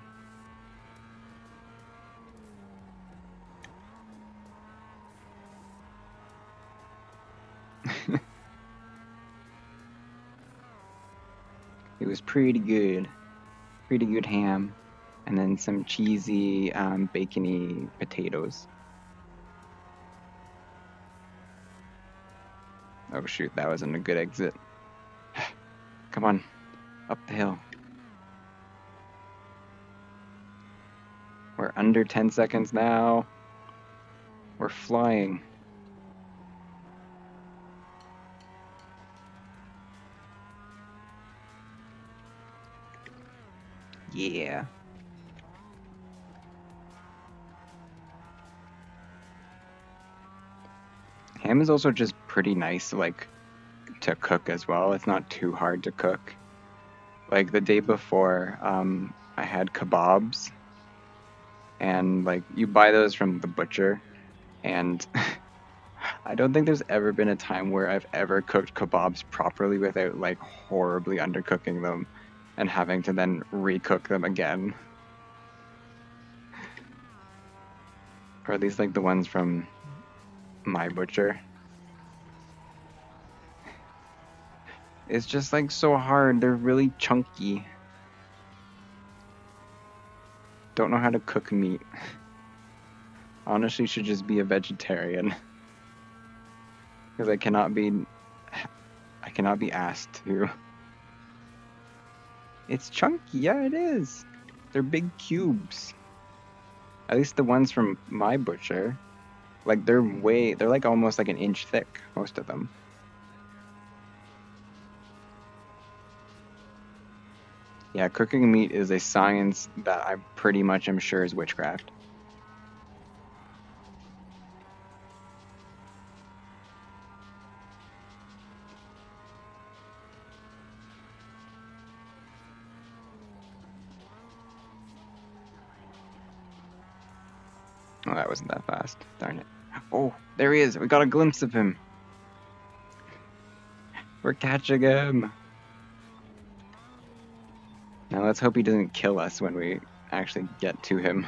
It was pretty good. Pretty good ham. And then some cheesy, bacony potatoes. Oh shoot, that wasn't a good exit. Come on, up the hill. We're under 10 seconds now. We're flying. Yeah. Ham is also just pretty nice, like, to cook as well. It's not too hard to cook. Like, the day before, I had kebabs. And, like, you buy those from the butcher. And I don't think there's ever been a time where I've ever cooked kebabs properly without, like, horribly undercooking them and having to then recook them again. Or at least, like, the ones from my butcher. It's just, like, so hard. They're really chunky. Don't know how to cook meat. Honestly, should just be a vegetarian. Because I cannot be asked to. It's chunky, yeah, it is. They're big cubes. At least the ones from my butcher. Like, they're like almost like an inch thick, most of them. Yeah, cooking meat is a science that I pretty much am sure is witchcraft. Oh, that wasn't that fast. Darn it. Oh, there he is. We got a glimpse of him. We're catching him. Now let's hope he doesn't kill us when we actually get to him.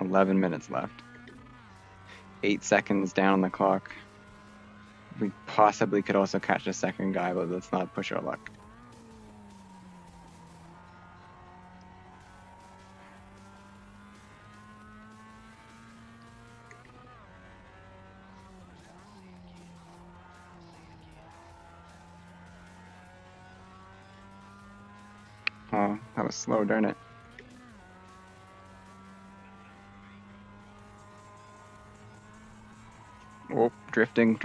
"11 minutes left. 8 seconds down on the clock. We possibly could also catch a second guy, but let's not push our luck. Oh, that was slow, darn it. Oh, drifting.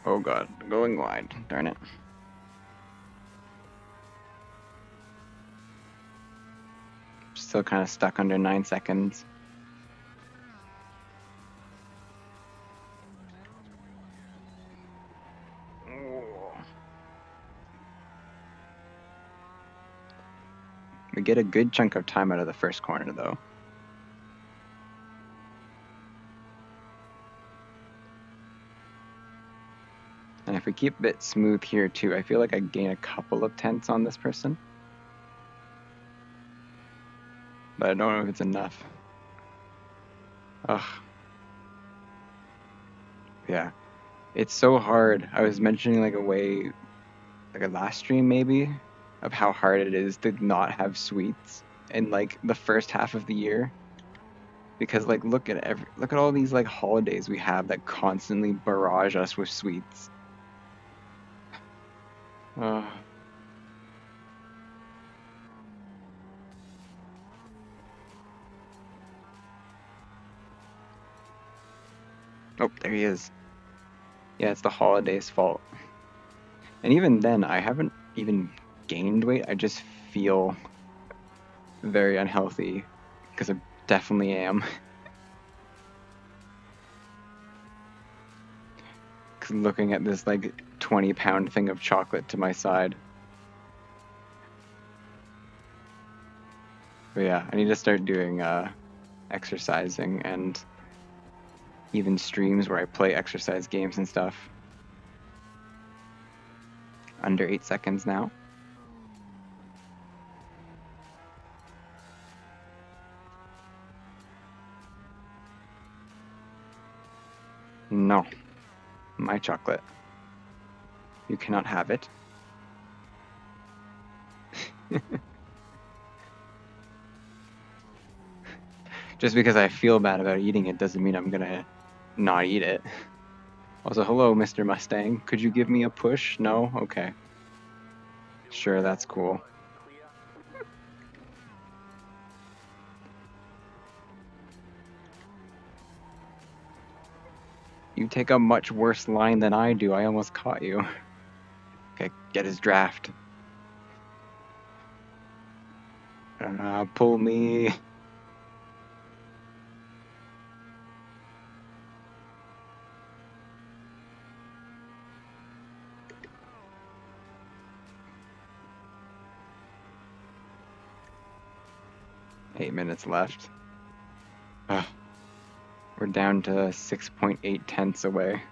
Oh god, going wide, darn it. Still kind of stuck under 9 seconds. We get a good chunk of time out of the first corner, though. And if we keep it smooth here, too, I feel like I gain a couple of tenths on this person. But I don't know if it's enough. Ugh. Yeah. It's so hard. I was mentioning like a last stream maybe, of how hard it is to not have sweets in like the first half of the year. Because like look at all these like holidays we have that constantly barrage us with sweets. Uh, oh, there he is. Yeah, it's the holidays' fault. And even then, I haven't even gained weight. I just feel very unhealthy because I definitely am. Because looking at this like 20-pound thing of chocolate to my side. But yeah, I need to start doing exercising and even streams where I play exercise games and stuff. Under 8 seconds now. No. My chocolate. You cannot have it. Just because I feel bad about eating it doesn't mean I'm gonna not eat it. Also, hello, Mr. Mustang. Could you give me a push? No? Okay. Sure, that's cool. You take a much worse line than I do. I almost caught you. Okay, get his draft. Pull me. Eight minutes left. Ugh. We're down to 6.8 tenths away.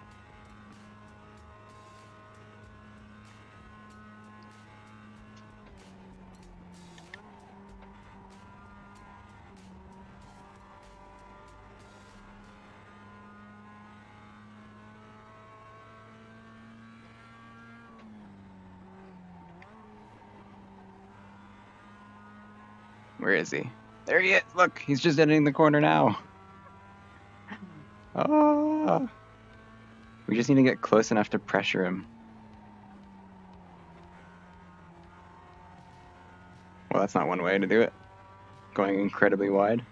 Where is he? There he is! Look, he's just entering the corner now. Oh! We just need to get close enough to pressure him. Well, that's not one way to do it. Going incredibly wide.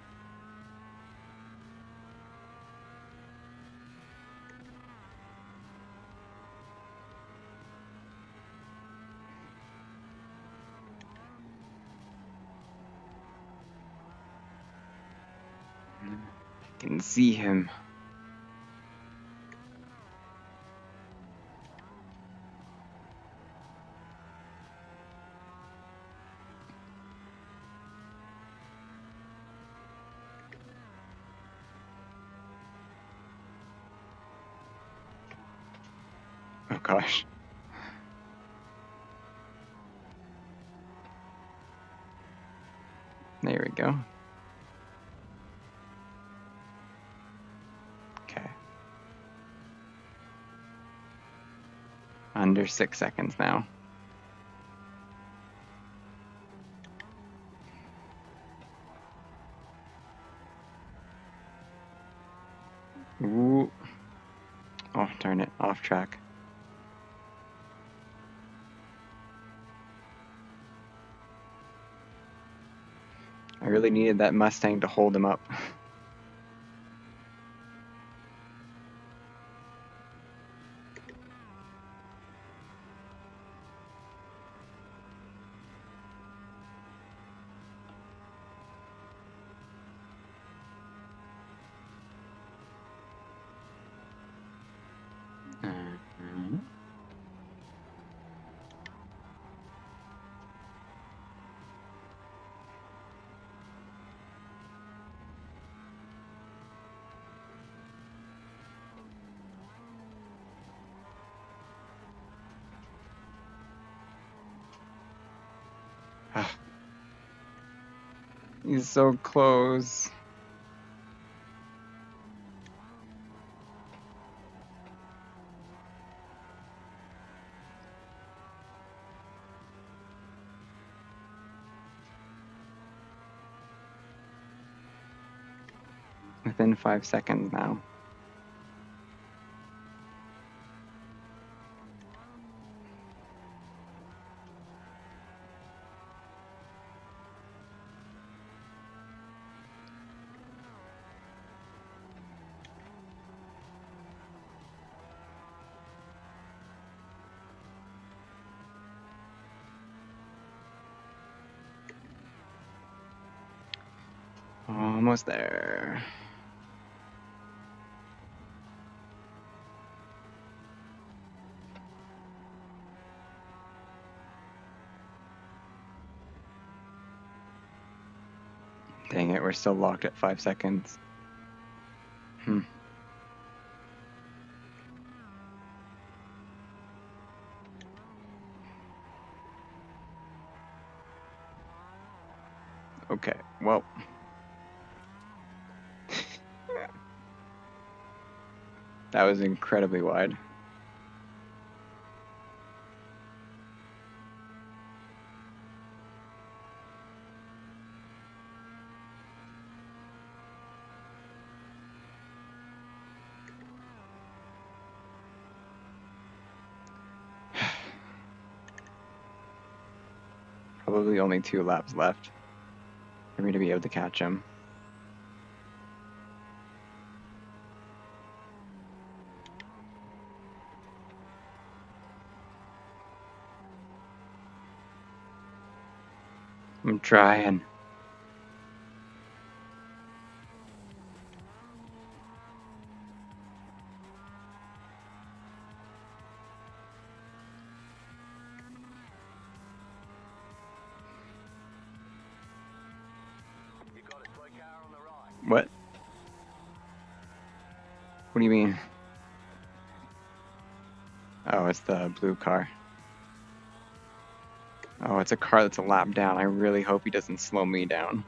I can see him. Oh gosh. There we go. Okay. Under 6 seconds now. Ooh. Oh, darn it. Off track. I really needed that Mustang to hold him up. Mhm. He's so close. Within 5 seconds now. Almost there. Dang it, we're still locked at 5 seconds. Okay, well. That was incredibly wide. Probably only 2 laps left for me to be able to catch him. I'm trying. You got a slow car on the right. What? What do you mean? Oh, it's the blue car. Oh, it's a car that's a lap down. I really hope he doesn't slow me down.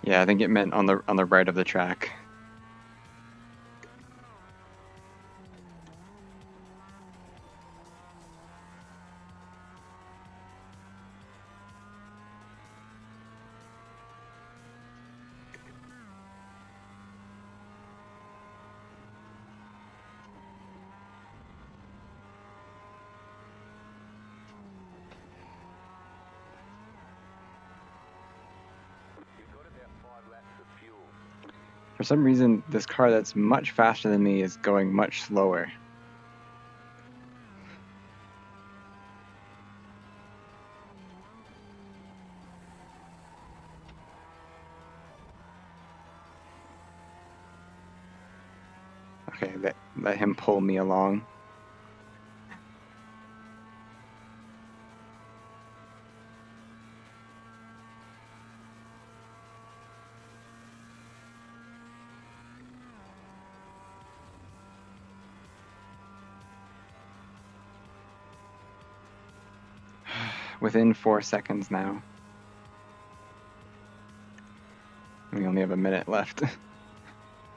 Yeah, I think it meant on the right of the track. You've got about 5 laps of fuel. For some reason, this car that's much faster than me is going much slower. Okay, let him pull me along. Within 4 seconds now. We only have a minute left.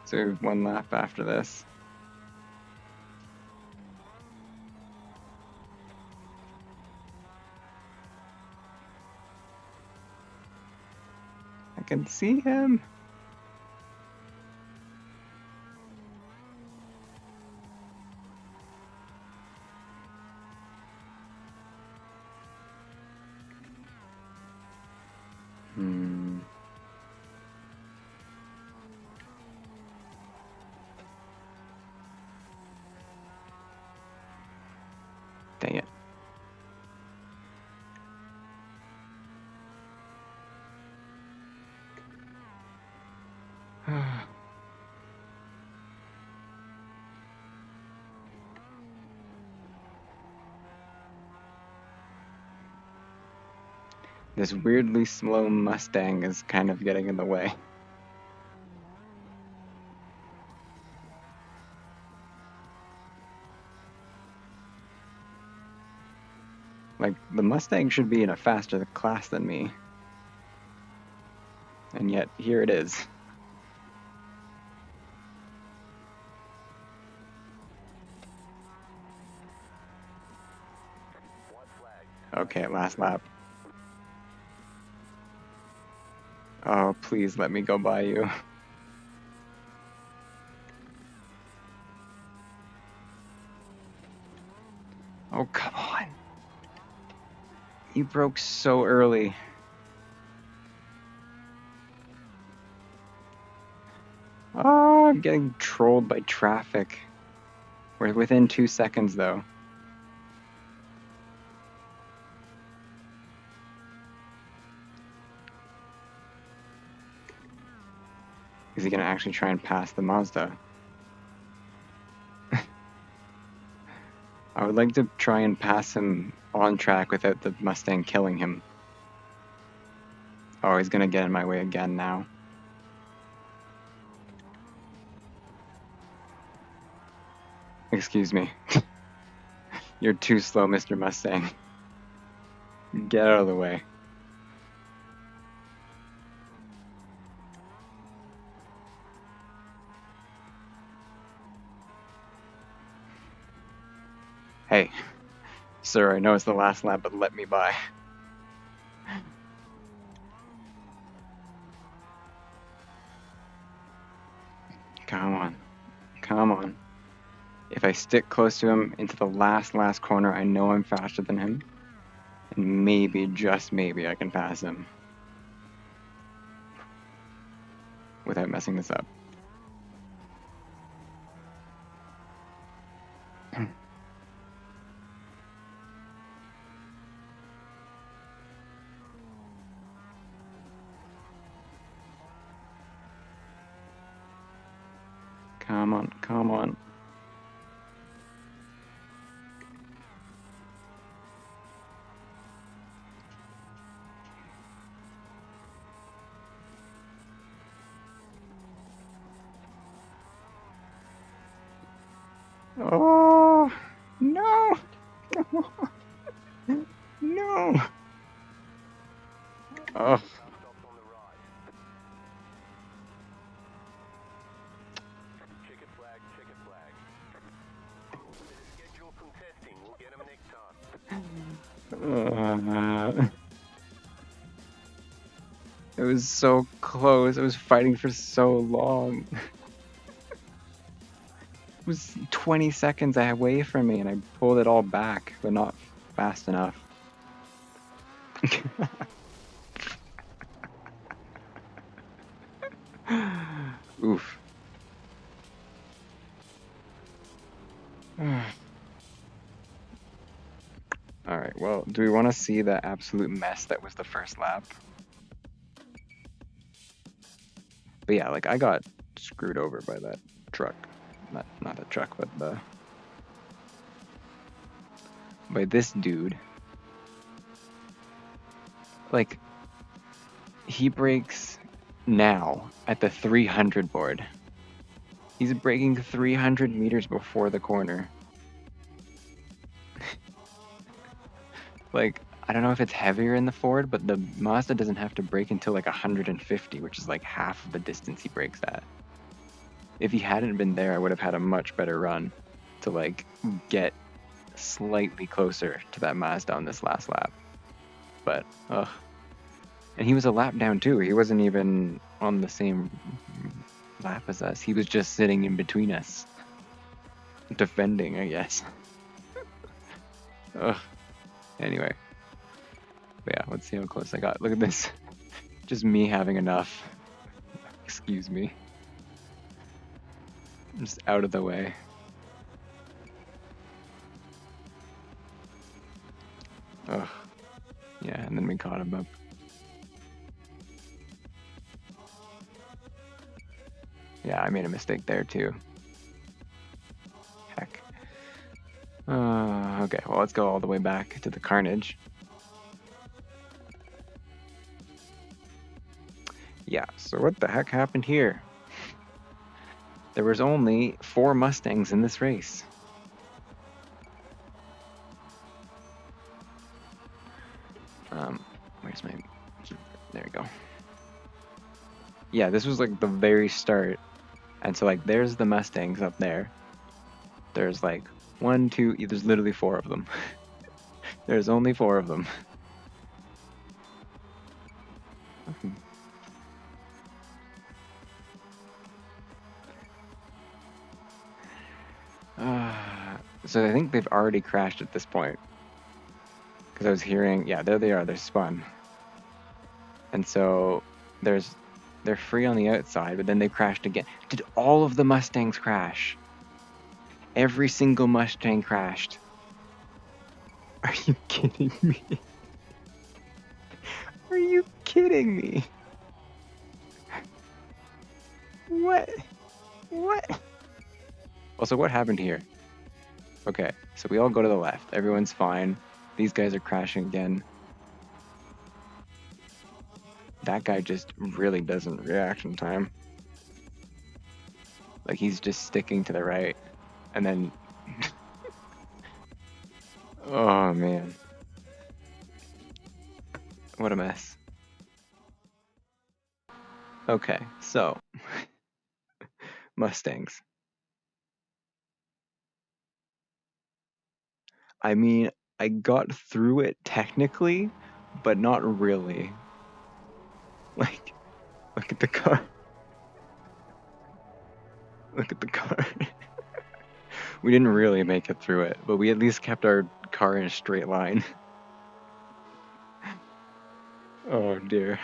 So 1 lap after this. I can see him. Dang it. This weirdly slow Mustang is kind of getting in the way. Like, the Mustang should be in a faster class than me. And yet, here it is. White flag. Okay, last lap. Oh, please let me go by you. Oh, come on. You broke so early. Oh, I'm getting trolled by traffic. We're within 2 seconds, though. Is he gonna actually try and pass the Mazda? I would like to try and pass him on track without the Mustang killing him. Oh, he's gonna get in my way again now. Excuse me. You're too slow, Mr. Mustang. Get out of the way. Hey, sir, I know it's the last lap, but let me by. Come on. Come on. If I stick close to him into the last corner, I know I'm faster than him. And maybe, just maybe, I can pass him. Without messing this up. Come on, come on. Oh, no! Come on. No! Oh, Stops on the right. Checkered flag, checkered flag. Schedule some testing. We'll get them next time. it was so close. I was fighting for so long. It was 20 seconds away from me, and I pulled it all back, but not fast enough. Oof. Alright, well, do we want to see the absolute mess that was the first lap? But yeah, like, I got screwed over by that truck. Not the truck, but by this dude. Like, he brakes now at the 300 board. He's braking 300 meters before the corner. Like, I don't know if it's heavier in the Ford, but the Mazda doesn't have to brake until like 150, which is like half of the distance he brakes at. If he hadn't been there, I would have had a much better run to like get slightly closer to that Mazda on this last lap. But, ugh. And he was a lap down too. He wasn't even on the same lap as us. He was just sitting in between us. Defending, I guess. Ugh. Anyway. But yeah, let's see how close I got. Look at this. Just me having enough. Excuse me. I'm just out of the way. Ugh. Yeah, and then we caught him up. Yeah, I made a mistake there too. Heck. Okay, well, let's go all the way back to the carnage. Yeah, so what the heck happened here? There was only 4 Mustangs in this race. Where's my key? There we go. Yeah, this was like the very start. And so like there's the Mustangs up there. There's like 1, 2, there's literally 4 of them. There's only 4 of them. So I think they've already crashed at this point. Because I was hearing, yeah, there they are, they're spun. And so they're free on the outside, but then they crashed again. Did all of the Mustangs crash? Every single Mustang crashed. Are you kidding me? Are you kidding me? What? What? Also, what happened here? Okay, so we all go to the left. Everyone's fine. These guys are crashing again. That guy just really doesn't reaction time. Like, he's just sticking to the right. And then... oh, man. What a mess. Okay, so... Mustangs. I mean, I got through it technically, but not really. Like, look at the car. Look at the car. We didn't really make it through it, but we at least kept our car in a straight line. Oh dear.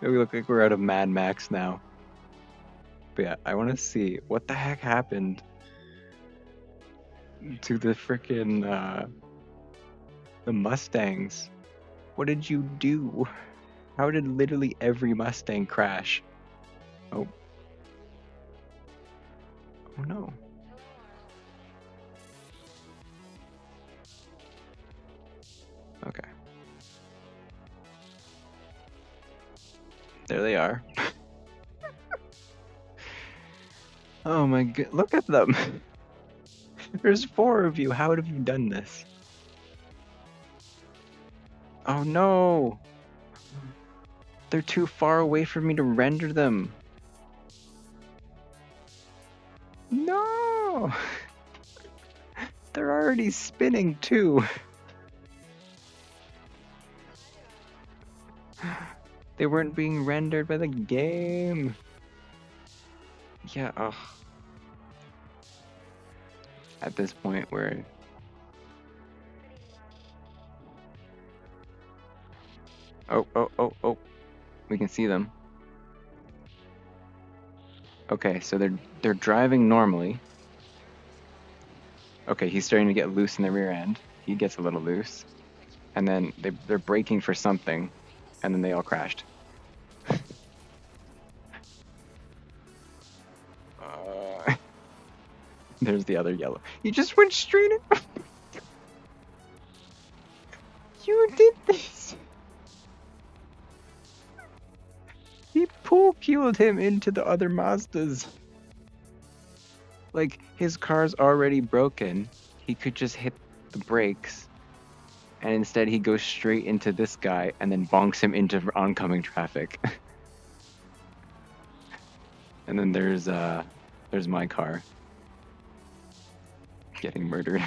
We look like we're out of Mad Max now. But yeah, I want to see what the heck happened to the frickin' the Mustangs. What did you do? How did literally every Mustang crash? Oh. Oh no. Okay. There they are. Oh my god, look at them. There's 4 of you. How have you done this? Oh no. They're too far away for me to render them. No. They're already spinning too. They weren't being rendered by the game. Yeah, ugh. At this point, we're... Oh. We can see them. Okay, so they're driving normally. Okay, he's starting to get loose in the rear end. He gets a little loose. And then they're braking for something. And then they all crashed. There's the other yellow. You just went straight in. You did this. He pool cued him into the other Mazdas. Like, his car's already broken. He could just hit the brakes. And instead he goes straight into this guy and then bonks him into oncoming traffic. And then there's my car getting murdered.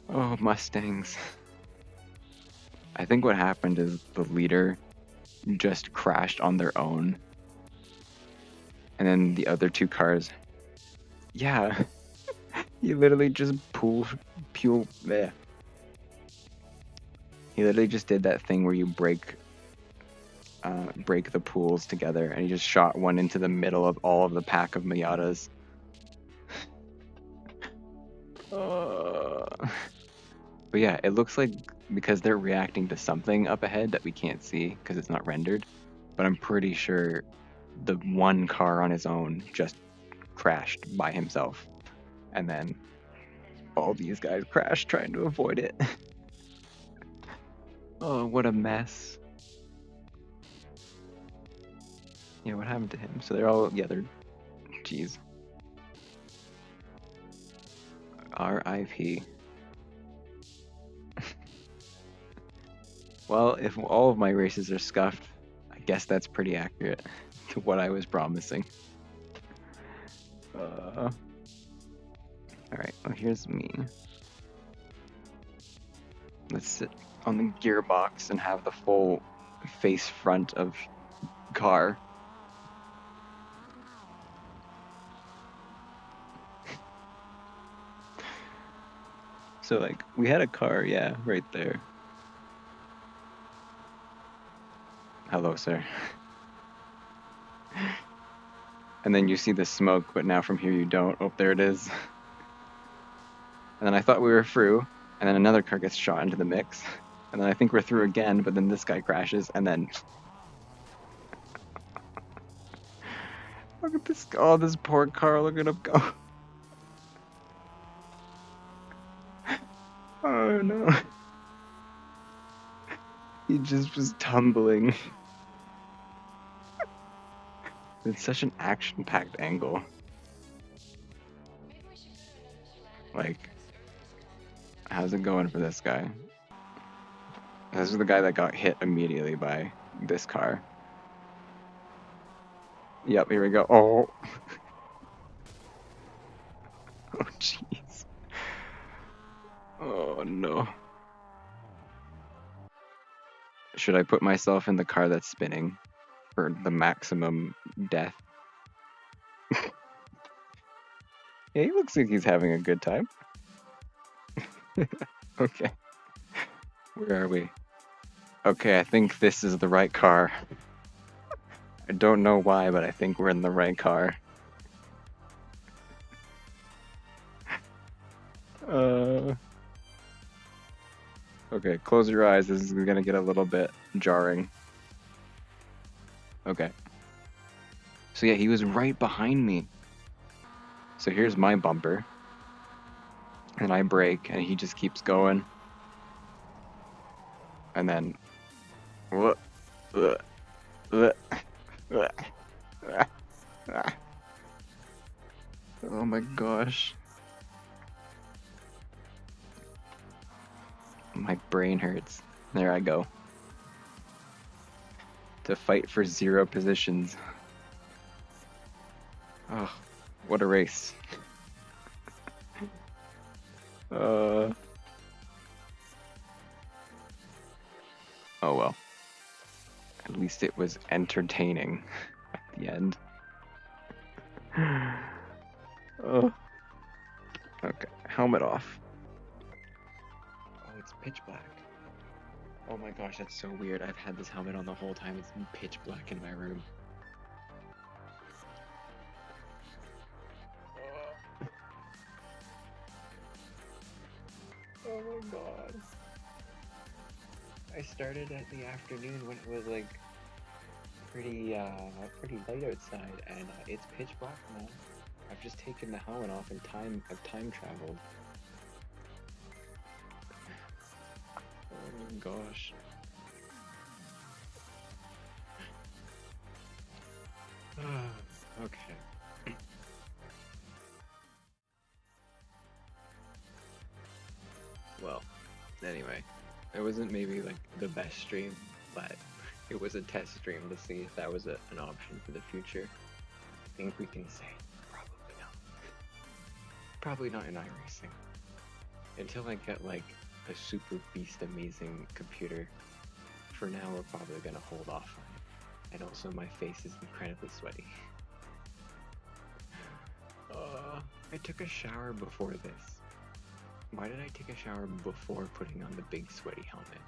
Oh, Mustangs. I think what happened is the leader just crashed on their own. And then the other 2 cars... Yeah. He literally just there. He literally just did that thing where you break the pools together, and he just shot one into the middle of all of the pack of Miatas. But yeah, it looks like because they're reacting to something up ahead that we can't see because it's not rendered, but I'm pretty sure the one car on his own just crashed by himself. And then all these guys crashed trying to avoid it. Oh, what a mess. Yeah, what happened to him? So they're all, yeah, they're, jeez. RIP. Well, if all of my races are scuffed, I guess that's pretty accurate to what I was promising. Alright, well here's me. Let's sit on the gearbox and have the full face front of car. So like, we had a car, yeah, right there. Hello, sir. And then you see the smoke, but now from here you don't. Oh, there it is. And then I thought we were through, and then another car gets shot into the mix. And then I think we're through again, but then this guy crashes, and then... Look at this, oh, this poor car, look at him go. Oh no. He just was tumbling. It's such an action-packed angle. Like, how's it going for this guy? This is the guy that got hit immediately by this car. Yep, here we go. Oh. Oh, jeez. Oh, no. Should I put myself in the car that's spinning for the maximum death? Yeah, he looks like he's having a good time. Okay. Where are we? Okay, I think this is the right car. I don't know why, but I think we're in the right car. Okay, close your eyes. This is gonna get a little bit jarring. Okay. So yeah, he was right behind me. So here's my bumper. And I brake, and he just keeps going. And then... Oh my gosh. My brain hurts. There I go. To fight for 0 positions. Oh, what a race. Oh well. At least it was entertaining at the end. Oh. Okay, helmet off. Oh, it's pitch black. Oh my gosh, that's so weird. I've had this helmet on the whole time. It's pitch black in my room. Oh my god. I started at the afternoon when it was like pretty light outside, and it's pitch black now. I've just taken the helmet off and I've time traveled. Oh my gosh. Okay. Well, anyway, it wasn't maybe like the best stream, but it was a test stream to see if that was an option for the future. I think we can say probably not. Probably not in iRacing. Until I get like a super beast amazing computer. For now, we're probably gonna hold off on it. And also, my face is incredibly sweaty. I took a shower before this. Why did I take a shower before putting on the big sweaty helmet?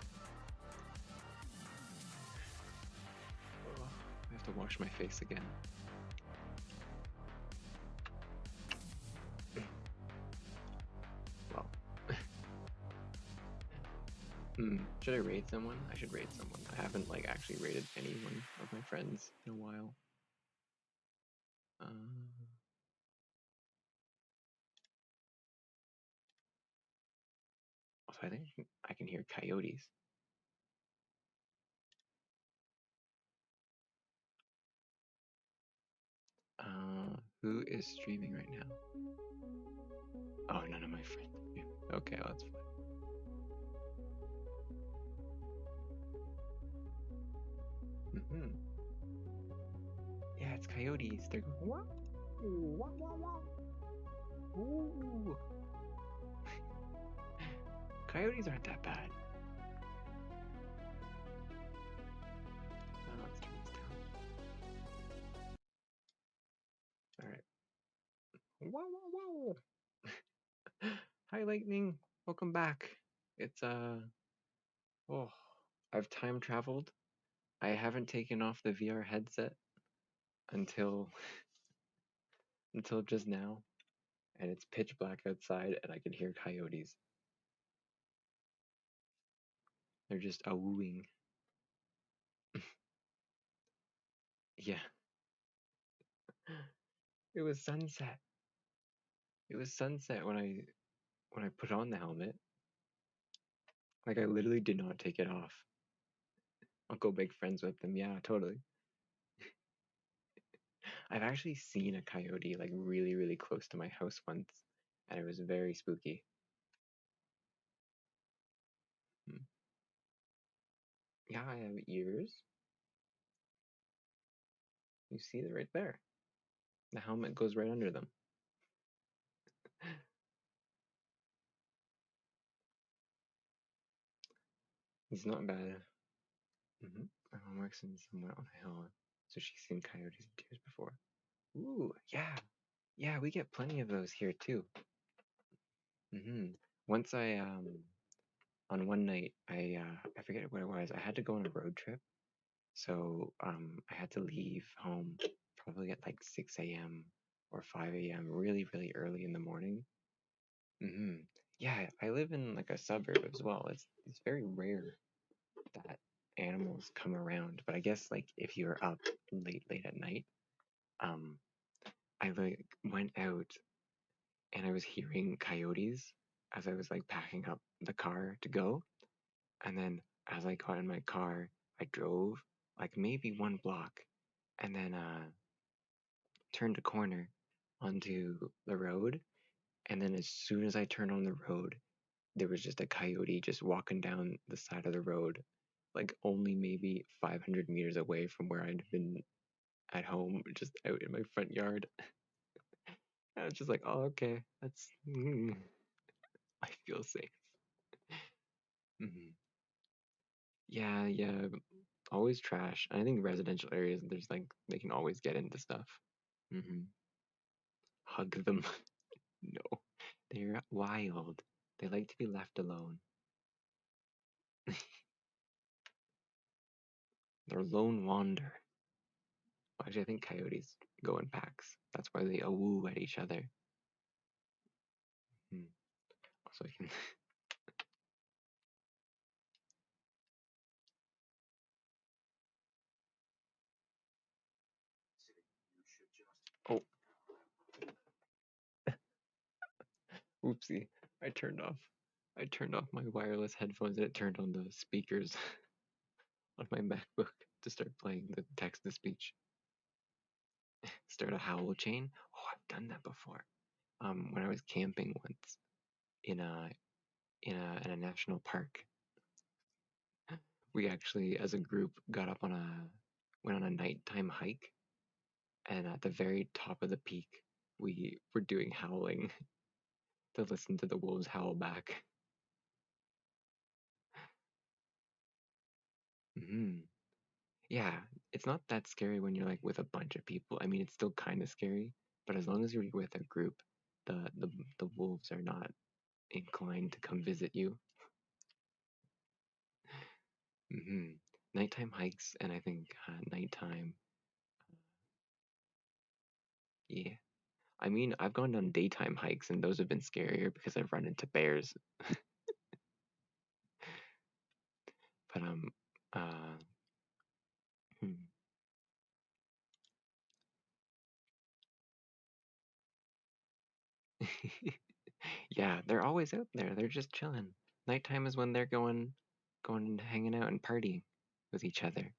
I have to wash my face again. Well. Should I raid someone? I should raid someone. I haven't like actually raided anyone of my friends in a while. So I think I can hear coyotes. Who is streaming right now? Oh, none of my friends. Okay, well, that's fine. Mm-hmm. Yeah, it's coyotes. They're going, wow, wow, wow, wow. Ooh. Coyotes aren't that bad. Let's turn this down. All right. Wow, wow, wow. Hi, Lightning. Welcome back. It's oh, I've time traveled. I haven't taken off the VR headset until until just now, and it's pitch black outside, and I can hear coyotes. They're just a wooing. Yeah. It was sunset. It was sunset when I put on the helmet. Like I literally did not take it off. I'll go make friends with them. Yeah, totally. I've actually seen a coyote like really, really close to my house once, and it was very spooky. Hmm. Yeah, I have ears. You see it right there. The helmet goes right under them. He's not bad. My mom works in somewhere on a hill, so she's seen coyotes and deers before. Ooh, yeah, yeah, we get plenty of those here too. Once on one night I forget what it was. I had to go on a road trip, so I had to leave home probably at like 6 a.m. or 5 a.m. really really early in the morning. hmm Yeah, I live in like a suburb as well. It's very rare that animals come around, but I guess like if you're up late at night, um, I like went out and I was hearing coyotes as I was like packing up the car to go, and then as I got in my car, I drove like maybe one block, and then turned a corner onto the road, and then as soon as I turned on the road, there was just a coyote just walking down the side of the road, like only maybe 500 meters away from where I'd been at home, just out in my front yard. I was just like, oh, okay, I feel safe. hmm Yeah, yeah, always trash. I think residential areas, there's like, they can always get into stuff. hmm Hug them. No, they're wild. They like to be left alone. They're lone wander. Actually, I think coyotes go in packs. That's why they awoo at each other. Hmm. Also, I can. Oh, oopsie! I turned off. I turned off my wireless headphones and it turned on the speakers on my MacBook to start playing the text to speech. Start a howl chain. Oh, I've done that before. When I was camping once in a in a national park, we actually, as a group, got up on a went on a nighttime hike, and at the very top of the peak, we were doing howling to listen to the wolves howl back. hmm Yeah, it's not that scary when you're like with a bunch of people. I mean, it's still kind of scary, but as long as you're with a group, the wolves are not inclined to come visit you. hmm Nighttime hikes, and I think nighttime, yeah. I mean, I've gone on daytime hikes, and those have been scarier because I've run into bears. But uh, hmm. Yeah, they're always out there. They're just chilling. Nighttime is when they're going and hanging out and partying with each other.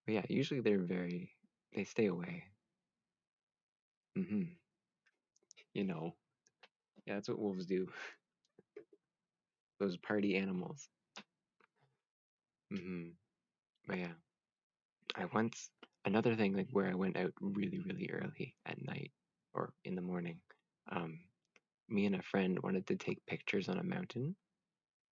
But yeah, usually they stay away. hmm You know, yeah, that's what wolves do. Those party animals. Mm-hmm. But yeah, I once another thing like where I went out really really early at night or in the morning. Um, Me and a friend wanted to take pictures on a mountain,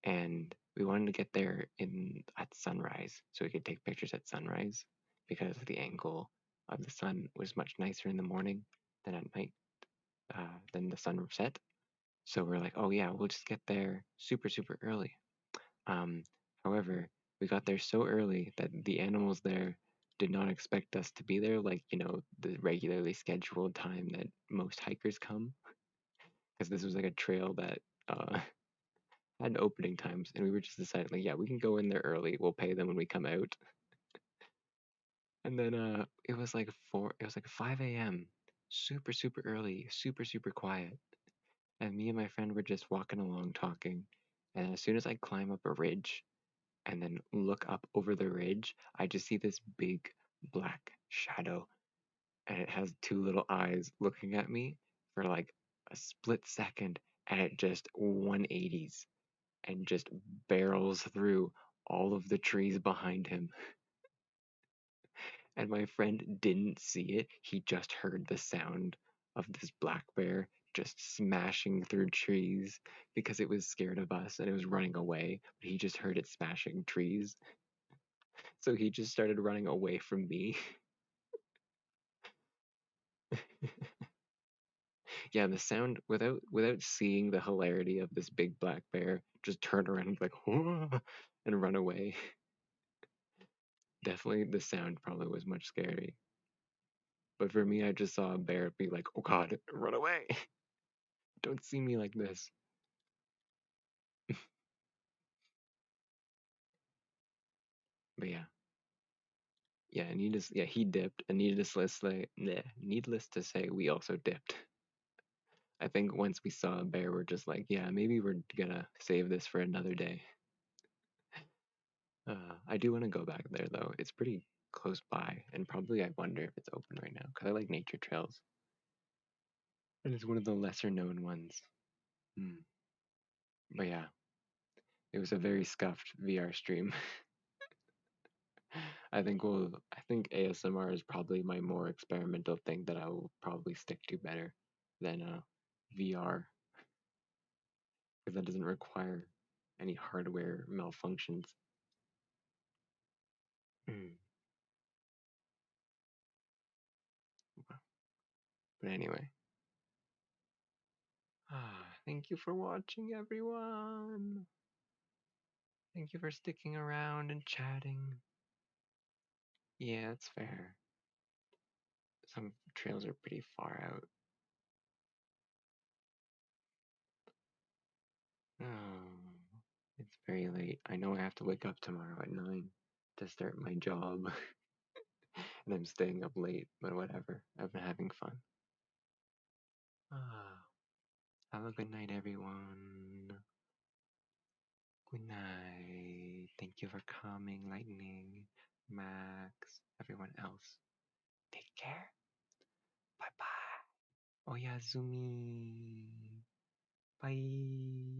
and we wanted to get there in at sunrise so we could take pictures at sunrise because the angle of the sun was much nicer in the morning than at night, than the sun set. So we're like, oh yeah, we'll just get there super super early. Um, However, we got there so early that the animals there did not expect us to be there, like, the regularly scheduled time that most hikers come, because this was like a trail that had opening times, and we were just deciding, like, yeah, we can go in there early, we'll pay them when we come out. And then it was like 5 a.m., super, super early, super, super quiet. And me and my friend were just walking along talking. And as soon as I climb up a ridge, and then look up over the ridge, I just see this big black shadow, and it has two little eyes looking at me for like a split second, and it just 180s and just barrels through all of the trees behind him. And my friend didn't see it, he just heard the sound of this black bear just smashing through trees because it was scared of us and it was running away, but he just heard it smashing trees. So he just started running away from me. Yeah, the sound without seeing the hilarity of this big black bear just turn around and be like, "Whoa," and run away. Definitely the sound probably was much scary. But for me, I just saw a bear be like, oh god, run away. Don't see me like this. But yeah. Yeah, he dipped, and needless to say, we also dipped. I think once we saw a bear, we're just like, yeah, maybe we're gonna save this for another day. I do want to go back there though. It's pretty close by, and probably I wonder if it's open right now because I like nature trails, and it's one of the lesser known ones. Hmm. But yeah, it was a very scuffed VR stream. I think ASMR is probably my more experimental thing that I will probably stick to better than VR because that doesn't require any hardware malfunctions. Mm. But anyway, thank you for watching, everyone. Thank you for sticking around and chatting. Yeah, it's fair. Some trails are pretty far out. Oh, it's very late. I know I have to wake up tomorrow at 9 to start my job. And I'm staying up late, but whatever. I've been having fun. Ah, have a good night, everyone. Good night. Thank you for coming, Lightning, Max, everyone else. Take care. Bye bye. Oh yeah, Zumi. Bye.